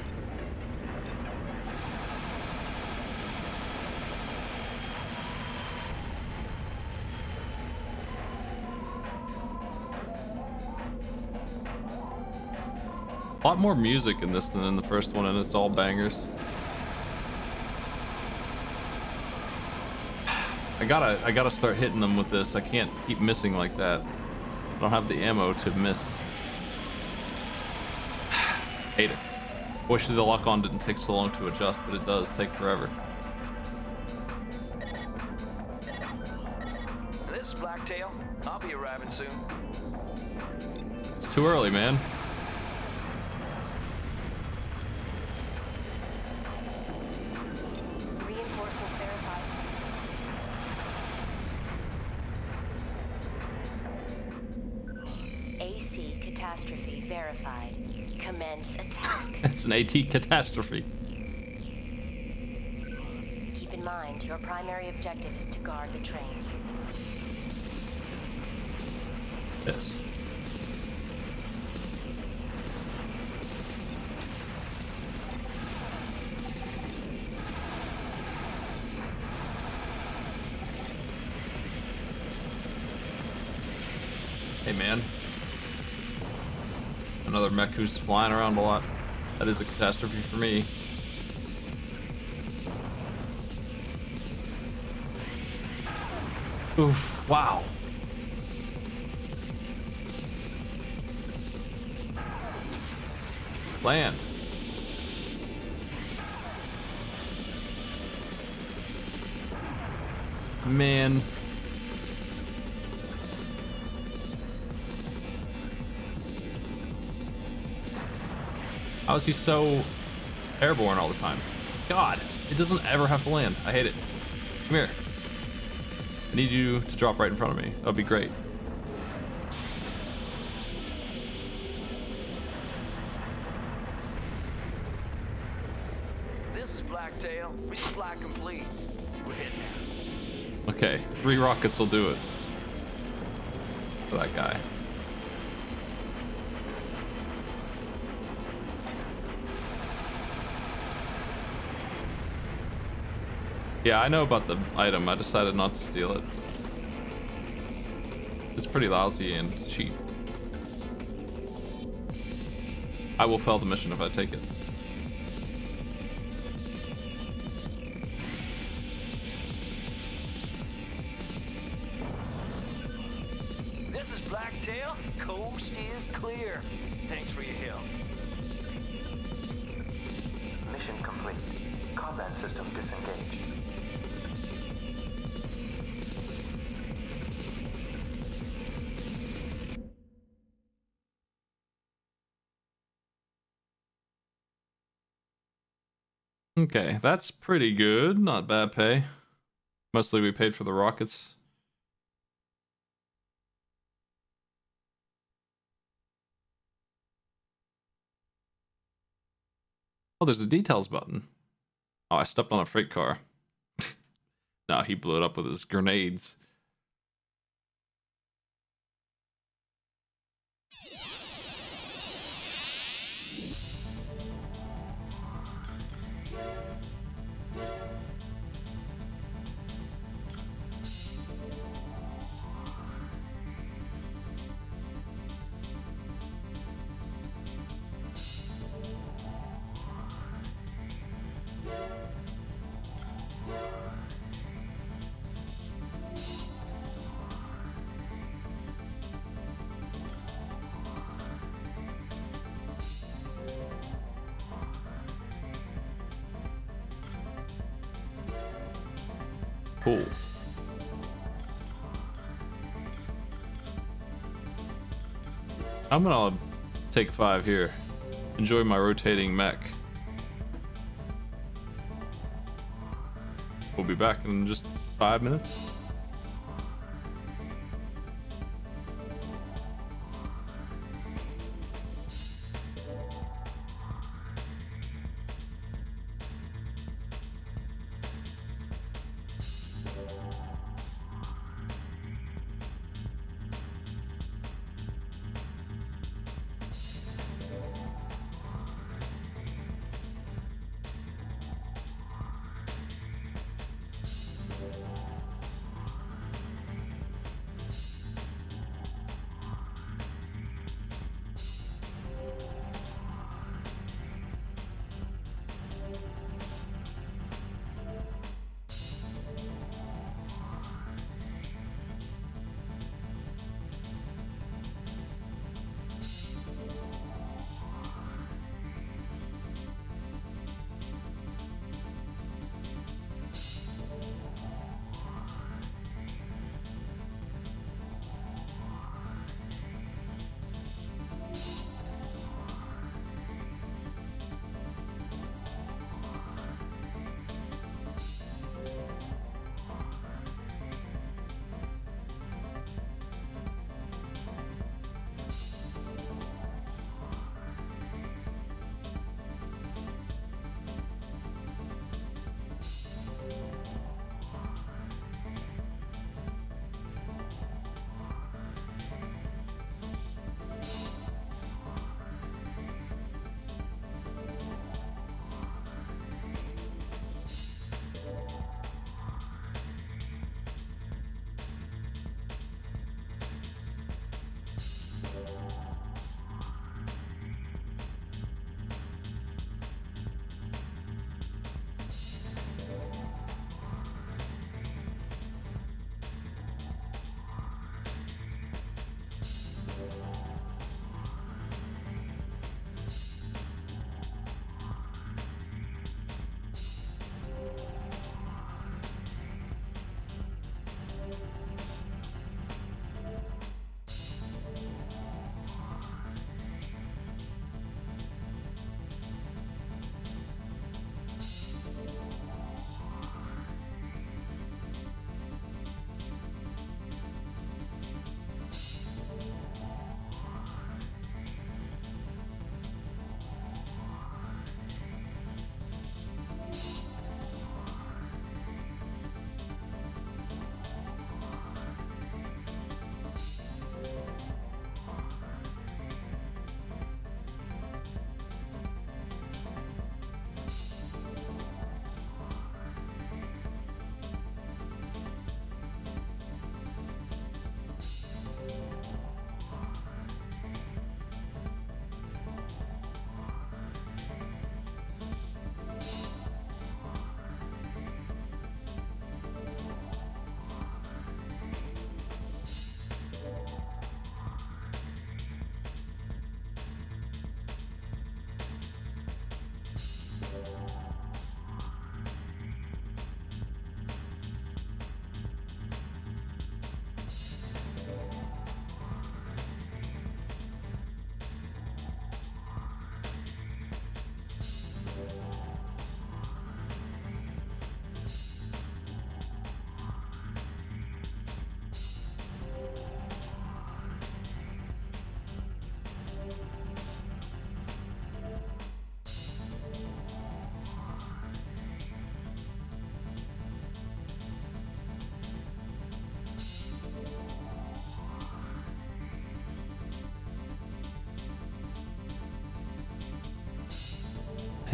A lot more music in this than in the first one, and it's all bangers. I gotta start hitting them with this. I can't keep missing like that. I don't have the ammo to miss. Hate it. Wish the lock-on didn't take so long to adjust, but it does take forever. This is Blacktail. I'll be arriving soon. It's too early, man. Reinforcements verified. AC catastrophe verified. Commence attack. It's an AT catastrophe. Keep in mind, your primary objective is to guard the train. Yes. Hey, man. Another mech who's flying around a lot. That is a catastrophe for me. Oof, wow. Land. Man. How is he so airborne all the time? God, it doesn't ever have to land. I hate it. Come here. I need you to drop right in front of me. That'll be great. This is Blacktail. Resupply complete. We're heading out. Okay, 3 rockets will do it. For that guy. Yeah, I know about the item. I decided not to steal it. It's pretty lousy and cheap. I will fail the mission if I take it. This is Blacktail. Coast is clear. Thanks for your help. Mission complete. Combat system disengaged. Okay, that's pretty good. Not bad pay. Mostly we paid for the rockets. Oh, there's a details button. Oh, I stepped on a freight car. No, he blew it up with his grenades. Cool. I'm gonna take 5 here. Enjoy my rotating mech. We'll be back in just 5 minutes.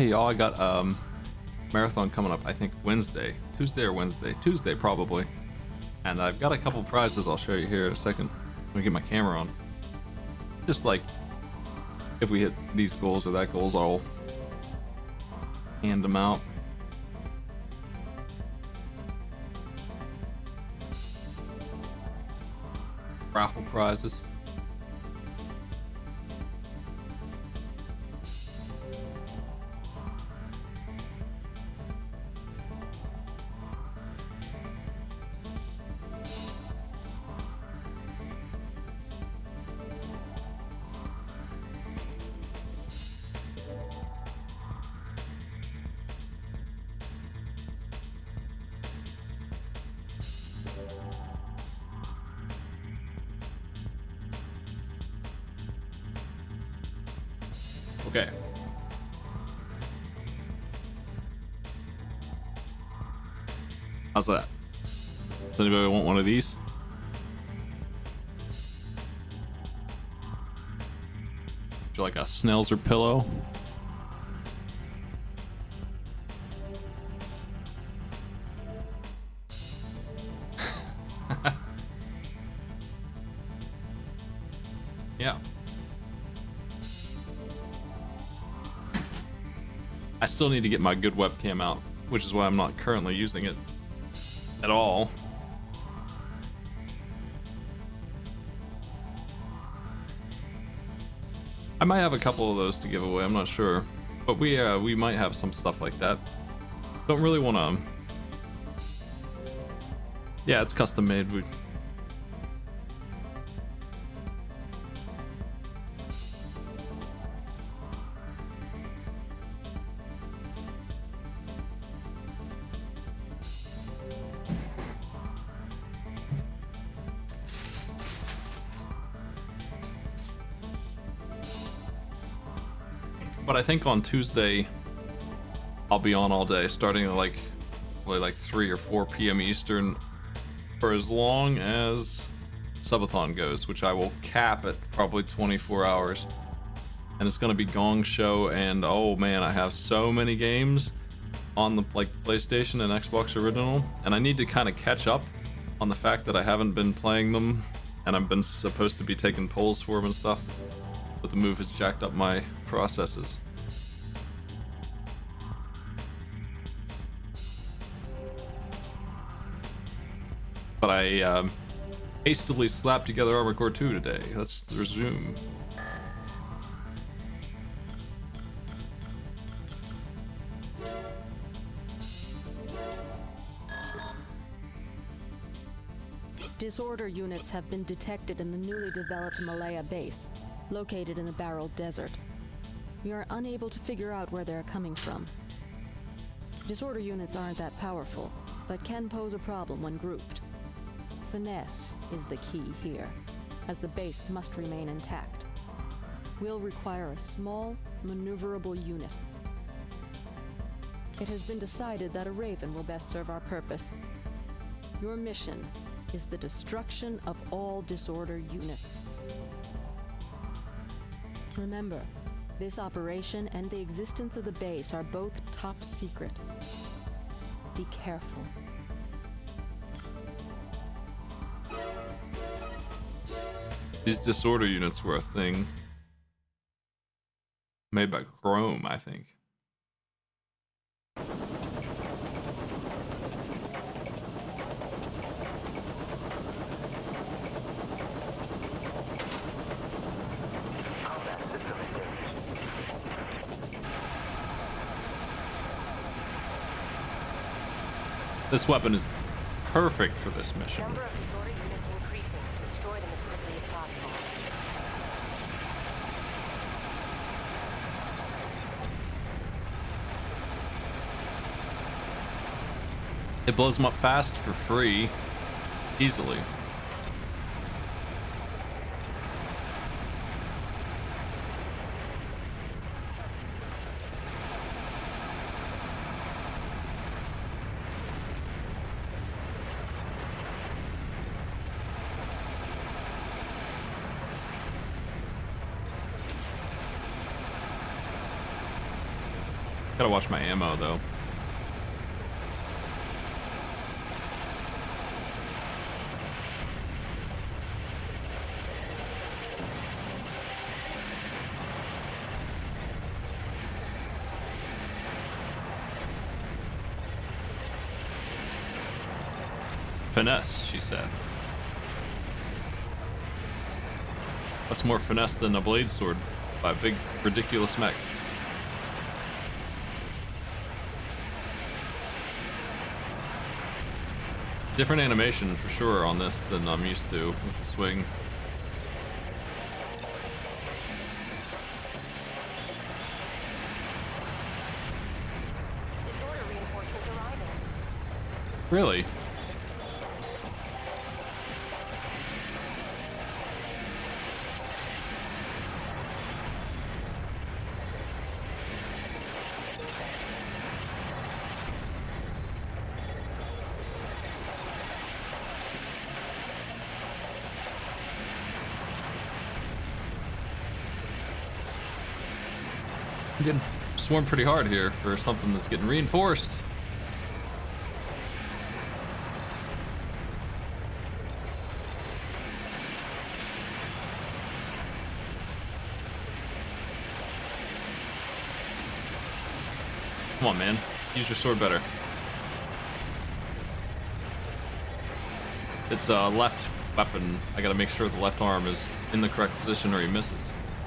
Hey y'all, I got marathon coming up, I think Wednesday. Tuesday or Wednesday? Tuesday probably. And I've got a couple prizes I'll show you here in a second. Let me get my camera on. Just like if we hit these goals or that goals, I'll hand them out. Raffle prizes. Okay. How's that? Does anybody want one of these? Would you like a Snelzer pillow? Yeah. I still need to get my good webcam out, which is why I'm not currently using it at all. I might have a couple of those to give away, I'm not sure. But we might have some stuff like that. Don't really want to... Yeah, it's custom made. But I think on Tuesday I'll be on all day, starting at like 3 or 4 p.m. Eastern, for as long as subathon goes, which I will cap at probably 24 hours. And it's gonna be Gong Show, and oh man, I have so many games on the PlayStation and Xbox Original, and I need to kind of catch up on the fact that I haven't been playing them, and I've been supposed to be taking polls for them and stuff. But the move has jacked up my processes. But I hastily slapped together Armored Core 2 today. Let's resume. Disorder units have been detected in the newly developed Malaya base, located in the Barrel Desert. We are unable to figure out where they're coming from. Disorder units aren't that powerful, but can pose a problem when grouped. Finesse is the key here, as the base must remain intact. We'll require a small, maneuverable unit. It has been decided that a Raven will best serve our purpose. Your mission is the destruction of all Disorder units. Remember, this operation and the existence of the base are both top secret. Be careful. These Disorder units were a thing made by Chrome, I think. This weapon is perfect for this mission. Number of Disorder units increasing. Destroy them as quickly as possible. It blows them up fast for free, easily. Gotta watch my ammo though. Finesse, she said. That's more finesse than a blade sword by a big, ridiculous mech. Different animation for sure on this than I'm used to with the swing. Disorder reinforcements arriving. Really? I'm getting swarmed pretty hard here for something that's getting reinforced. Come on, man. Use your sword better. It's a left weapon. I gotta make sure the left arm is in the correct position or he misses.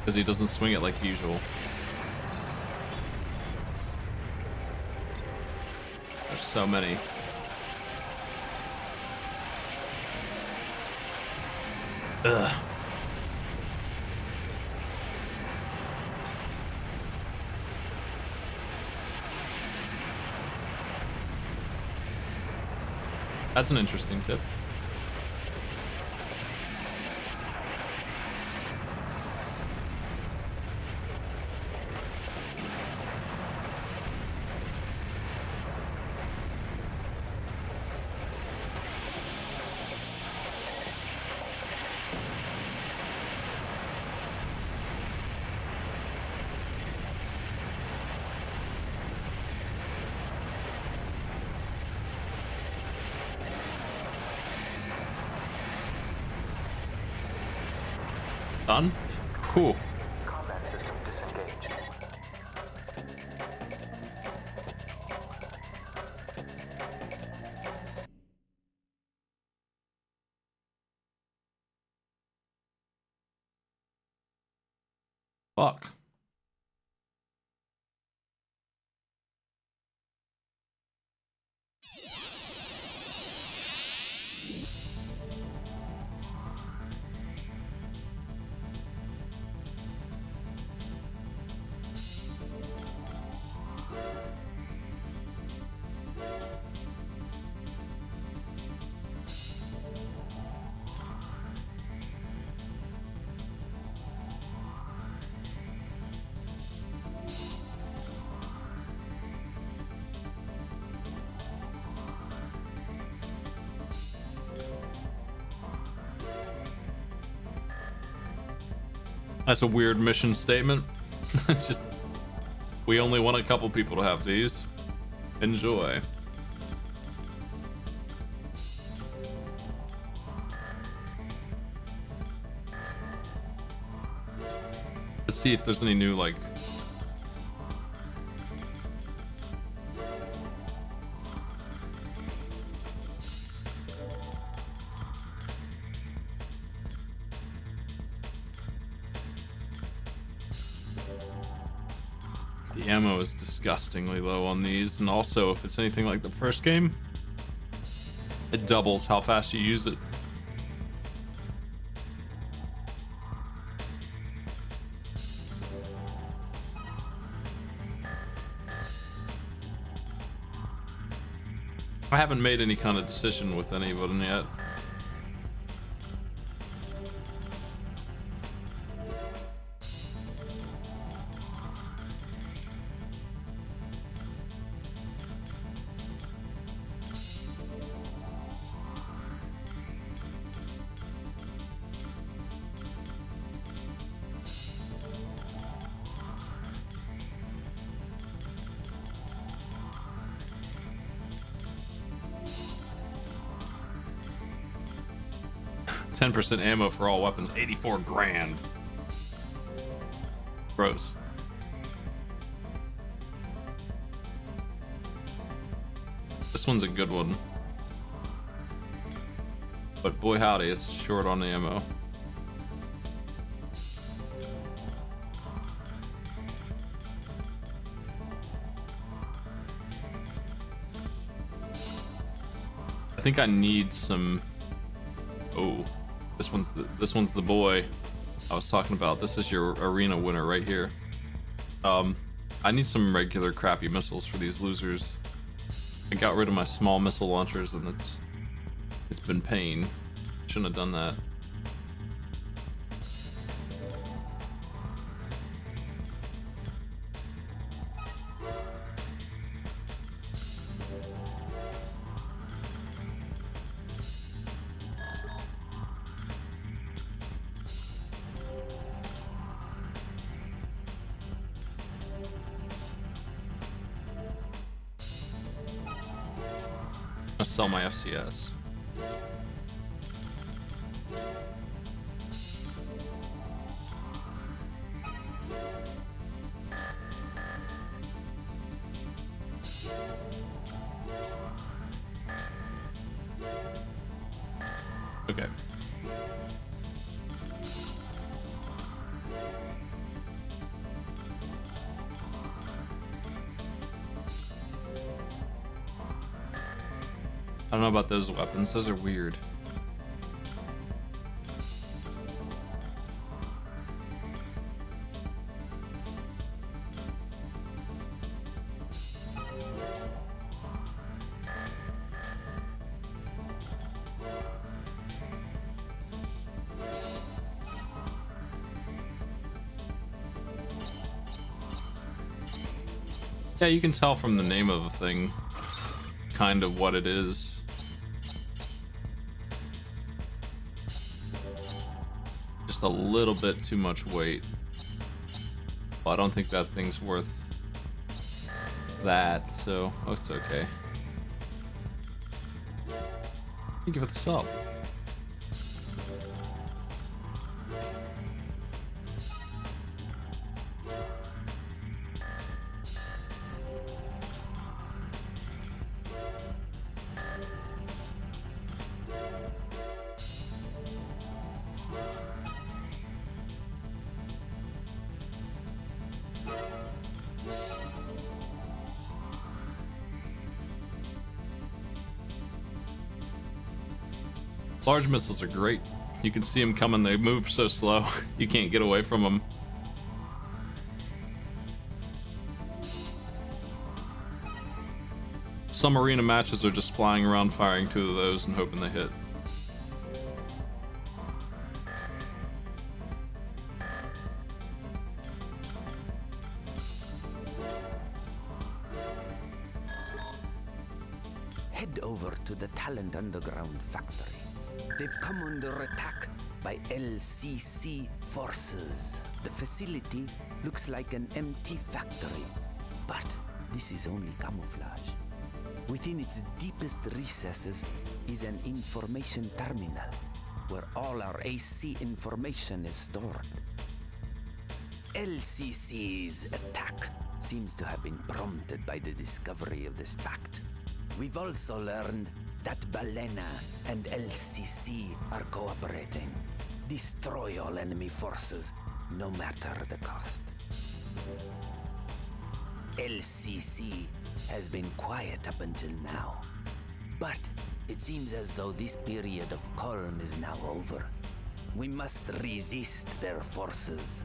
Because he doesn't swing it like usual. There's so many. Ugh. That's an interesting tip. Done? Cool. Combat system disengaged. Fuck. That's a weird mission statement. It's just, we only want a couple people to have these. Enjoy. Let's see if there's any new, like... The ammo is disgustingly low on these, and also if it's anything like the first game, it doubles how fast you use it. I haven't made any kind of decision with any of them yet. 10% ammo for all weapons. 84 grand. Gross. This one's a good one. But boy howdy, it's short on the ammo. I think I need some. Oh, this one's the boy I was talking about. This is your arena winner right here. I need some regular crappy missiles for these losers. I got rid of my small missile launchers, and it's been pain. Shouldn't have done that. I'll sell my FCS. Okay. I don't know about those weapons. Those are weird. Yeah, you can tell from the name of a thing kind of what it is. Just a little bit too much weight. Well, I don't think that thing's worth that, so it's okay. You give it the sub. Large missiles are great. You can see them coming. They move so slow. You can't get away from them. Some arena matches are just flying around firing 2 of those and hoping they hit. Head over to the Talent Underground factory. They've come under attack by LCC forces. The facility looks like an empty factory, but this is only camouflage. Within its deepest recesses is an information terminal where all our AC information is stored. LCC's attack seems to have been prompted by the discovery of this fact. We've also learned that Balena and LCC are cooperating. Destroy all enemy forces, no matter the cost. LCC has been quiet up until now, but it seems as though this period of calm is now over. We must resist their forces.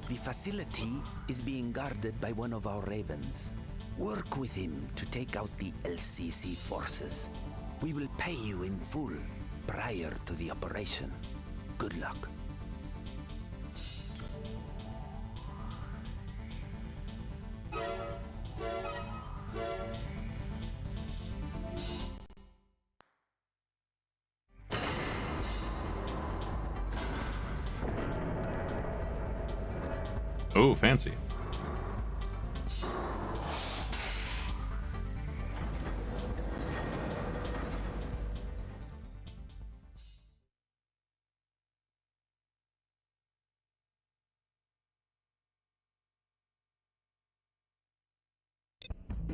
The facility is being guarded by one of our ravens. Work with him to take out the LCC forces. We will pay you in full prior to the operation. Good luck. Oh, fancy.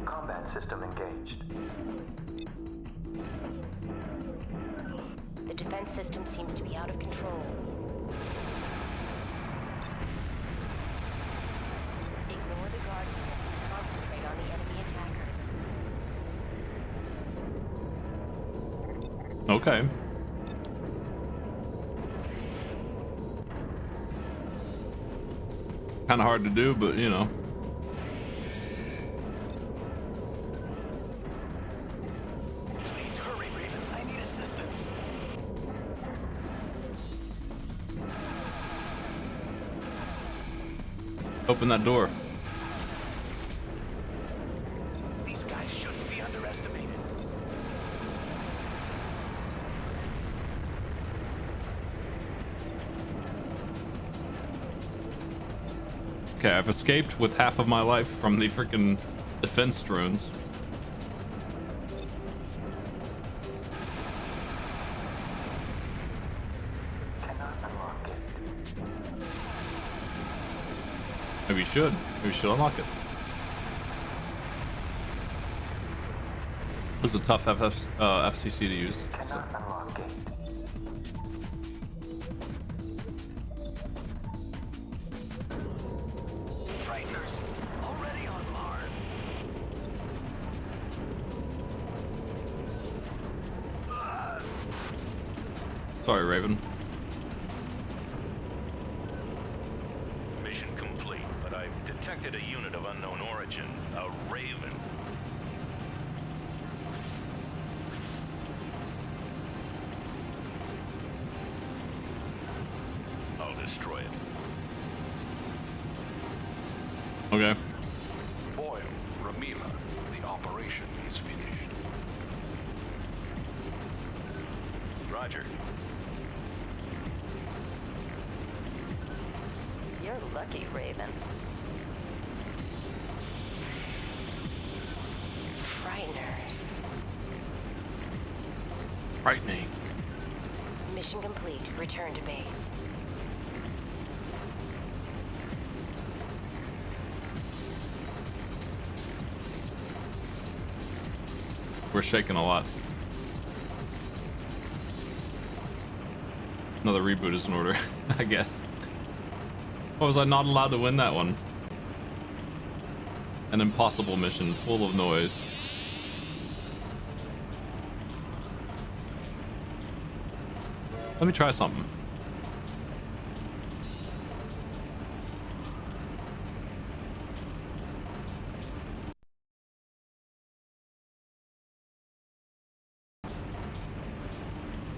Combat system engaged. The defense system seems to be out of control. Ignore the Guardians and concentrate on the enemy attackers. Okay. Kind of hard to do, but you know. Please hurry, Raven. I need assistance. Open that door. These guys shouldn't be underestimated. Okay, I've escaped with half of my life from the freaking defense drones. Cannot unlock it. Maybe you should. Maybe you should unlock it. This is a tough FCC to use. Cannot unlock it. Frighteners, already on Mars. Sorry, Raven. Mission complete, but I've detected a unit of unknown origin, a Raven. I'll destroy it. Okay. Boyle, Ramila, the operation is finished. Roger. You're lucky, Raven. Frighteners. Frightening. Mission complete. Return to base. We're shaking a lot. Another reboot is in order, I guess. Or was I not allowed to win that one? An impossible mission full of noise. Let me try something.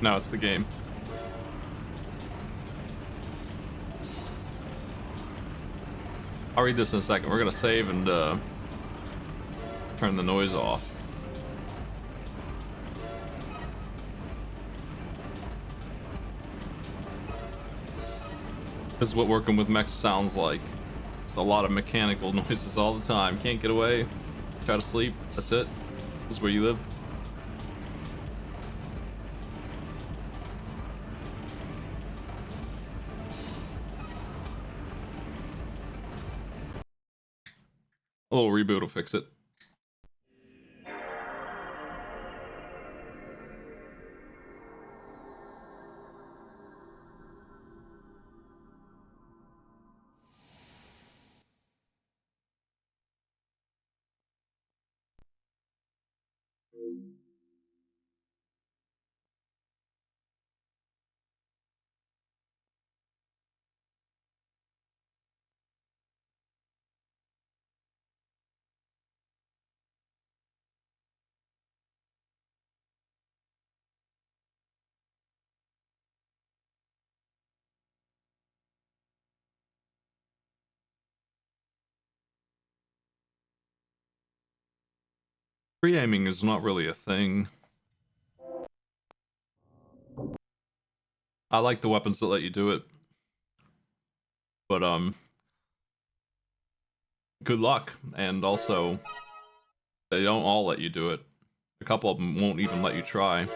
No, it's the game. I'll read this in a second. We're gonna save and turn the noise off. This is what working with mechs sounds like. Just a lot of mechanical noises all the time. Can't get away. Try to sleep. That's it. This is where you live. A little reboot will fix it. Free aiming is not really a thing. I like the weapons that let you do it. But good luck. And also they don't all let you do it. A couple of them won't even let you try.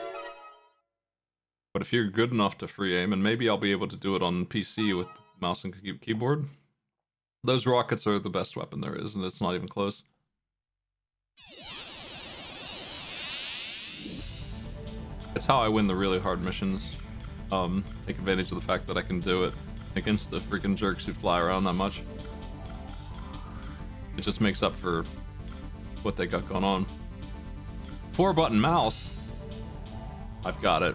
But if you're good enough to free aim, and maybe I'll be able to do it on PC with mouse and keyboard, those rockets are the best weapon there is, and it's not even close. It's how I win the really hard missions. Take advantage of the fact that I can do it against the freaking jerks who fly around that much. It just makes up for what they got going on. 4-button mouse. I've got it.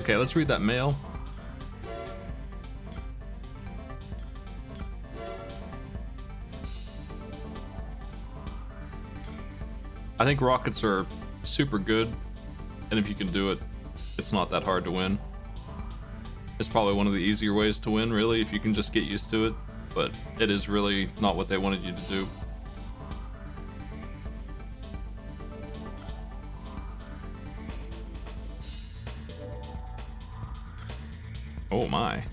Okay, let's read that mail. I think rockets are super good, and if you can do it, it's not that hard to win. It's probably one of the easier ways to win, really, if you can just get used to it, but it is really not what they wanted you to do. Oh my.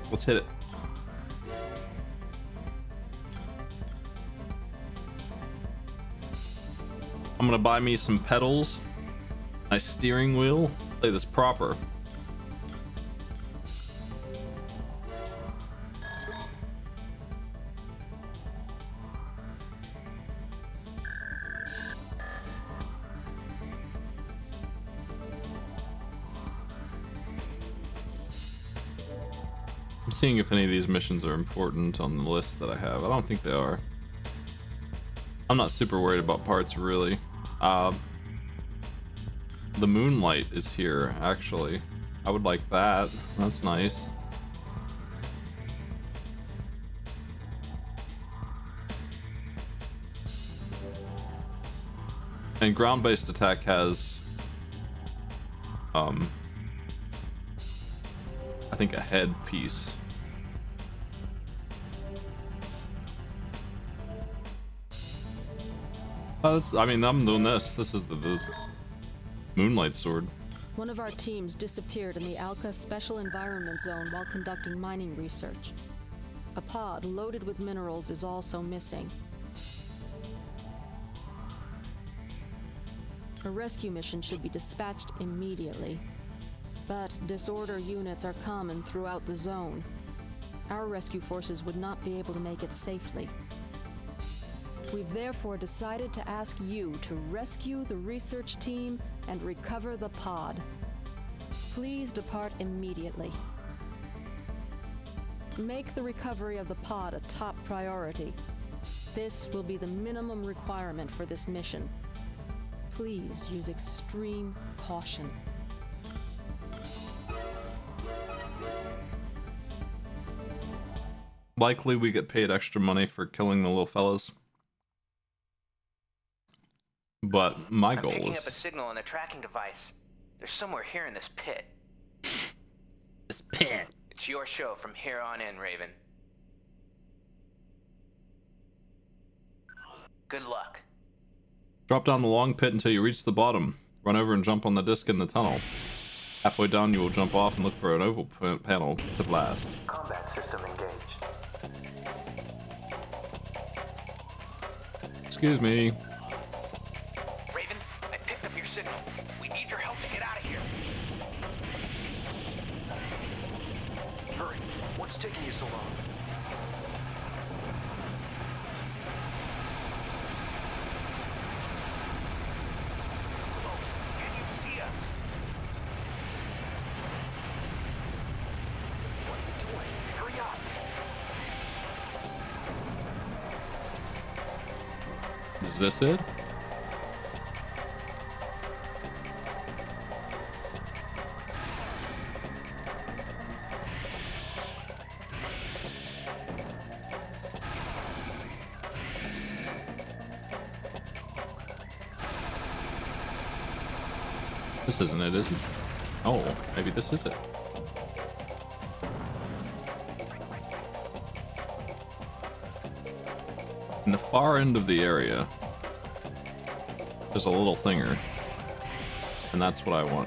Let's hit it. I'm gonna buy me some pedals, nice steering wheel, play this proper. I'm seeing if any of these missions are important on the list that I have. I don't think they are. I'm not super worried about parts, really. The Moonlight is here, actually. I would like that. That's nice. And ground-based attack has, I think, a head piece. I mean, I'm doing this. This is the Moonlight Sword. One of our teams disappeared in the Alka Special Environment Zone while conducting mining research. A pod loaded with minerals is also missing. A rescue mission should be dispatched immediately. But disorder units are common throughout the zone. Our rescue forces would not be able to make it safely. We've therefore decided to ask you to rescue the research team and recover the pod. Please depart immediately. Make the recovery of the pod a top priority. This will be the minimum requirement for this mission. Please use extreme caution. Likely we get paid extra money for killing the little fellas. But my goal is... I'm picking up a signal on the tracking device. They're somewhere here in this pit. This pit? It's your show from here on in, Raven. Good luck. Drop down the long pit until you reach the bottom. Run over and jump on the disc in the tunnel. Halfway down, you will jump off and look for an oval panel to blast. Combat system engaged. Excuse me. Raven, I picked up your signal. We need your help to get out of here. Hurry. What's taking you so long? Close. Can you see us? Is this it? This isn't it, is it? Oh, maybe this is it. In the far end of the area, there's a little thinger, and that's what I want.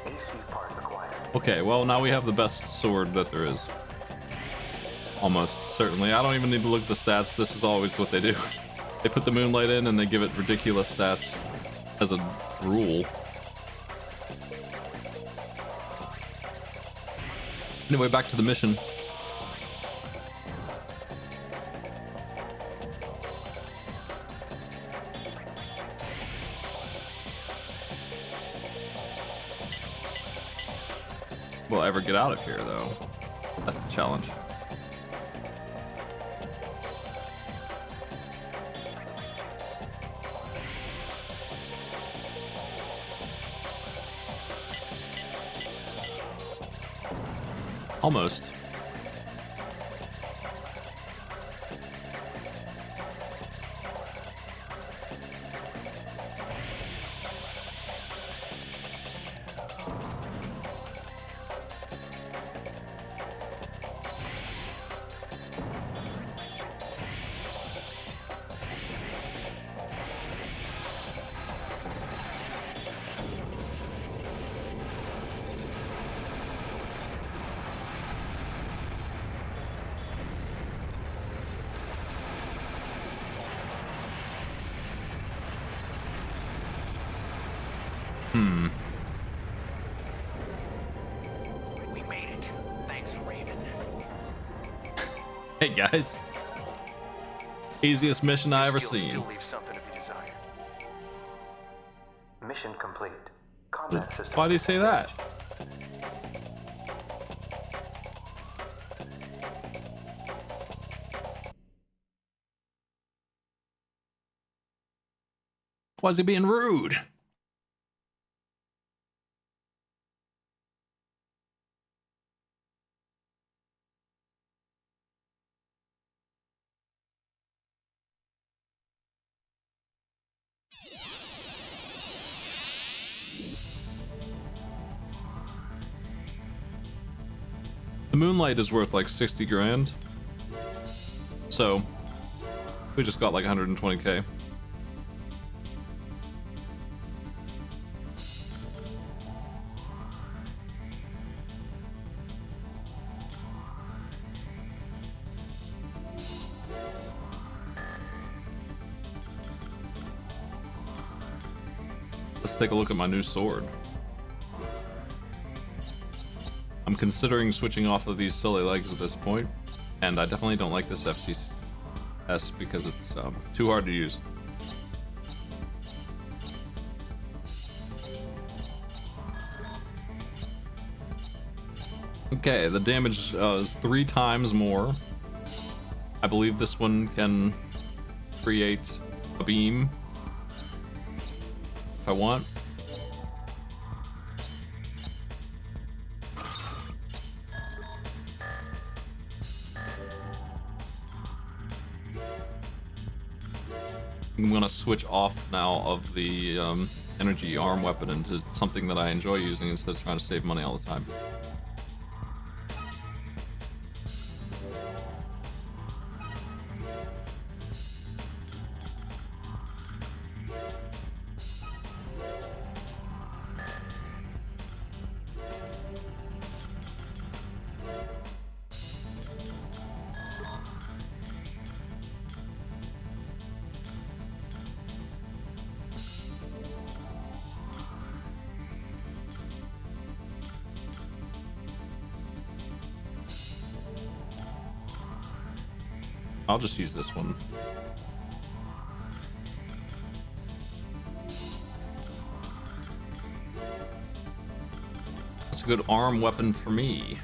AC part acquired. Okay, well now we have the best sword that there is. Almost certainly. I don't even need to look at the stats. This is always what they do. They put the Moonlight in and they give it ridiculous stats as a rule. Anyway, back to the mission. Will I ever get out of here, though? That's the challenge. Almost. We made it. Thanks, Raven. Hey guys. Easiest mission I ever Skills seen. still leave something to be desired. Mission complete. Combat system. Why do you say that? Why is he being rude? The Moonlight is worth like 60 grand. So, we just got like 120k. Let's take a look at my new sword. I'm considering switching off of these silly legs at this point, and I definitely don't like this FCS because it's too hard to use. Okay, the damage is 3 times more. I believe this one can create a beam if I want. I'm gonna switch off now of the energy arm weapon into something that I enjoy using instead of trying to save money all the time. I'll just use this one. That's a good arm weapon for me.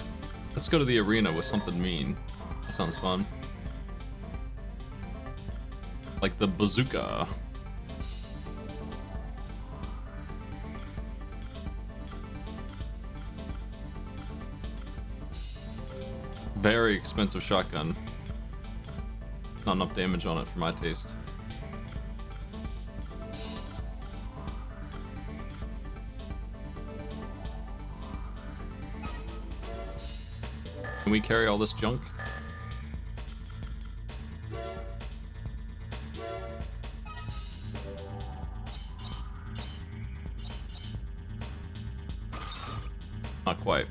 Let's go to the arena with something mean. sounds fun. Like the bazooka. Very expensive shotgun. Not enough damage on it for my taste. Can we carry all this junk? Not quite.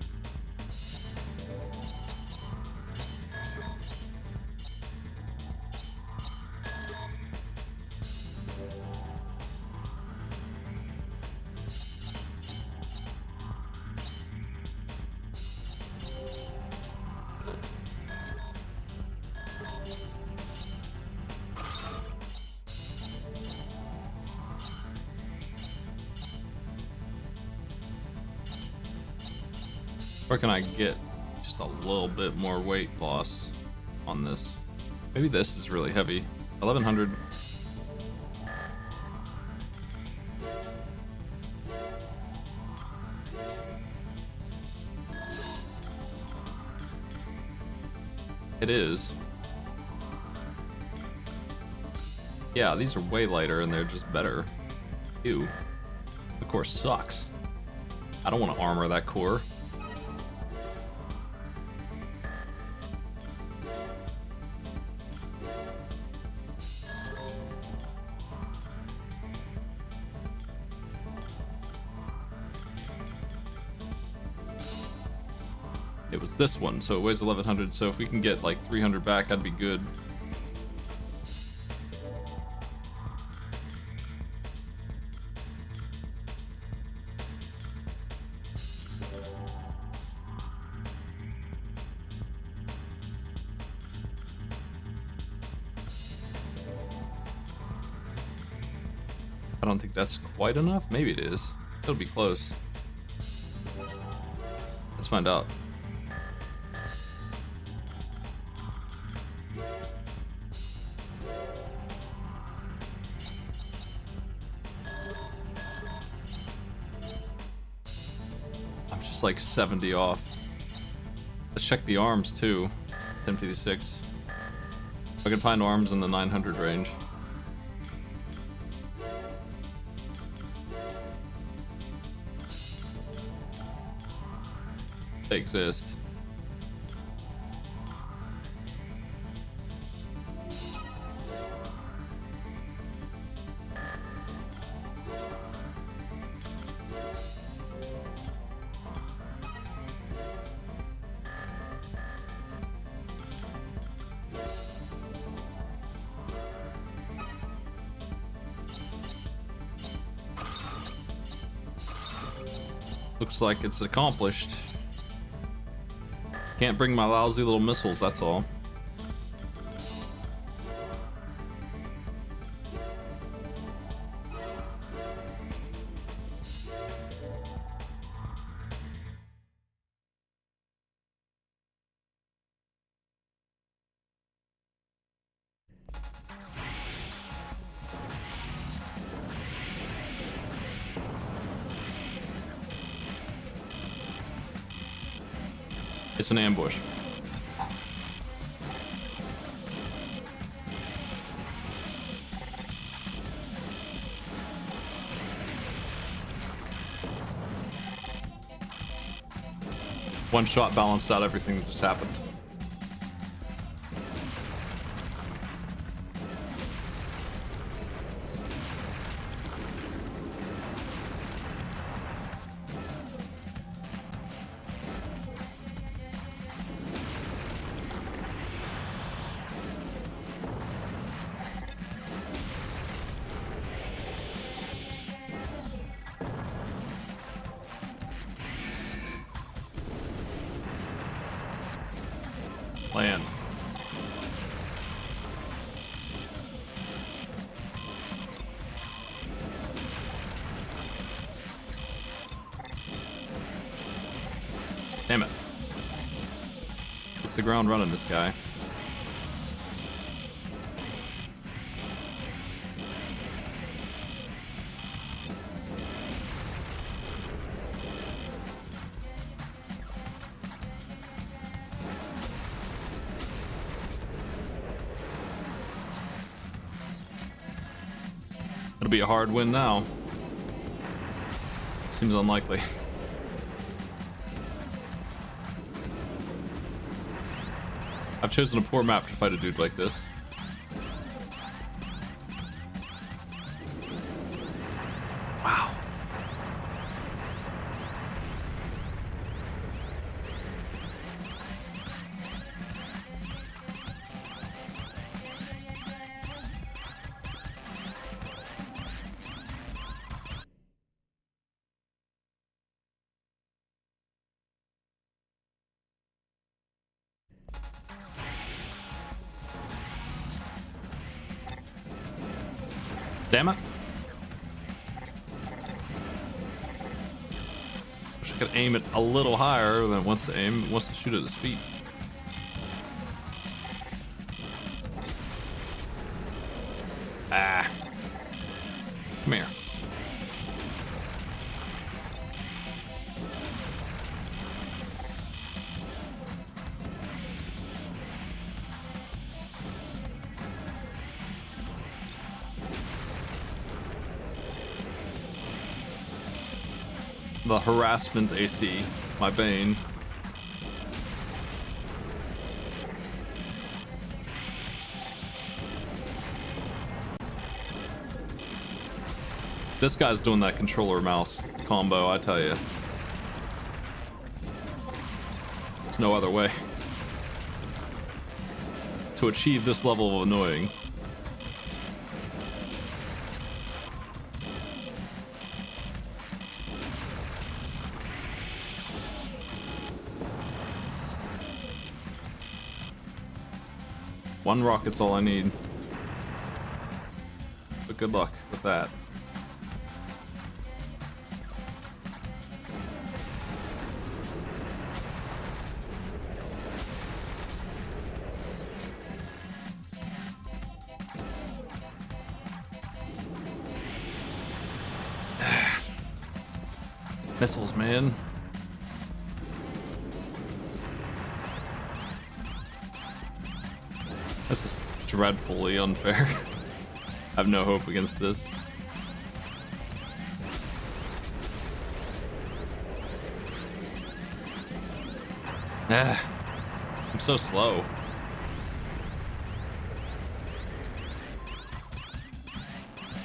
Where can I get just a little bit more weight loss on this? Maybe this is really heavy. 1100. It is. Yeah, these are way lighter and they're just better. Ew. The core sucks. I don't want to armor that core. It was this one, so it weighs 1100, so if we can get like 300 back, that'd be good. I don't think that's quite enough. Maybe it is. It'll be close. Let's find out. I'm just like 70 off. Let's check the arms too. 1056. I can find arms in the 900 range. They exist. Looks like it's accomplished. Can't bring my lousy little missiles, that's all. It's an ambush. One shot balanced out everything that just happened. Land. Damn it. It's the ground running, this guy. It'll be a hard win now. Seems unlikely. I've chosen a poor map to fight a dude like this. Wow. Damn it. Wish I could aim it a little higher than it wants to aim. It wants to shoot at his feet. Ah. Come here. The harassment AC, my bane. This guy's doing that controller mouse combo, I tell you. There's no other way to achieve this level of annoying. One rocket's all I need. But good luck with that. Missiles, man. This is dreadfully unfair. I have no hope against this. Ah, I'm so slow.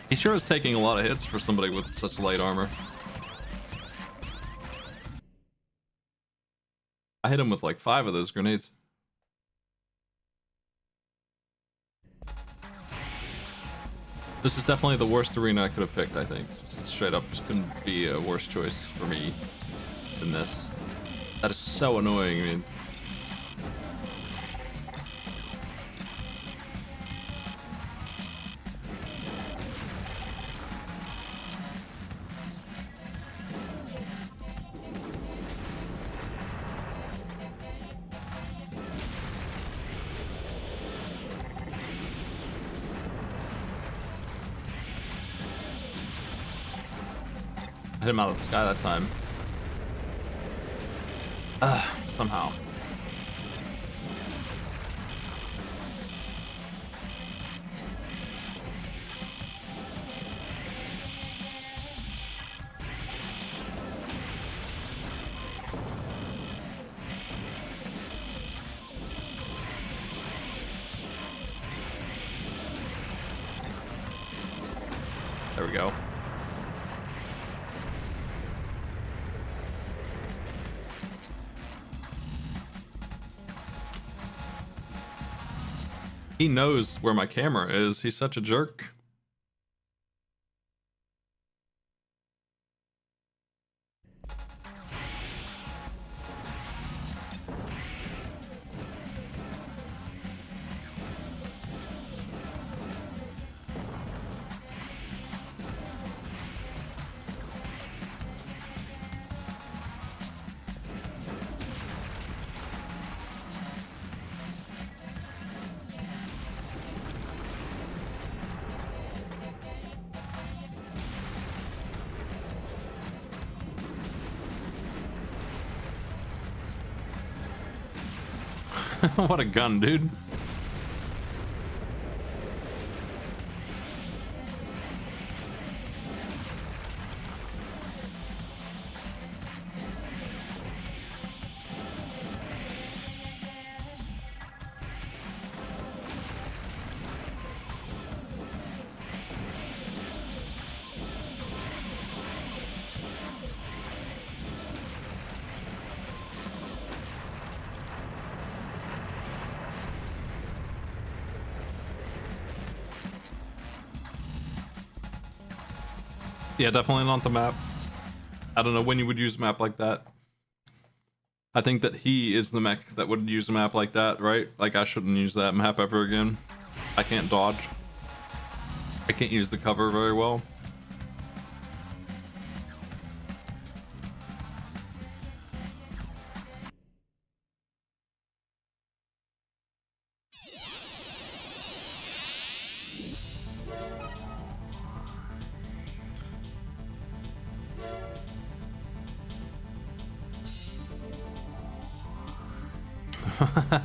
He sure is taking a lot of hits for somebody with such light armor. I hit him with like 5 of those grenades. This is definitely the worst arena I could have picked, I think. Just straight up, just couldn't be a worse choice for me than this. That is so annoying, I mean. I hit him out of the sky that time. Somehow. There we go. He knows where my camera is. He's such a jerk. What a gun, dude. Yeah, definitely not the map. I don't know when you would use a map like that. I think that he is the mech that would use a map like that, right? Like, I shouldn't use that map ever again. I can't dodge. I can't use the cover very well.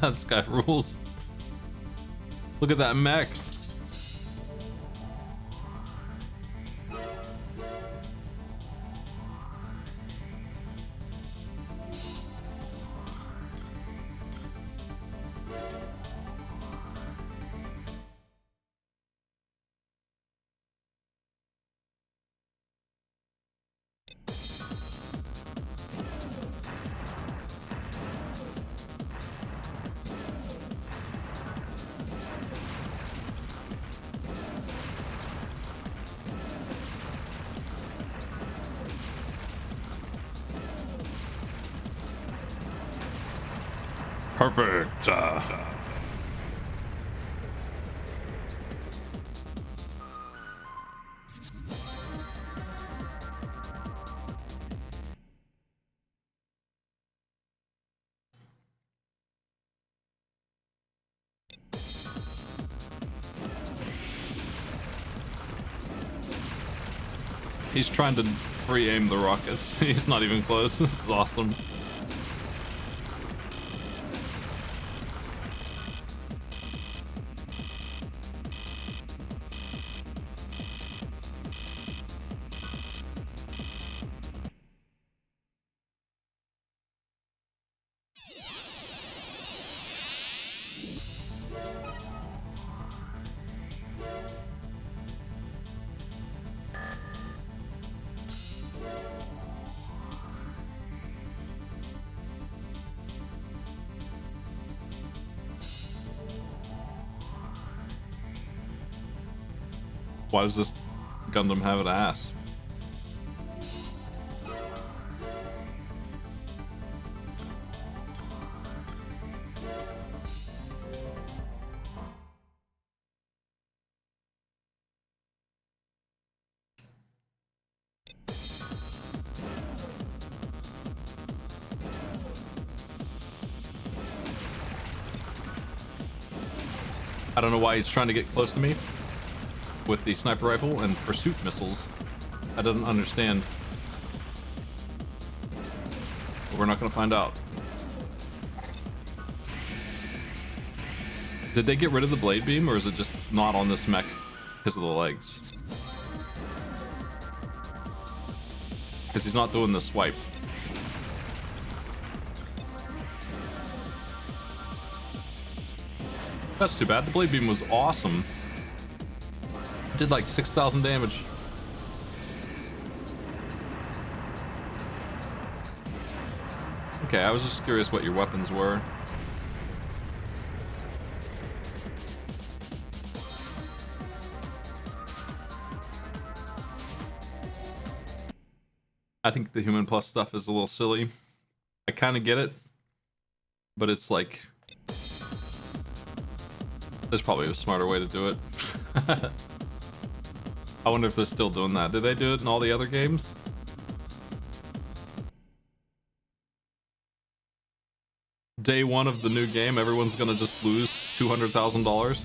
This guy rules. Look at that mech. Perfect. He's trying to free aim the rockets. He's not even close. This is awesome. Why does this Gundam have an ass? I don't know why he's trying to get close to me with the sniper rifle and pursuit missiles. I don't understand. But we're not going to find out. Did they get rid of the blade beam, or is it just not on this mech because of the legs? Because he's not doing the swipe. That's too bad. The blade beam was awesome. It did like 6,000 damage. Okay, I was just curious what your weapons were. I think the Human Plus stuff is a little silly. I kind of get it, but it's like, there's probably a smarter way to do it. I wonder if they're still doing that. Did they do it in all the other games? Day one of the new game, everyone's gonna just lose $200,000.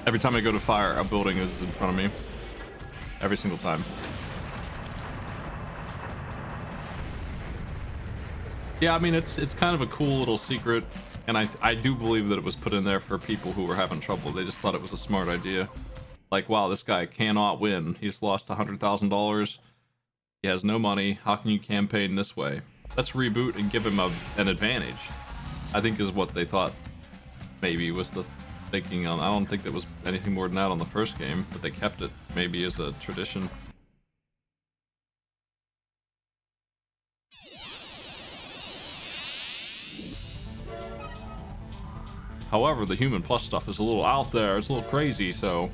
Every time I go to fire, a building is in front of me. Every single time. Yeah, I mean, it's kind of a cool little secret, and I do believe that it was put in there for people who were having trouble. They just thought it was a smart idea. Like, wow, this guy cannot win. He's lost $100,000. He has no money. How can you campaign this way? Let's reboot and give him an advantage, I think is what they thought maybe was the thinking on. I don't think there was anything more than that on the first game, but they kept it maybe as a tradition. However, the Human Plus stuff is a little out there. It's a little crazy, so...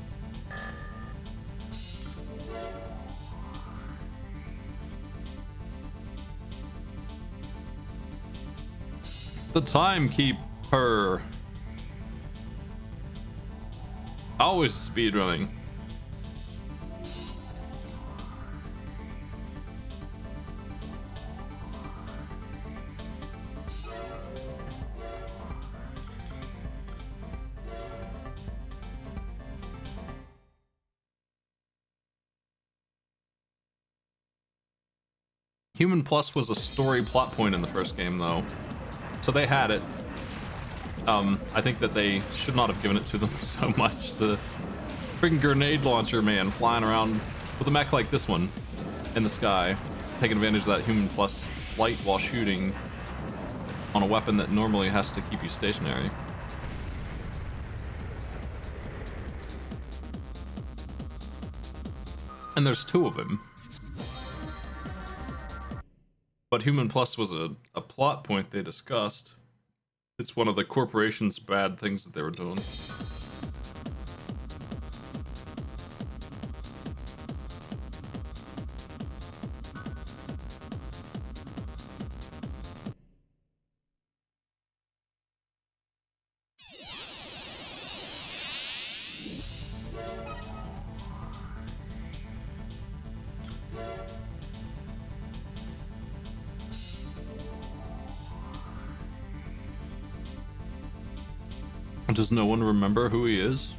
The Timekeeper. Always speedrunning. Human Plus was a story plot point in the first game, though. So they had it. I think that they should not have given it to them so much. The freaking grenade launcher, man, flying around with a mech like this one in the sky, taking advantage of that Human Plus flight while shooting on a weapon that normally has to keep you stationary. And there's two of them. But Human Plus was a plot point they discussed. It's one of the corporation's bad things that they were doing. Does no one remember who he is?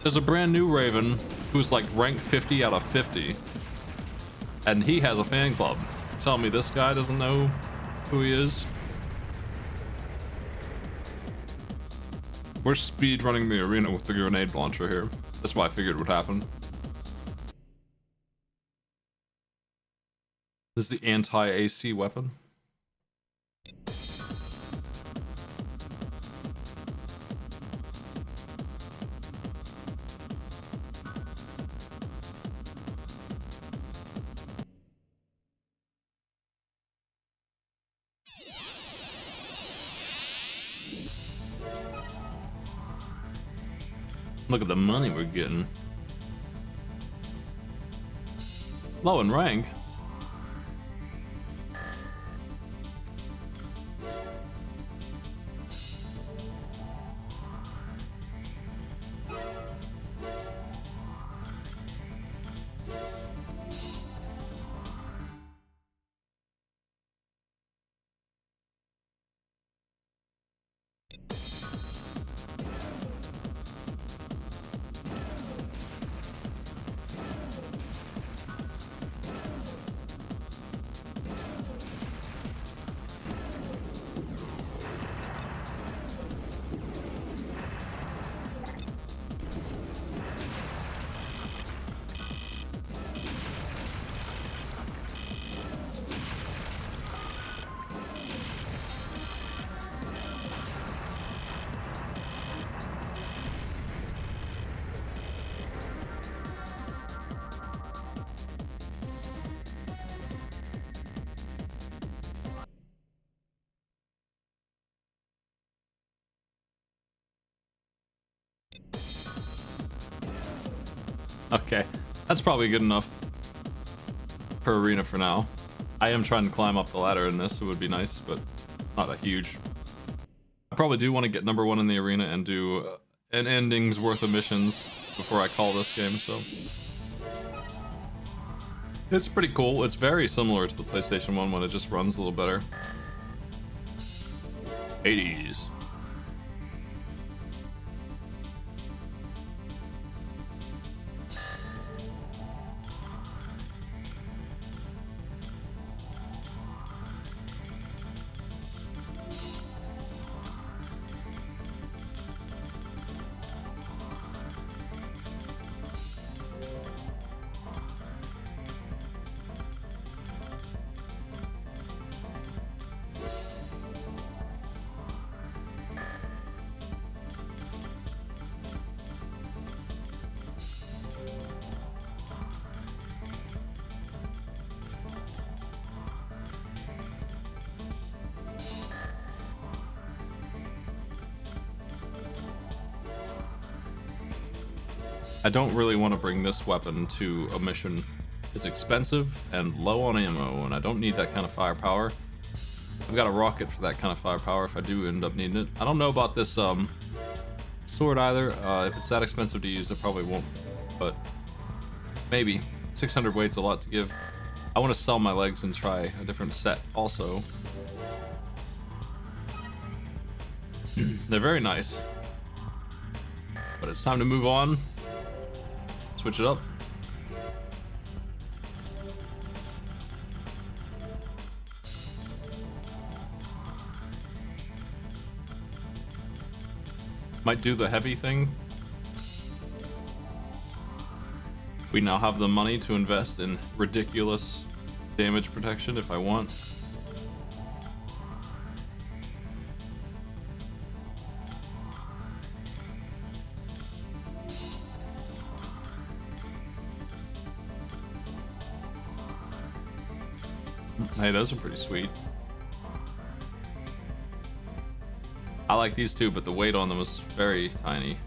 There's a brand new Raven who's like ranked 50 out of 50. And he has a fan club. Tell me this guy doesn't know who he is? We're speed running the arena with the grenade launcher here. That's why I figured would happen. This is the anti-AC weapon. Look at the money we're getting. Low in rank. Okay, that's probably good enough per arena for now. I am trying to climb up the ladder in this. It would be nice, but not a huge. I probably do want to get number 1 in the arena and do an ending's worth of missions before I call this game, so. It's pretty cool. It's very similar to the PlayStation 1 when it just runs a little better. 80s. I don't really want to bring this weapon to a mission. It's expensive and low on ammo, and I don't need that kind of firepower. I've got a rocket for that kind of firepower if I do end up needing it. I don't know about this sword either. If it's that expensive to use, I probably won't. But maybe. 600 weight's a lot to give. I want to sell my legs and try a different set also. They're very nice. But it's time to move on. Switch it up. Might do the heavy thing. We now have the money to invest in ridiculous damage protection if I want. Hey, those are pretty sweet. I like these too, but the weight on them is very tiny.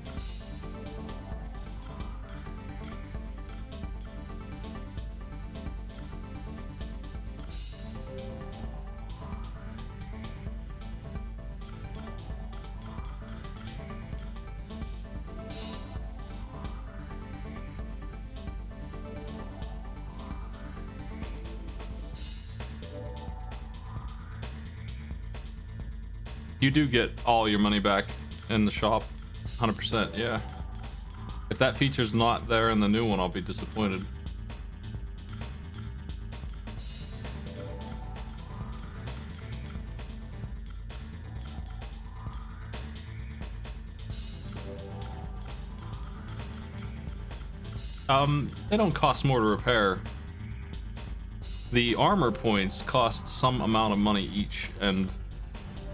You do get all your money back in the shop, 100%, yeah. If that feature's not there in the new one, I'll be disappointed. They don't cost more to repair. The armor points cost some amount of money each, and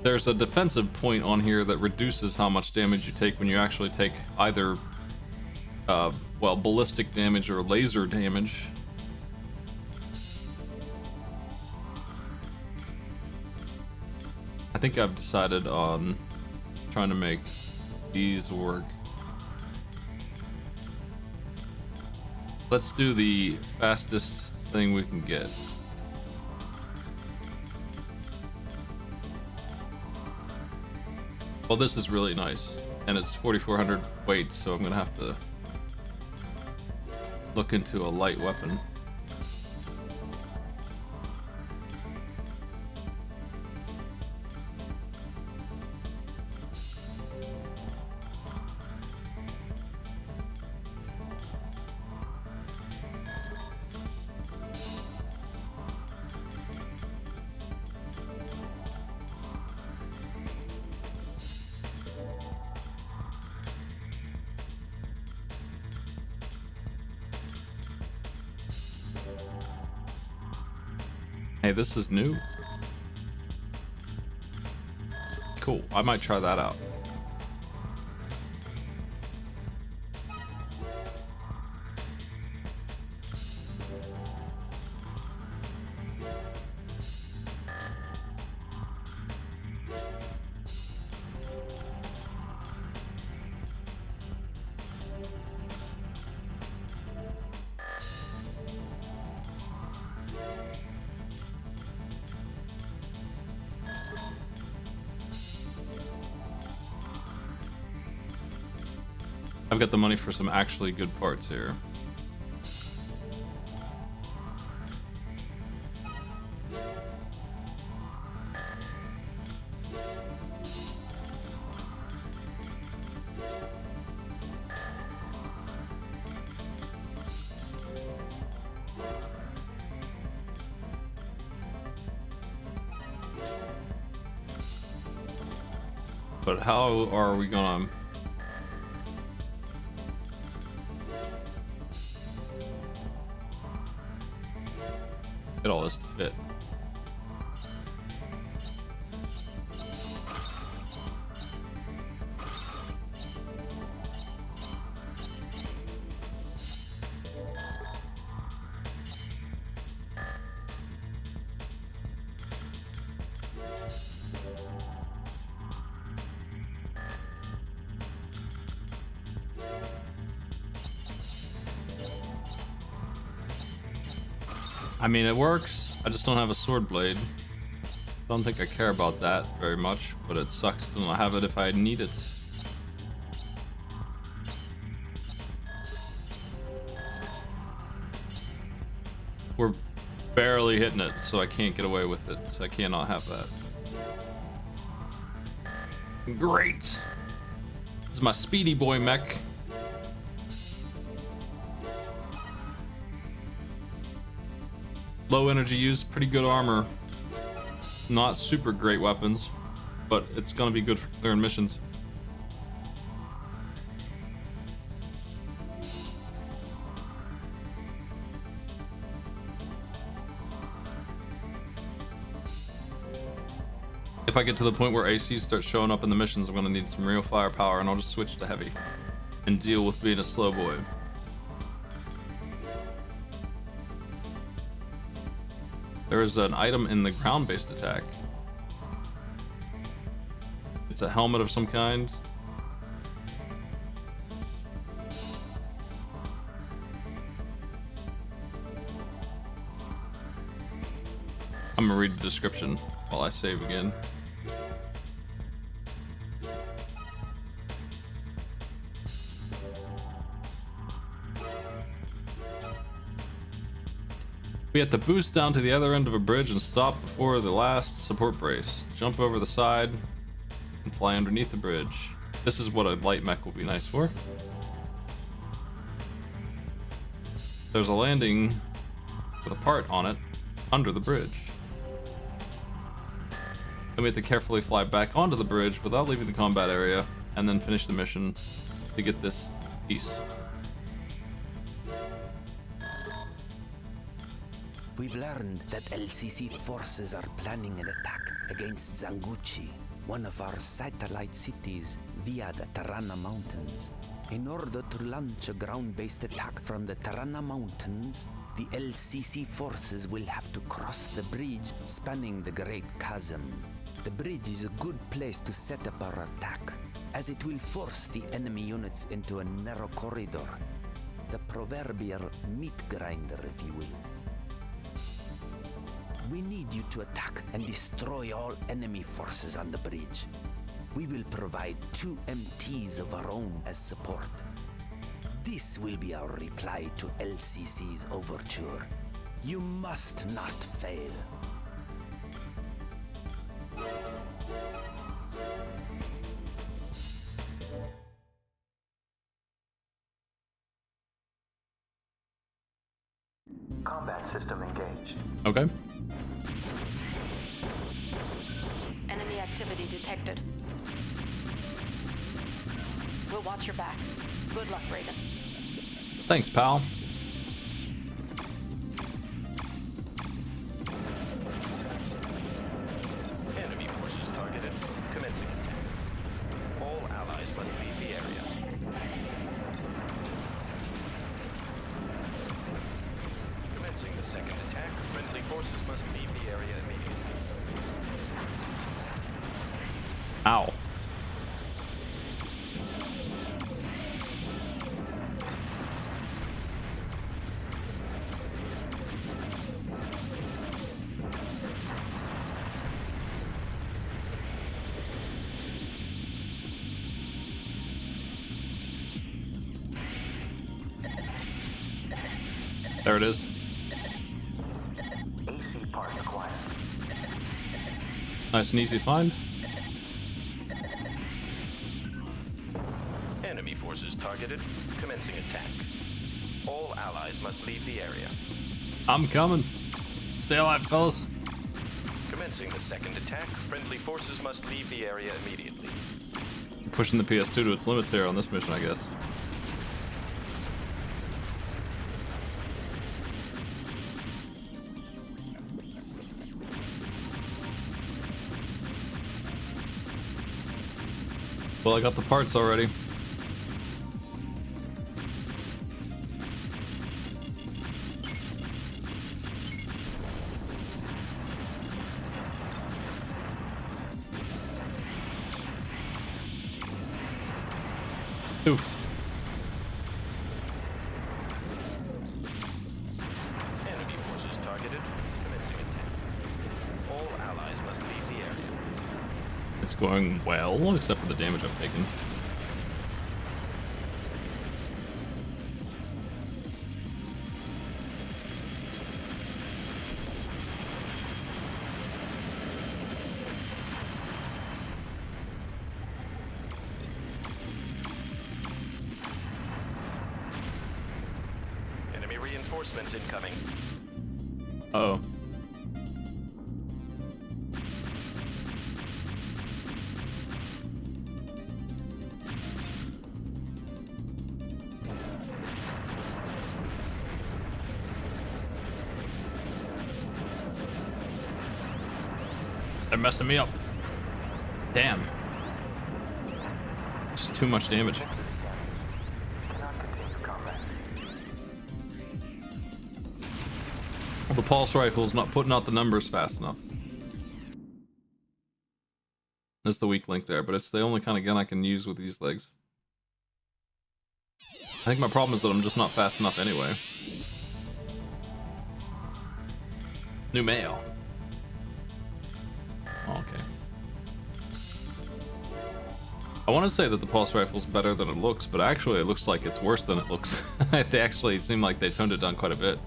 there's a defensive point on here that reduces how much damage you take when you actually take either, well, ballistic damage or laser damage. I think I've decided on trying to make these work. Let's do the fastest thing we can get. Well, this is really nice, and it's 4,400 weight, so I'm gonna have to look into a light weapon. Hey, this is new. Cool, I might try that out. I've got the money for some actually good parts here. But how are we gonna get all this to fit? I mean, it works. I just don't have a sword blade. Don't think I care about that very much, but it sucks to not have it if I need it. We're barely hitting it, so I can't get away with it. So I cannot have that. Great. This is my speedy boy mech. Low energy use, pretty good armor. Not super great weapons, but it's gonna be good for clearing missions. If I get to the point where ACs start showing up in the missions, I'm gonna need some real firepower, and I'll just switch to heavy and deal with being a slow boy. There is an item in the ground-based attack. It's a helmet of some kind. I'm gonna read the description while I save again. We have to boost down to the other end of a bridge and stop before the last support brace. Jump over the side and fly underneath the bridge. This is what a light mech will be nice for. There's a landing with a part on it under the bridge. Then we have to carefully fly back onto the bridge without leaving the combat area and then finish the mission to get this piece. We've learned that LCC forces are planning an attack against Zanguchi, one of our satellite cities, via the Tarana Mountains. In order to launch a ground-based attack from the Tarana Mountains, the LCC forces will have to cross the bridge spanning the Great Chasm. The bridge is a good place to set up our attack, as it will force the enemy units into a narrow corridor, the proverbial meat grinder, if you will. We need you to attack and destroy all enemy forces on the bridge. We will provide 2 MTs of our own as support. This will be our reply to LCC's overture. You must not fail. Combat system engaged. Okay. Enemy activity detected. We'll watch your back. Good luck, Raven. Thanks, pal. Enemy forces targeted. Commencing attack. All allies must leave the area. Commencing the second attack. Friendly forces must leave the area immediately. Ow. There it is. AC part acquired. Nice and easy to find. Enemy forces targeted. Commencing attack. All allies must leave the area. I'm coming. Stay alive, fellas. Commencing the second attack. Friendly forces must leave the area immediately. Pushing the PS2 to its limits here on this mission, I guess. Well, I got the parts already. Oof. Enemy forces targeted. Commencing attack. All allies must leave the area. It's going well, except for the damage I've taken. Enemy reinforcements incoming. Uh-oh. They're messing me up. Damn. Just too much damage. Well, the pulse rifle's not putting out the numbers fast enough. That's the weak link there, but it's the only kind of gun I can use with these legs. I think my problem is that I'm just not fast enough anyway. New mail. Oh, okay. I want to say that the pulse rifle's better than it looks, but actually it looks like it's worse than it looks. They actually seem like they toned it down quite a bit.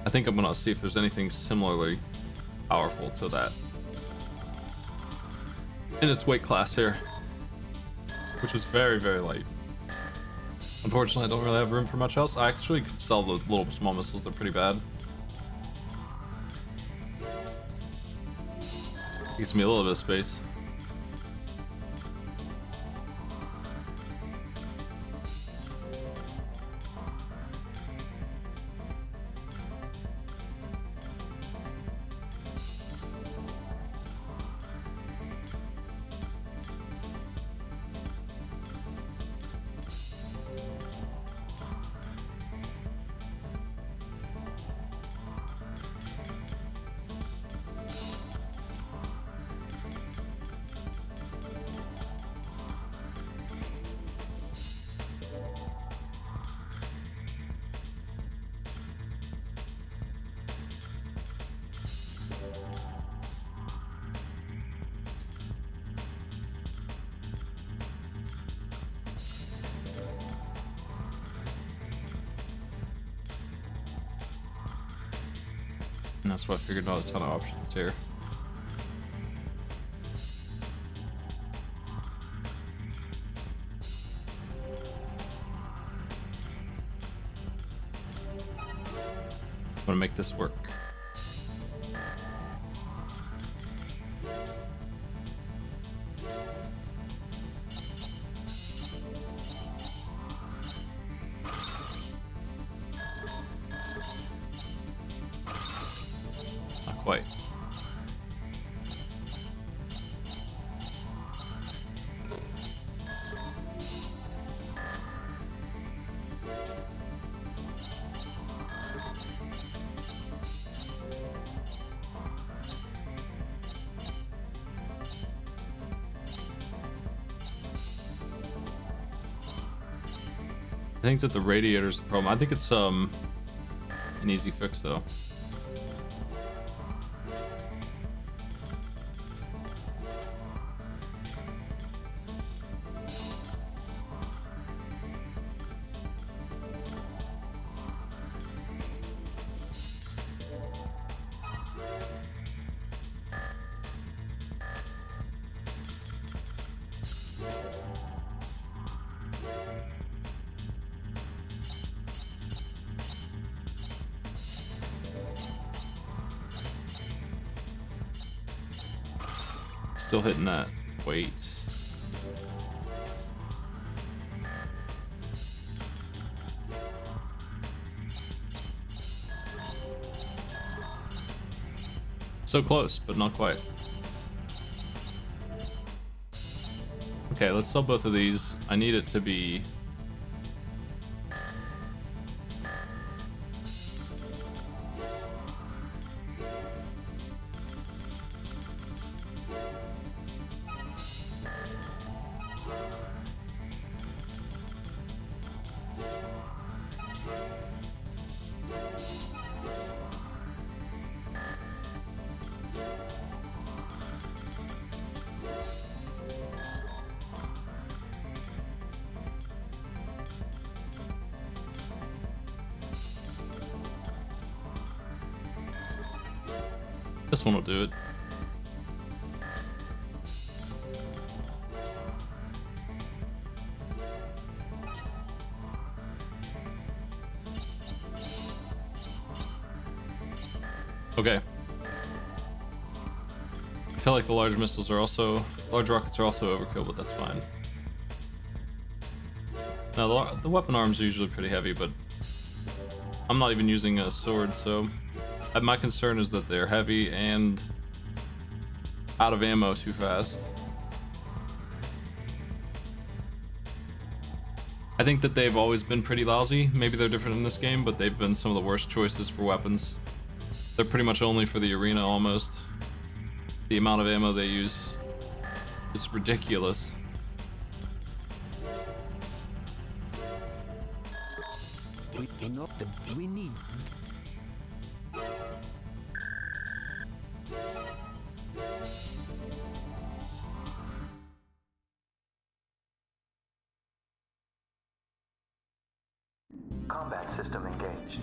I think I'm gonna see if there's anything similarly powerful to that in its weight class here, which is very, very light. Unfortunately, I don't really have room for much else. I actually could sell the little small missiles, they're pretty bad. Gives me a little bit of space. And that's why I figured out a ton of options here. I'm gonna make this work. Not quite. I think that the radiator's the problem. I think it's an easy fix though. Still hitting that weight. So close, but not quite. Okay, let's sell both of these. I need it to be... This one will do it. Okay. I feel like the large missiles are also... large rockets are also overkill, but that's fine. Now, the weapon arms are usually pretty heavy, but I'm not even using a sword, so... my concern is that they're heavy and out of ammo too fast. I think that they've always been pretty lousy. Maybe they're different in this game, but they've been some of the worst choices for weapons. They're pretty much only for the arena almost. The amount of ammo they use is ridiculous. We need... Combat system engaged.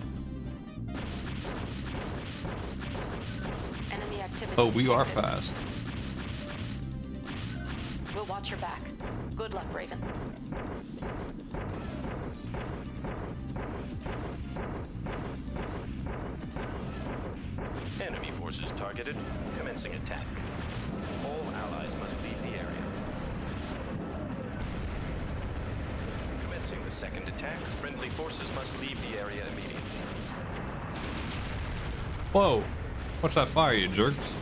Enemy activity. Oh, we are detected. fast. We'll watch your back. Good luck, Raven. Enemy forces targeted. Commencing attack. All allies must leave the area. Commencing the second attack. Friendly forces must leave the area immediately. Whoa! Watch that fire, you jerks.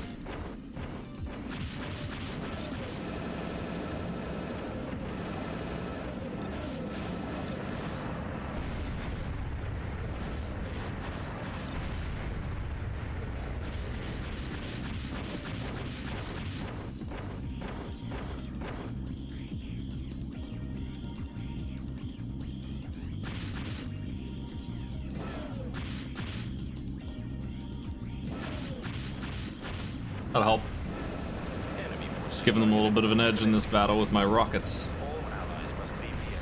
That'll help. Just giving them a little bit of an edge in this battle with my rockets. All allies must leave the area.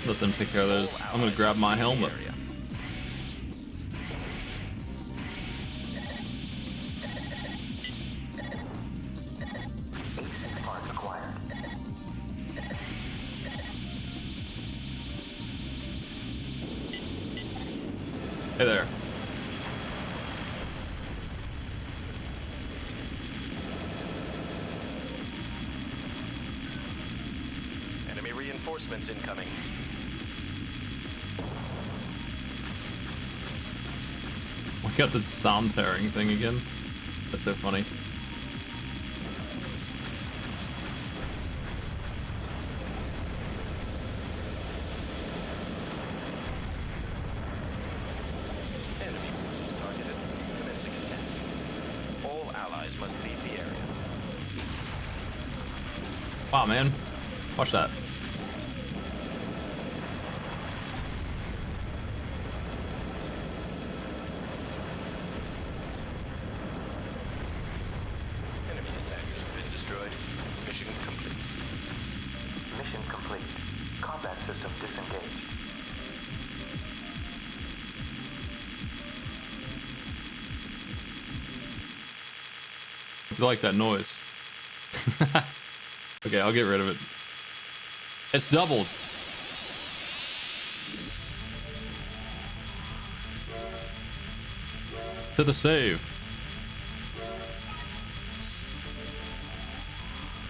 Let them take care of those. I'm gonna grab my helmet. AC part acquired. Hey there. Enemy reinforcements incoming. I got the sound tearing thing again. That's so funny. Enemy forces targeted. Commencing attack. All allies must leave the area. Wow, man. Watch that. Enemy attackers have been destroyed. Mission complete. Mission complete. Combat system disengaged. If you like that noise. Okay, I'll get rid of it. It's doubled. To the save.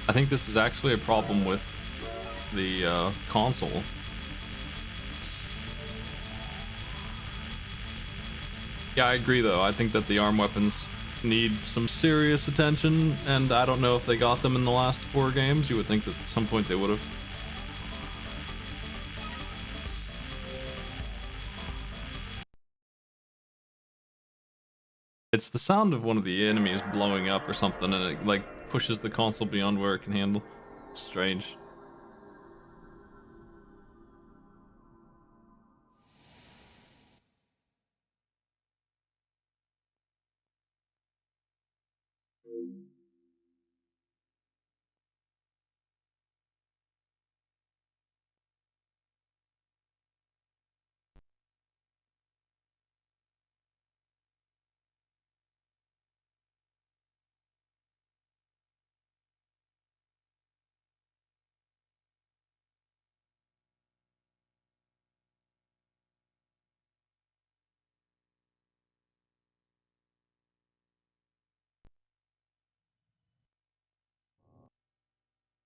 I think this is actually a problem with the console. Yeah, I agree though. I think that the arm weapons need some serious attention, and I don't know if they got them in the last 4 games. You would think that at some point they would have. It's the sound of one of the enemies blowing up or something, and it like pushes the console beyond where it can handle. It's strange.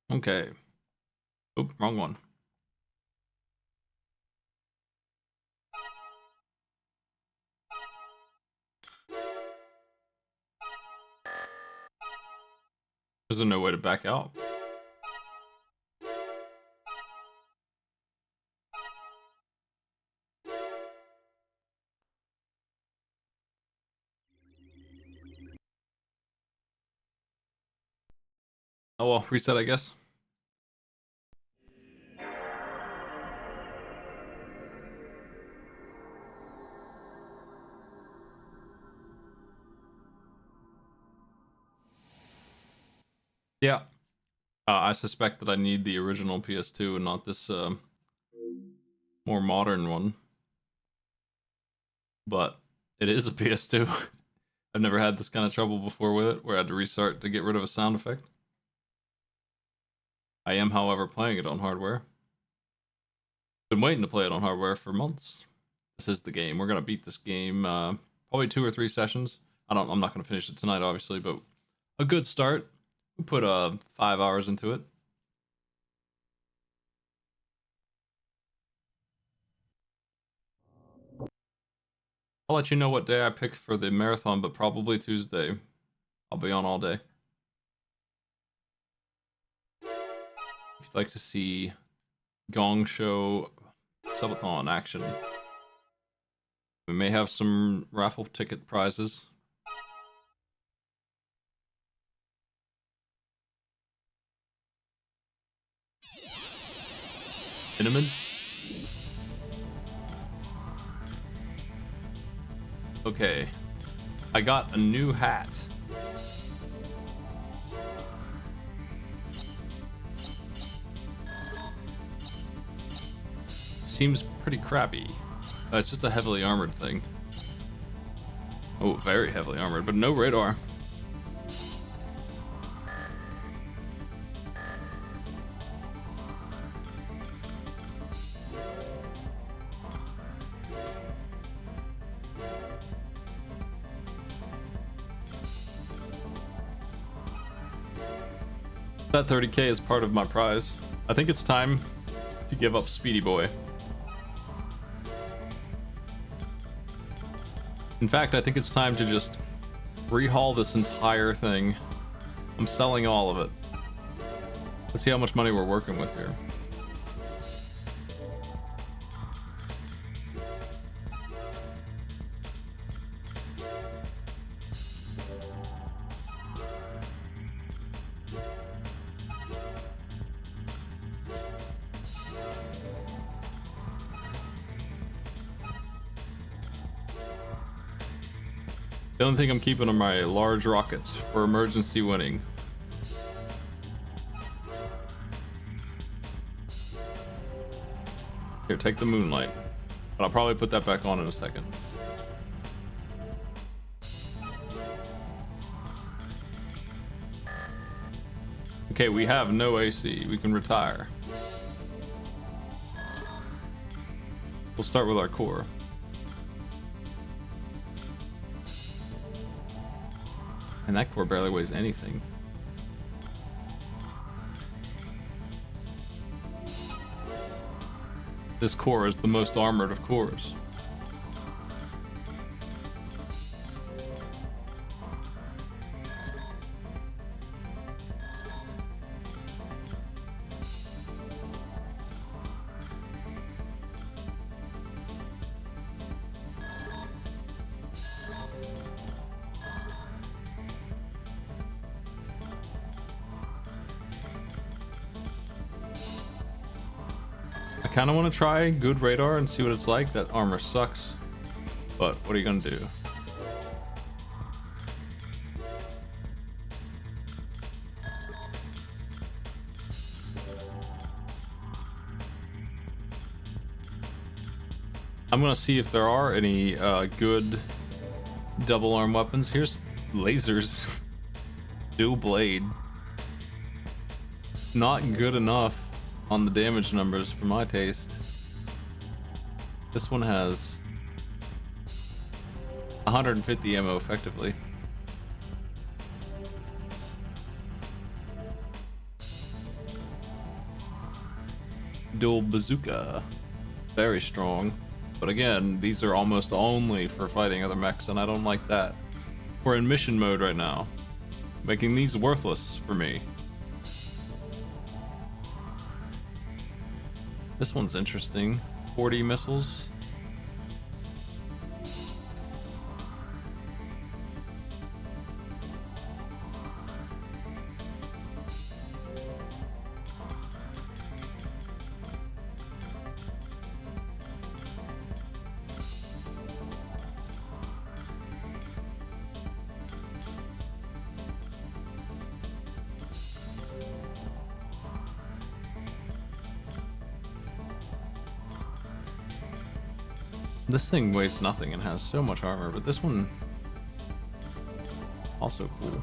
Okay. Oop, wrong one. There's no way to back out. Oh well, reset I guess. Yeah. I suspect that I need the original PS2 and not this more modern one. But it is a PS2. I've never had this kind of trouble before with it, where I had to restart to get rid of a sound effect. I am, however, playing it on hardware. Been waiting to play it on hardware for months. This is the game. We're gonna beat this game probably 2 or 3 sessions. I'm not gonna finish it tonight, obviously, but a good start. We put 5 hours into it. I'll let you know what day I pick for the marathon, but probably Tuesday. I'll be on all day. If you'd like to see Gong Show subathon action, we may have some raffle ticket prizes. Cinnamon? Okay. I got a new hat. Seems pretty crappy. It's just a heavily armored thing. Oh, very heavily armored, but no radar. That 30k is part of my prize. I think it's time to give up Speedy Boy. In fact, I think it's time to just rehaul this entire thing. I'm selling all of it. Let's see how much money we're working with here. The only thing I'm keeping are my large rockets for emergency winning. Here, take the Moonlight. But I'll probably put that back on in a second. Okay, we have no AC. We can retire. We'll start with our core. And that core barely weighs anything. This core is the most armored of cores. I kind of want to try good radar and see what it's like. That armor sucks, but what are you gonna do? I'm gonna see if there are any good double arm weapons. Here's lasers. Dual blade. Not good enough on the damage numbers for my taste. This one has 150 ammo effectively. Dual bazooka. Very strong. But again, these are almost only for fighting other mechs, and I don't like that. We're in mission mode right now, making these worthless for me. This one's interesting. 40 missiles. This thing weighs nothing and has so much armor, but this one also cool.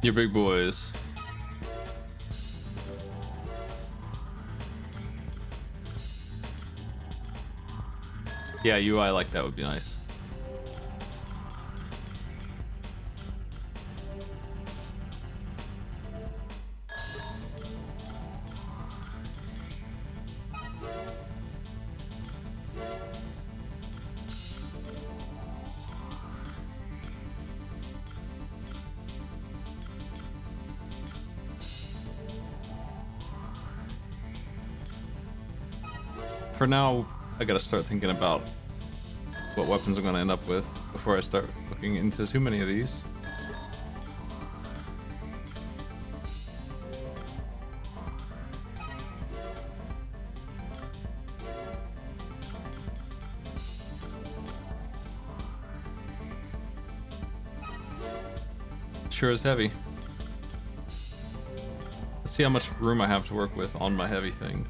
Your big boys. Yeah, UI like that would be nice. For now, I gotta start thinking about what weapons I'm going to end up with before I start looking into too many of these. Sure is heavy. Let's see how much room I have to work with on my heavy thing.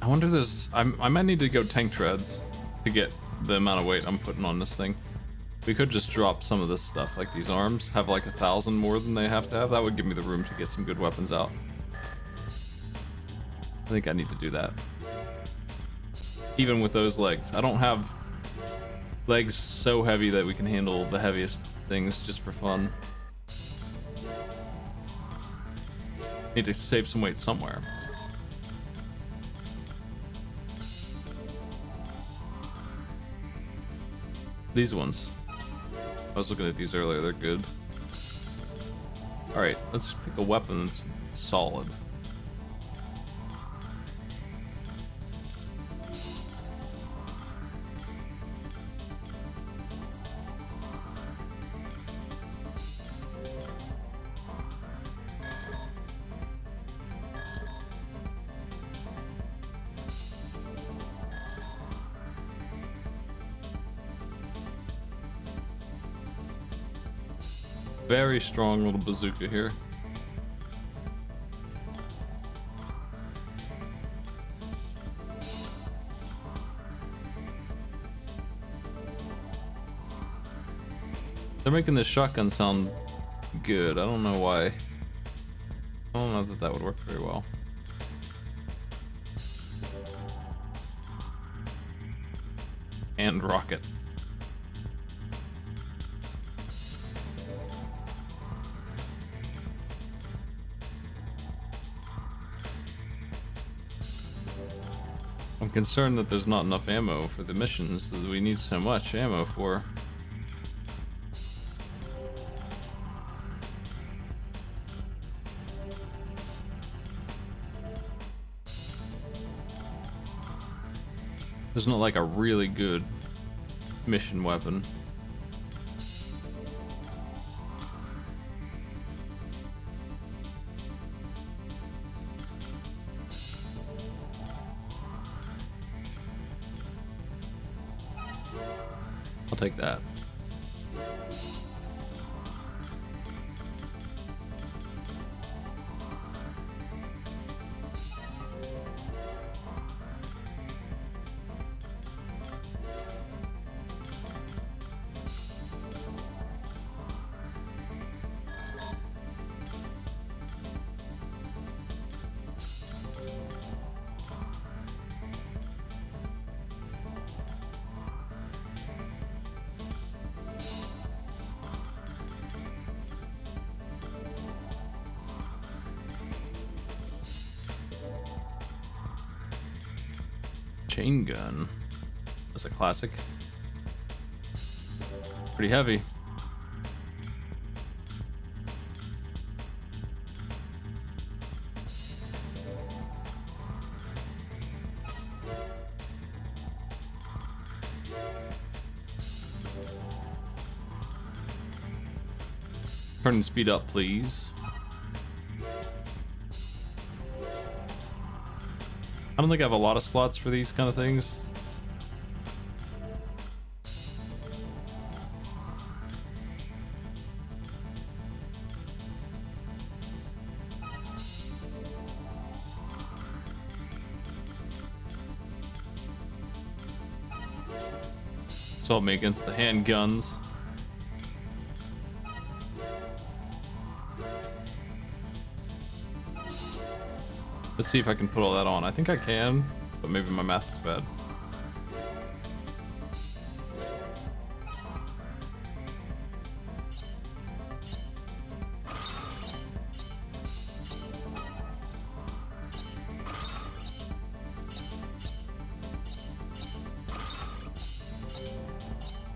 I wonder if there's... I might need to go tank treads to get the amount of weight I'm putting on this thing. We could just drop some of this stuff, like these arms, have like 1,000 more than they have to have. That would give me the room to get some good weapons out. I think I need to do that. Even with those legs. I don't have legs so heavy that we can handle the heaviest things just for fun. Need to save some weight somewhere. These ones. I was looking at these earlier, they're good. Alright, let's pick a weapon that's solid. Very strong little bazooka here. They're making this shotgun sound good. I don't know why. I don't know that that would work very well. And rocket. I'm concerned that there's not enough ammo for the missions that we need so much ammo for. There's not like a really good mission weapon. I'll take that. Chain gun. That's a classic. Pretty heavy. Turn and speed up, please. I don't think I have a lot of slots for these kind of things. It's all me against the handguns. Let's see if I can put all that on. I think I can, but maybe my math is bad.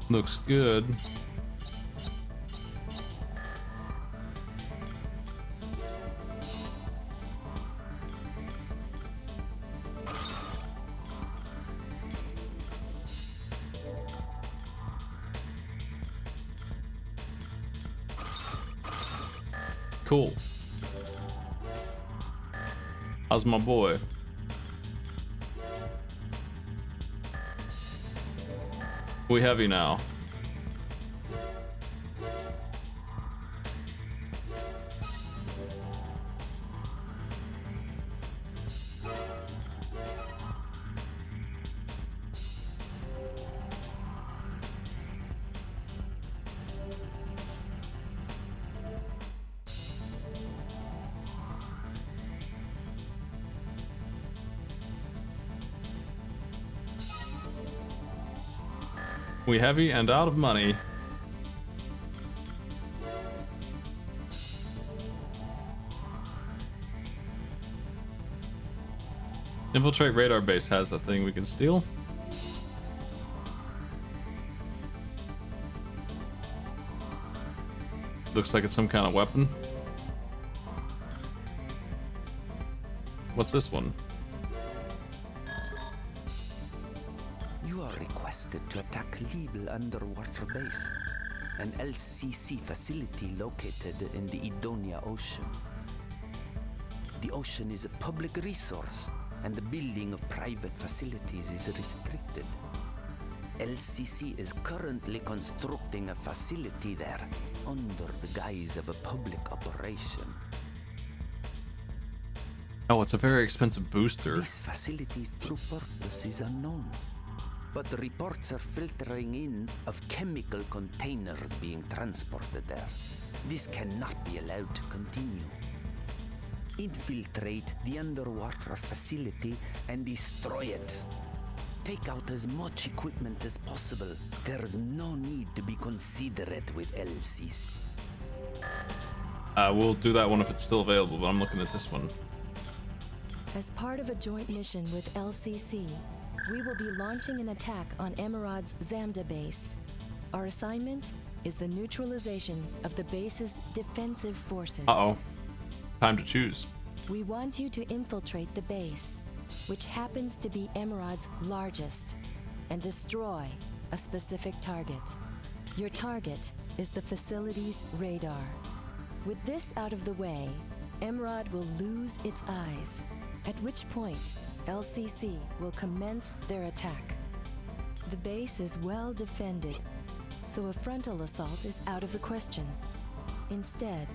Looks good. Cool. How's my boy? We heavy now. We heavy and out of money. Infiltrate radar base has a thing we can steal. Looks like it's some kind of weapon. What's this one? You are requested to attack Liebel underwater base, an LCC facility located in the Edonia Ocean. The ocean is a public resource, and the building of private facilities is restricted. LCC is currently constructing a facility there under the guise of a public operation. Oh, it's a very expensive booster. This facility's true purpose is unknown, but reports are filtering in of chemical containers being transported there. This cannot be allowed to continue. Infiltrate the underwater facility and destroy it. Take out as much equipment as possible. There is no need to be considerate with LCC. We'll do that one if it's still available, but I'm looking at this one. As part of a joint mission with LCC, we will be launching an attack on Emerod's Zamda base. Our assignment is the neutralization of the base's defensive forces. Uh-oh. Time to choose. We want you to infiltrate the base, which happens to be Emerod's largest, and destroy a specific target. Your target is the facility's radar. With this out of the way, Emerod will lose its eyes, at which point LCC will commence their attack. The base is well defended, so a frontal assault is out of the question. Instead,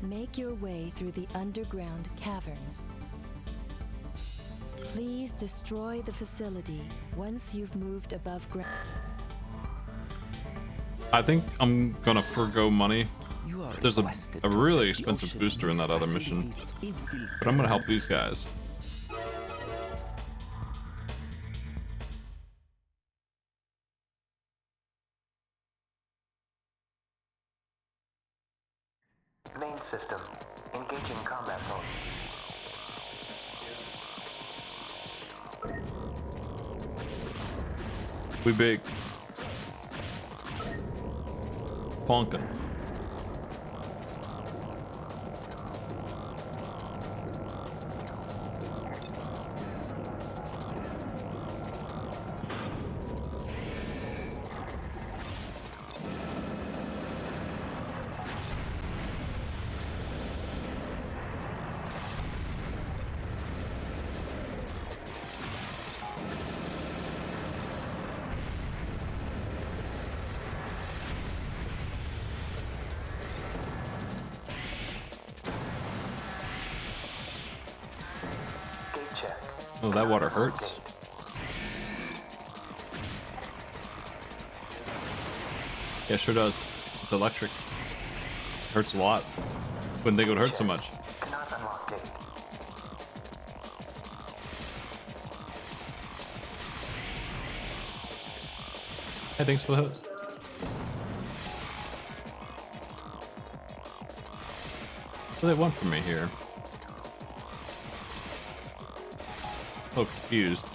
make your way through the underground caverns. Please destroy the facility once you've moved above ground. I think I'm gonna forgo money. There's a really expensive booster in that other mission, but I'm gonna help these guys. Main system. Engaging combat mode. We big. Plonkin. Oh, that water hurts. Yeah, sure does. It's electric. Hurts a lot. Wouldn't think it would hurt so much. Cannot unlock gate. Hey, thanks for the host. What do they want from me here? Oh, confused.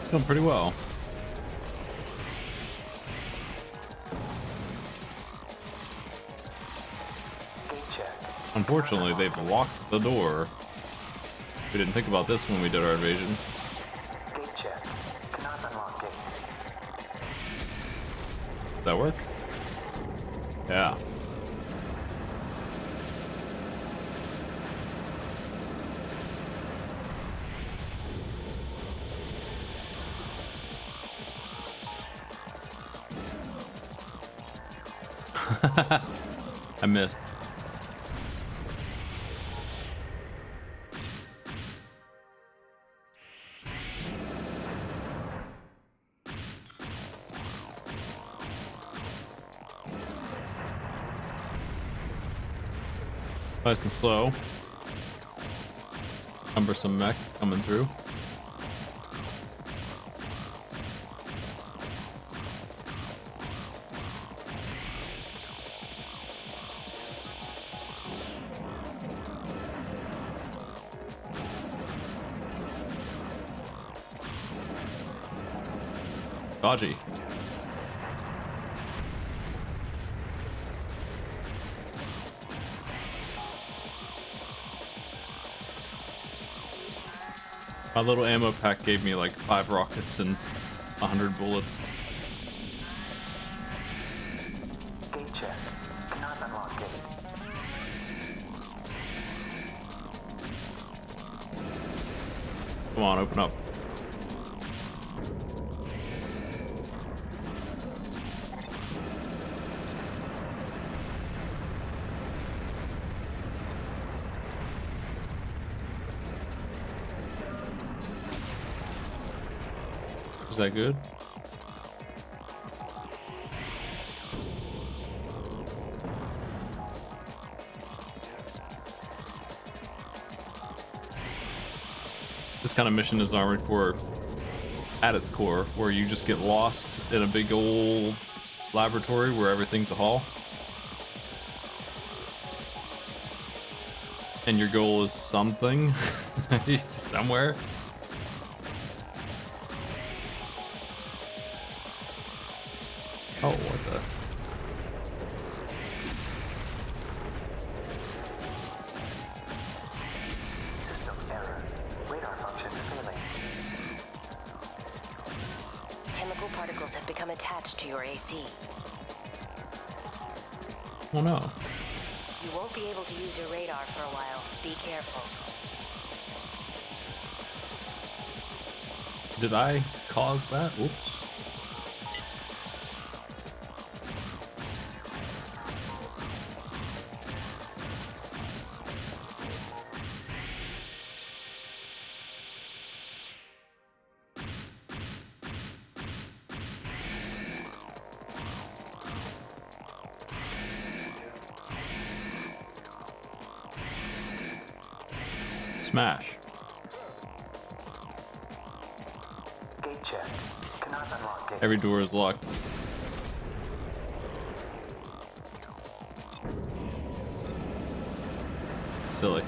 It's going pretty well. Unfortunately, they've locked the door. We didn't think about this when we did our invasion. Gate check. Cannot unlock gate. Does that work? Yeah. I missed. Nice and slow. Cumbersome mech coming through. Dodgy. My little ammo pack gave me like 5 rockets and 100 bullets. Gate check. Cannot unlock gate. Come on, open up. Is that good? This kind of mission is Armored Core at its core, where you just get lost in a big old laboratory where everything's a hall. And your goal is something somewhere. Oh, what the? System error. Radar functions failing. Chemical particles have become attached to your AC. Oh no. You won't be able to use your radar for a while. Be careful. Did I cause that? Whoops. Smash. Gate check. Cannot unlock gate. Every door is locked. Silly.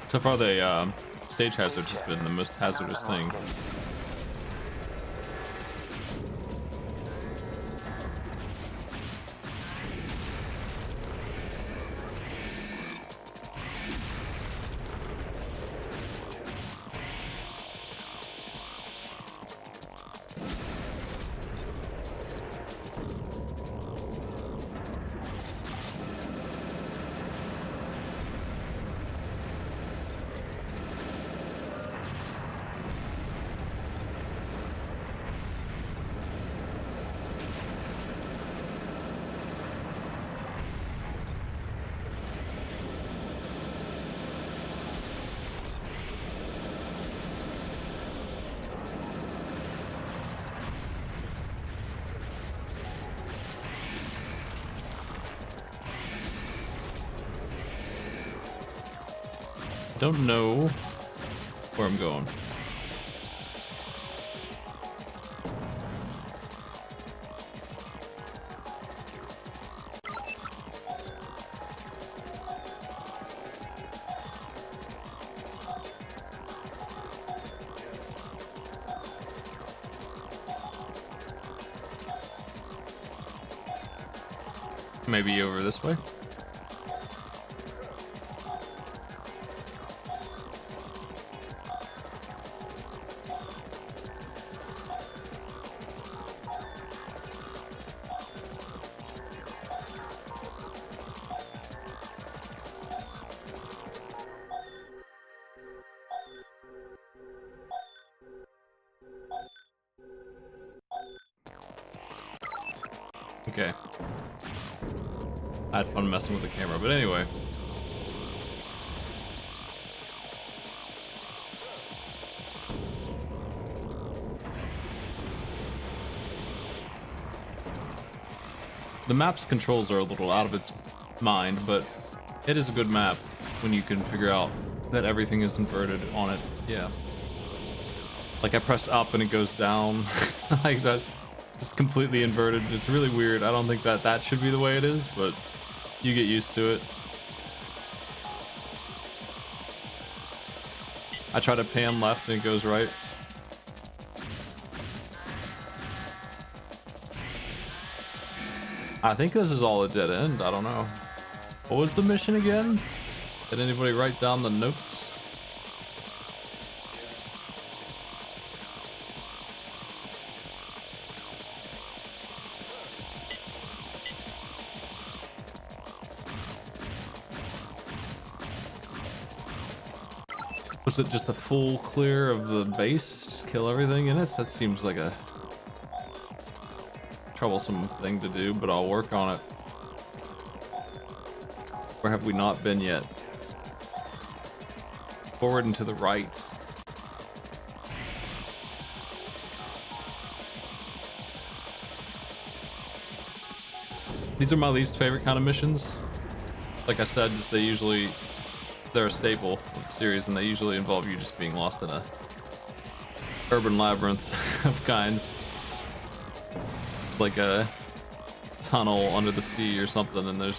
So far, the stage hazard has been the most hazardous thing. Don't know where I'm going. Maybe over this way? Okay. I had fun messing with the camera, but anyway. The map's controls are a little out of its mind, but it is a good map when you can figure out that everything is inverted on it. Yeah. Like I press up and it goes down like that, just completely inverted. It's really weird. I don't think that that should be the way it is, but you get used to it. I try to pan left and it goes right. I think this is all a dead end. I don't know. What was the mission again? Did anybody write down the notes? Was it just a full clear of the base? Just kill everything in it? That seems like a troublesome thing to do, but I'll work on it. Where have we not been yet? Forward and to the right. These are my least favorite kind of missions. Like I said, just they're a staple of the series, and they usually involve you just being lost in a urban labyrinth of kinds. It's like a tunnel under the sea or something, and there's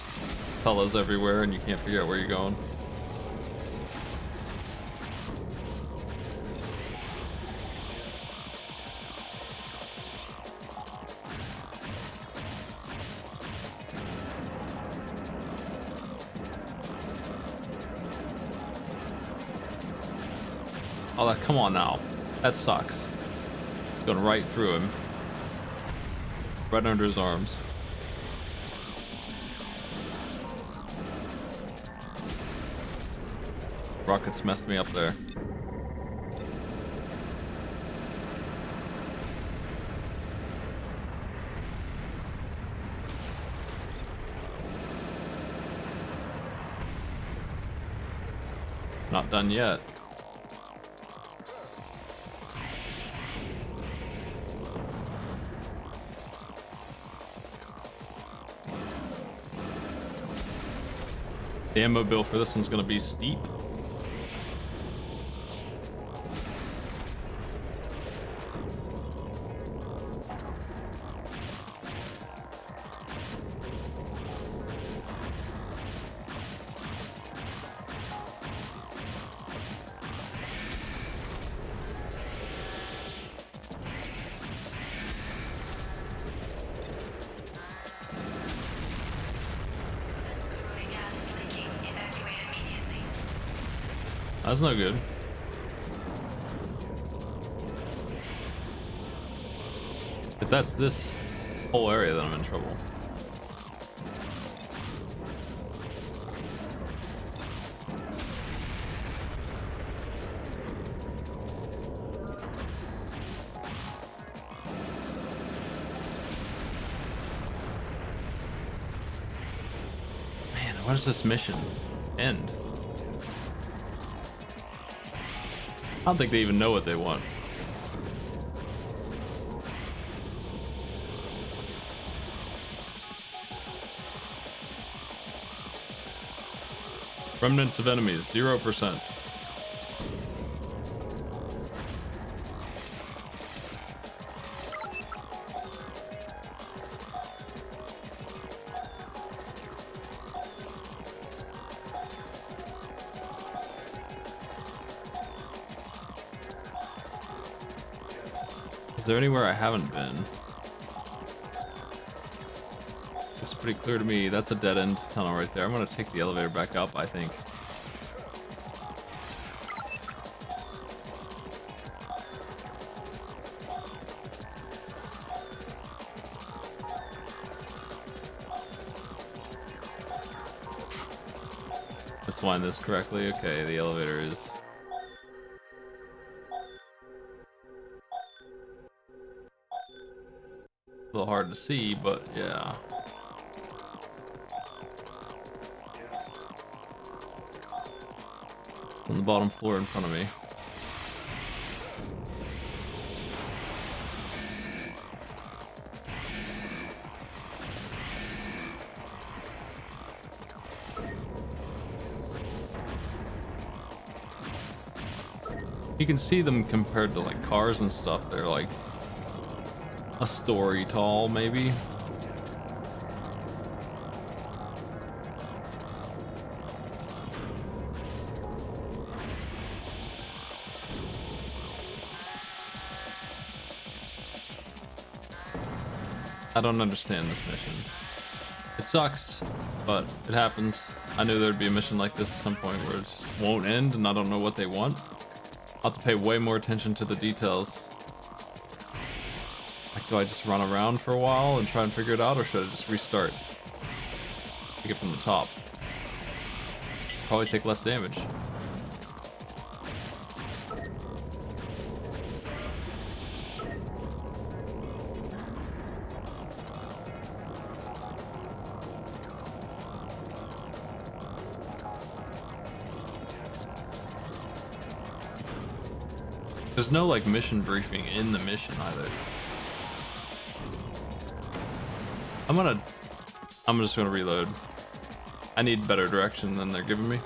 fellas everywhere, and you can't figure out where you're going. Oh, that, come on now. That sucks. It's going right through him. Right under his arms. Rockets messed me up there. Not done yet. The ammo bill for this one's gonna be steep. That's no good. If that's this whole area, then I'm in trouble. Man, what does this mission end? I don't think they even know what they want. Remnants of enemies, 0%. Is there anywhere I haven't been? It's pretty clear to me. That's a dead-end tunnel right there. I'm gonna take the elevator back up, I think. Let's find this correctly. Okay, the elevator is... a little hard to see, but yeah. It's on the bottom floor in front of me. You can see them compared to like cars and stuff. They're like a story tall, maybe. I don't understand this mission. It sucks, but it happens. I knew there'd be a mission like this at some point where it just won't end and I don't know what they want. I'll have to pay way more attention to the details. Like, do I just run around for a while and try and figure it out, or should I just restart? Take it from the top. Probably take less damage. There's no like mission briefing in the mission either. I'm just gonna reload. I need better direction than they're giving me.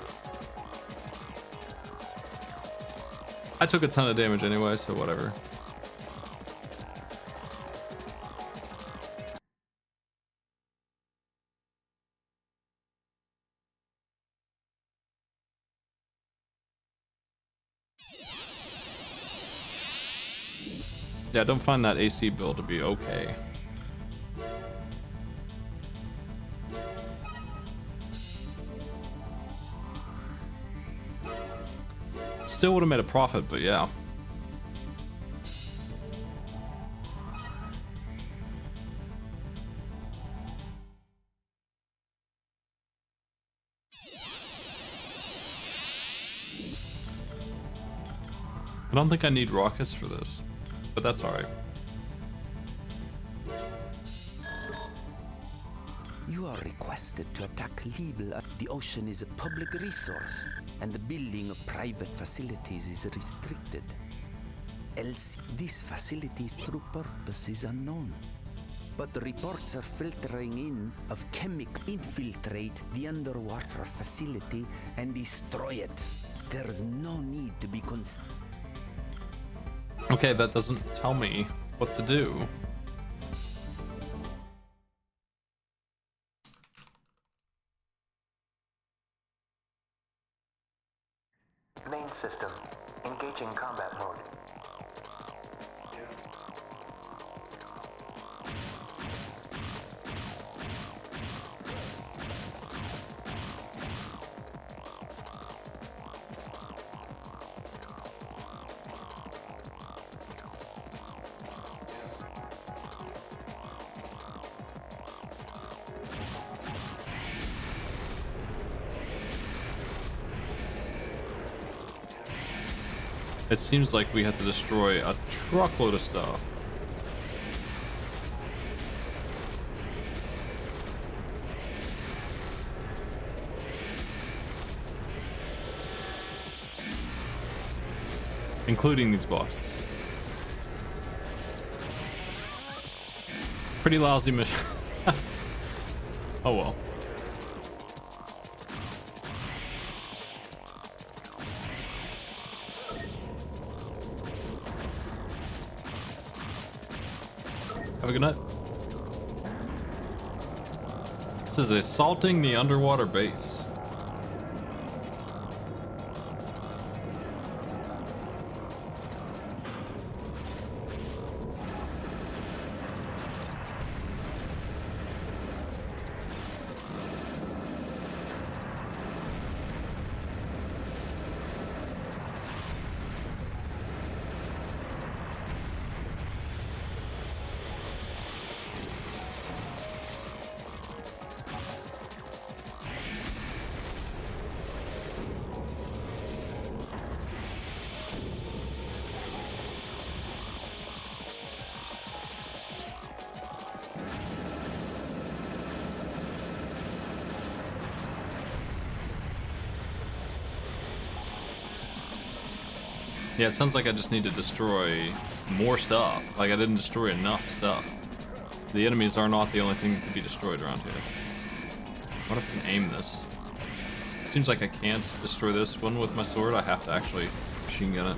I took a ton of damage anyway, so whatever. Yeah, I don't find that AC build to be okay. Still would have made a profit, but yeah. I don't think I need rockets for this, but that's alright. You are requested to attack Libel. The ocean is a public resource, and the building of private facilities is restricted. Else, this facility's true purpose is unknown. But the reports are filtering in of chemical infiltrate the underwater facility and destroy it. There is no need to be Okay, that doesn't tell me what to do. Main system. Engaging combat mode. It seems like we have to destroy a truckload of stuff. Including these boxes. Pretty lousy mission. Oh well. Have a good night. This is assaulting the underwater base. Yeah, it sounds like I just need to destroy more stuff. Like I didn't destroy enough stuff. The enemies are not the only thing to be destroyed around here. What if I can aim this? It seems like I can't destroy this one with my sword. I have to actually machine gun it.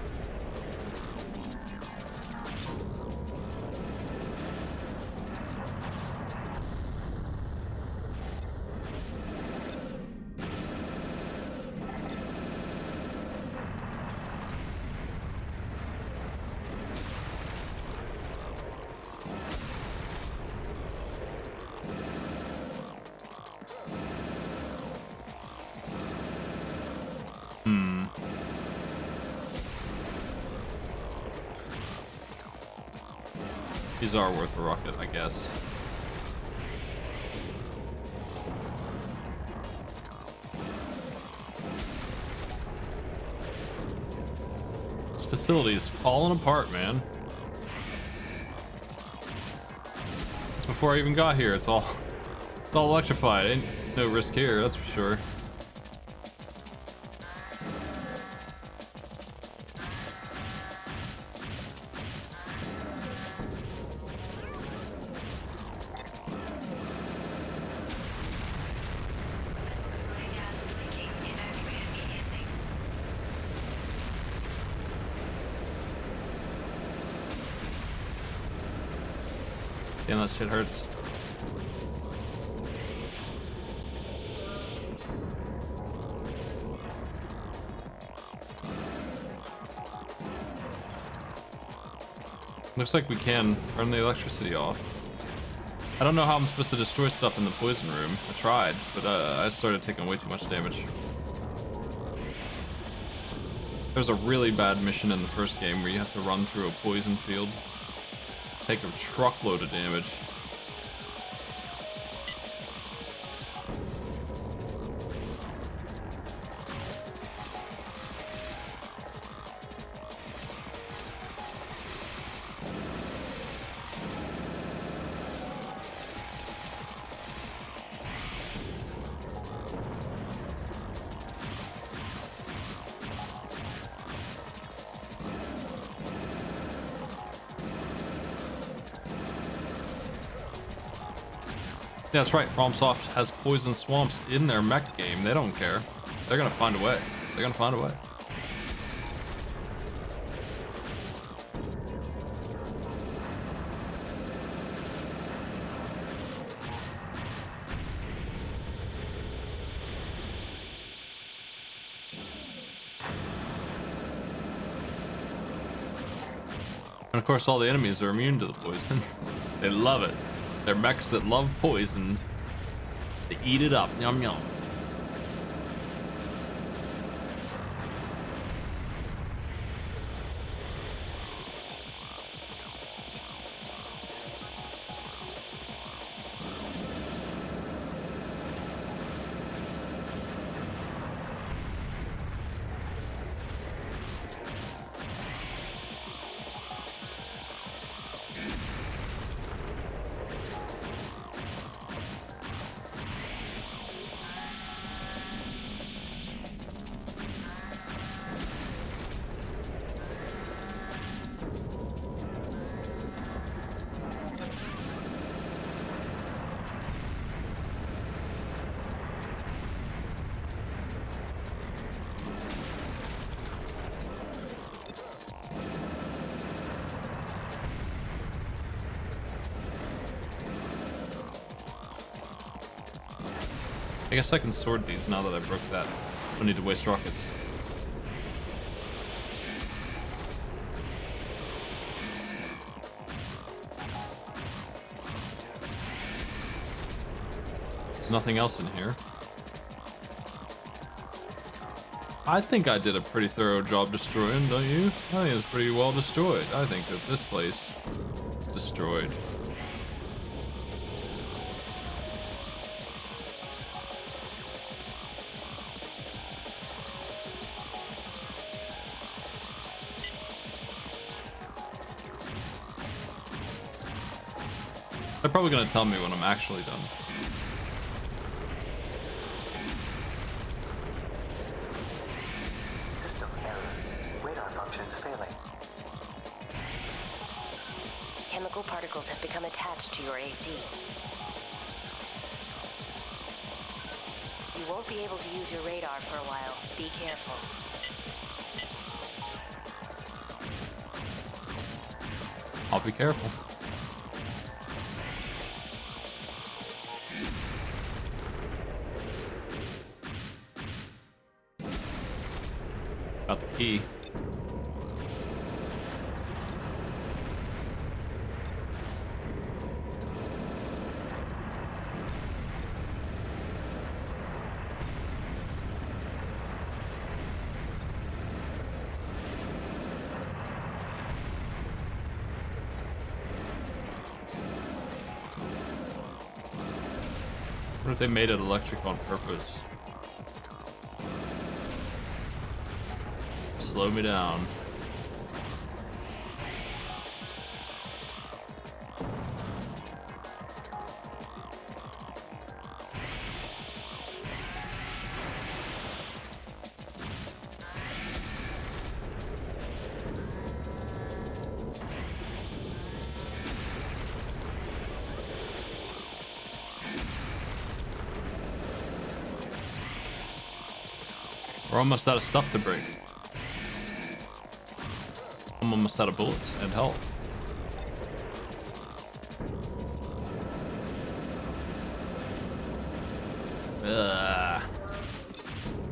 These are worth a rocket, I guess. This facility is falling apart, man. It's before I even got here. It's all electrified. Ain't no risk here, that's for sure. Damn, that shit hurts. Looks like we can turn the electricity off. I don't know how I'm supposed to destroy stuff in the poison room. I tried, but I started taking way too much damage. There's a really bad mission in the first game where you have to run through a poison field. Take a truckload of damage. Yeah, that's right. FromSoft has poison swamps in their mech game. They don't care. They're gonna find a way. They're gonna find a way. And of course, all the enemies are immune to the poison. They love it. They're mechs that love poison. They eat it up. Yum yum. I guess I can sword these now that I broke that. Don't need to waste rockets. There's nothing else in here. I think I did a pretty thorough job destroying, don't you? I think it's pretty well destroyed. I think that this place is destroyed. They're probably going to tell me when I'm actually done. System error. Radar functions failing. Chemical particles have become attached to your AC. You won't be able to use your radar for a while. Be careful. I'll be careful. Got the key. What if they made it electric on purpose? Slow me down. We're almost out of stuff to break. I'm almost out of bullets and health. Ugh.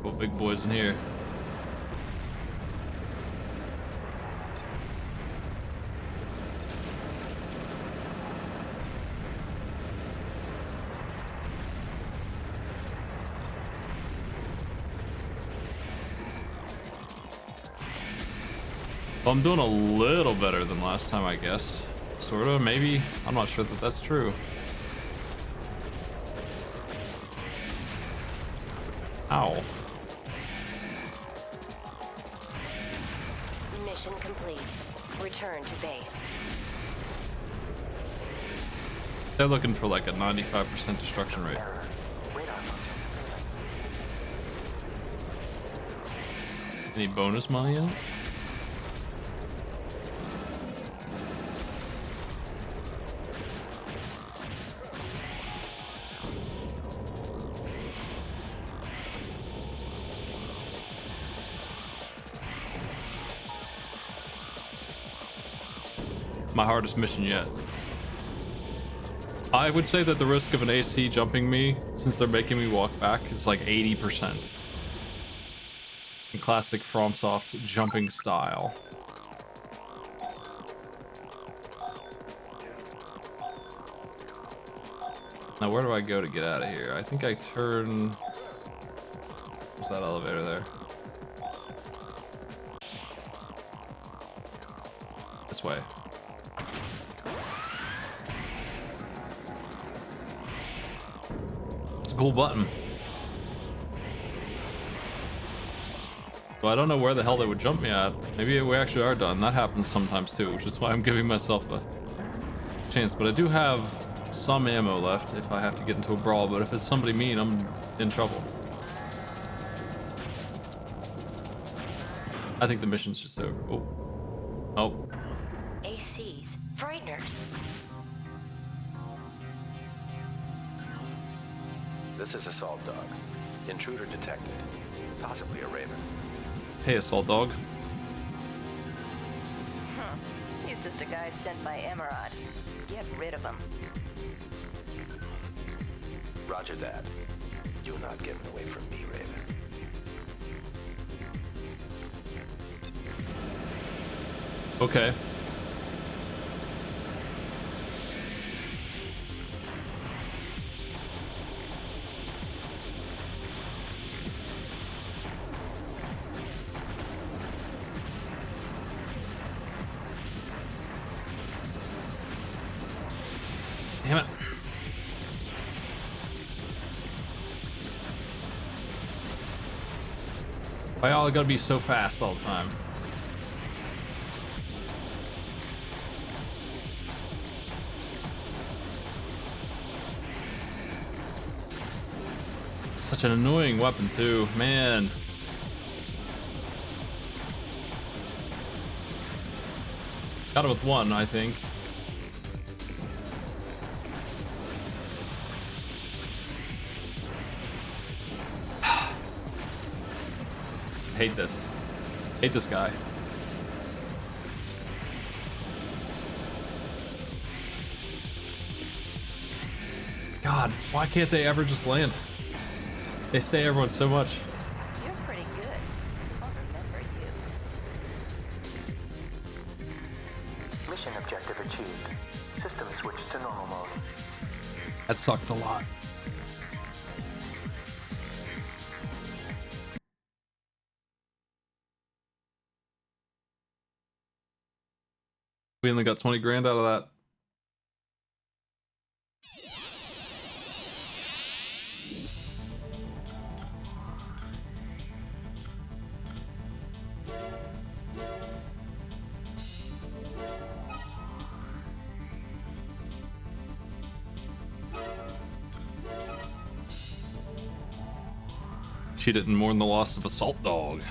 What big boys in here? Well, I'm doing a little better than last time, I guess. Sorta, maybe. I'm not sure that that's true. Ow. Mission complete. Return to base. They're looking for like a 95% destruction rate. Any bonus money in it? My hardest mission yet. I would say that the risk of an AC jumping me, since they're making me walk back, is like 80%. In classic FromSoft jumping style. Now where do I go to get out of here? I think I turn... What's that elevator there? This way. Cool button. Well, I don't know where the hell they would jump me at. Maybe we actually are done. That happens sometimes too, which is why I'm giving myself a chance. But I do have some ammo left if I have to get into a brawl. But if it's somebody mean, I'm in trouble. I think the mission's just over. Oh. Oh. ACs. Frighteners. This is Assault Dog. Intruder detected. Possibly a Raven. Hey, Assault Dog. He's just a guy sent by Emerald. Get rid of him. Roger that. You're not getting away from me, Raven. Okay. Damn it. Why y'all gotta be so fast all the time? Such an annoying weapon too, man. Got it with one, I think. Hate this. Hate this guy. God, why can't they ever just land? They stay everyone so much. You're pretty good. I'll remember you. Mission objective achieved. System switched to normal mode. That sucked a lot. We only got 20 grand out of that. She didn't mourn the loss of a salt dog.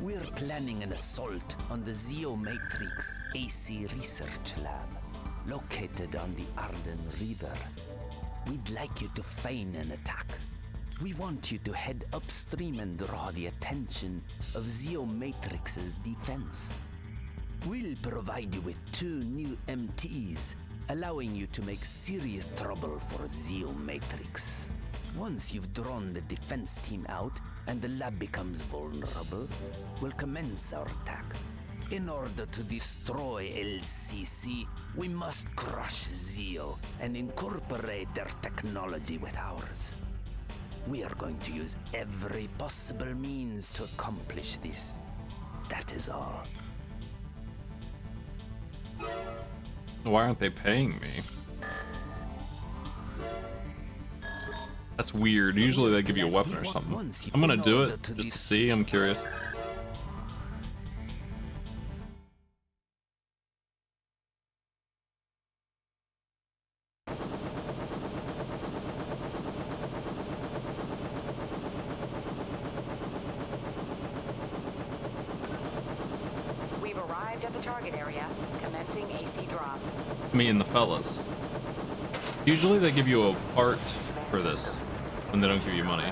We're planning an assault on the Zeomatrix AC Research Lab, located on the Arden River. We'd like you to feign an attack. We want you to head upstream and draw the attention of Zeomatrix's defense. We'll provide you with 2 new MTs, allowing you to make serious trouble for Zeomatrix. Once you've drawn the defense team out and the lab becomes vulnerable, we'll commence our attack. In order to destroy LCC, we must crush Zeo and incorporate their technology with ours. We are going to use every possible means to accomplish this. That is all. Why aren't they paying me? That's weird. Usually they give you a weapon or something. I'm gonna do it just to see. I'm curious. We've arrived at the target area, commencing AC drop. Me and the fellas. Usually they give you a part for this when they don't give you money.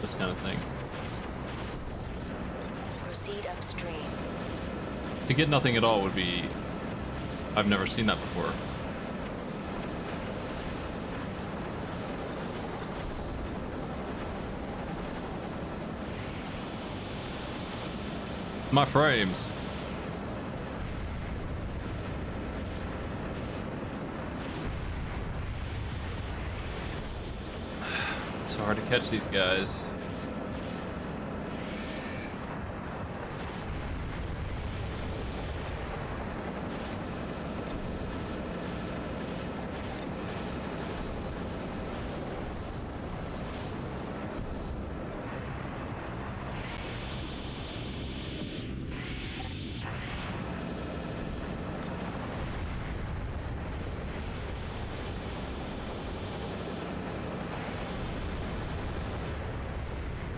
This kind of thing. Proceed upstream. To get nothing at all would be... I've never seen that before. My frames. It's hard to catch these guys.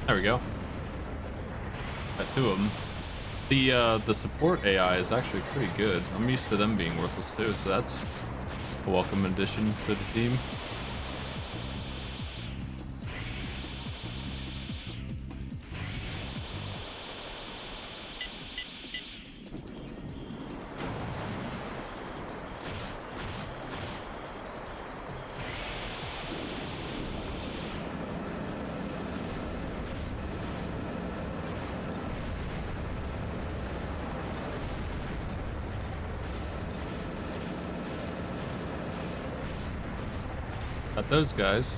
There we go. Got 2 of them. The support AI is actually pretty good. I'm used to them being worthless too, so that's a welcome addition to the team. Got those guys.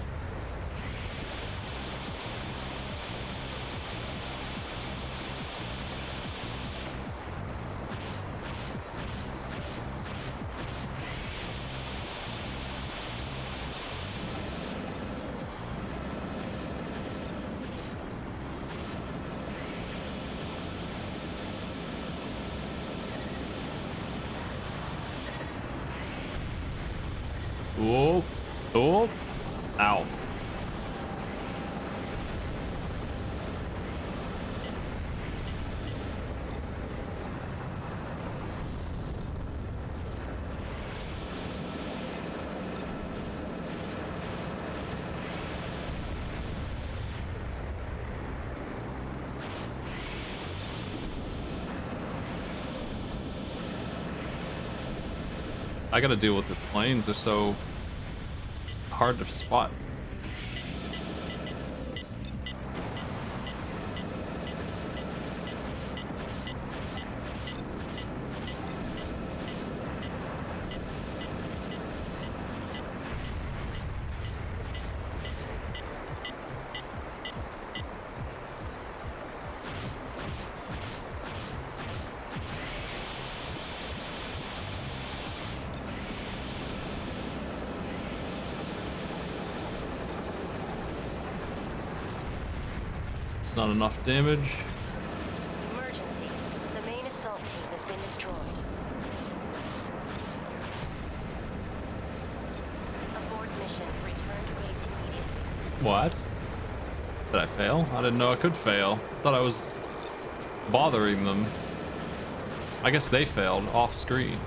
Whoa. Oh. Ow. I gotta deal with the planes. They're so hard to spot. not enough damage. Emergency. The main assault team has been destroyed. Abort mission. Return to base immediately. What? Did I fail? I didn't know I could fail. Thought I was bothering them. I guess they failed off screen.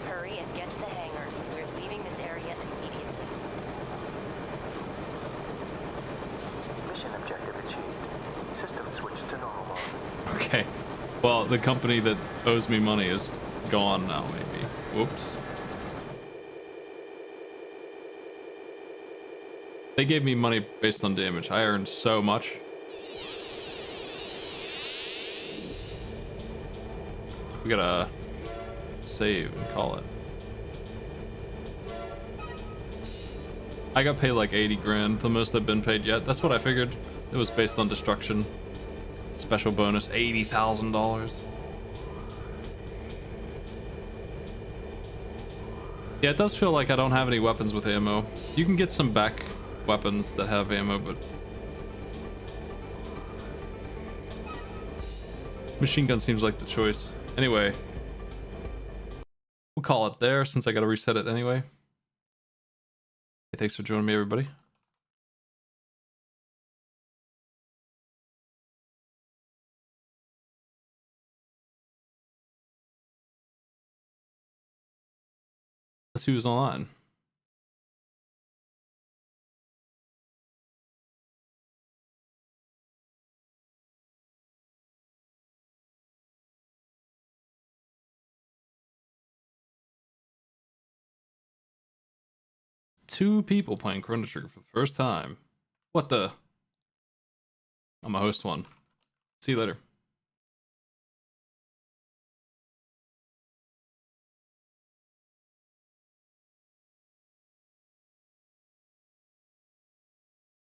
Hurry and get to the hangar. We're leaving this area immediately. Mission objective achieved. System switched to normal mode. Okay. Well, the company that owes me money is gone now, maybe. Whoops. They gave me money based on damage. I earned so much. We gotta save and call it. I got paid like 80 grand, the most I've been paid yet. That's what I figured. It was based on destruction. Special bonus, $80,000. Yeah, it does feel like I don't have any weapons with ammo. You can get some back weapons that have ammo, but machine gun seems like the choice. Anyway, we'll call it there since I gotta reset it anyway. Hey, thanks for joining me, everybody. Let's see who's online. Two people playing Chrono Trigger for the first time. What the? I'm a host one. See you later.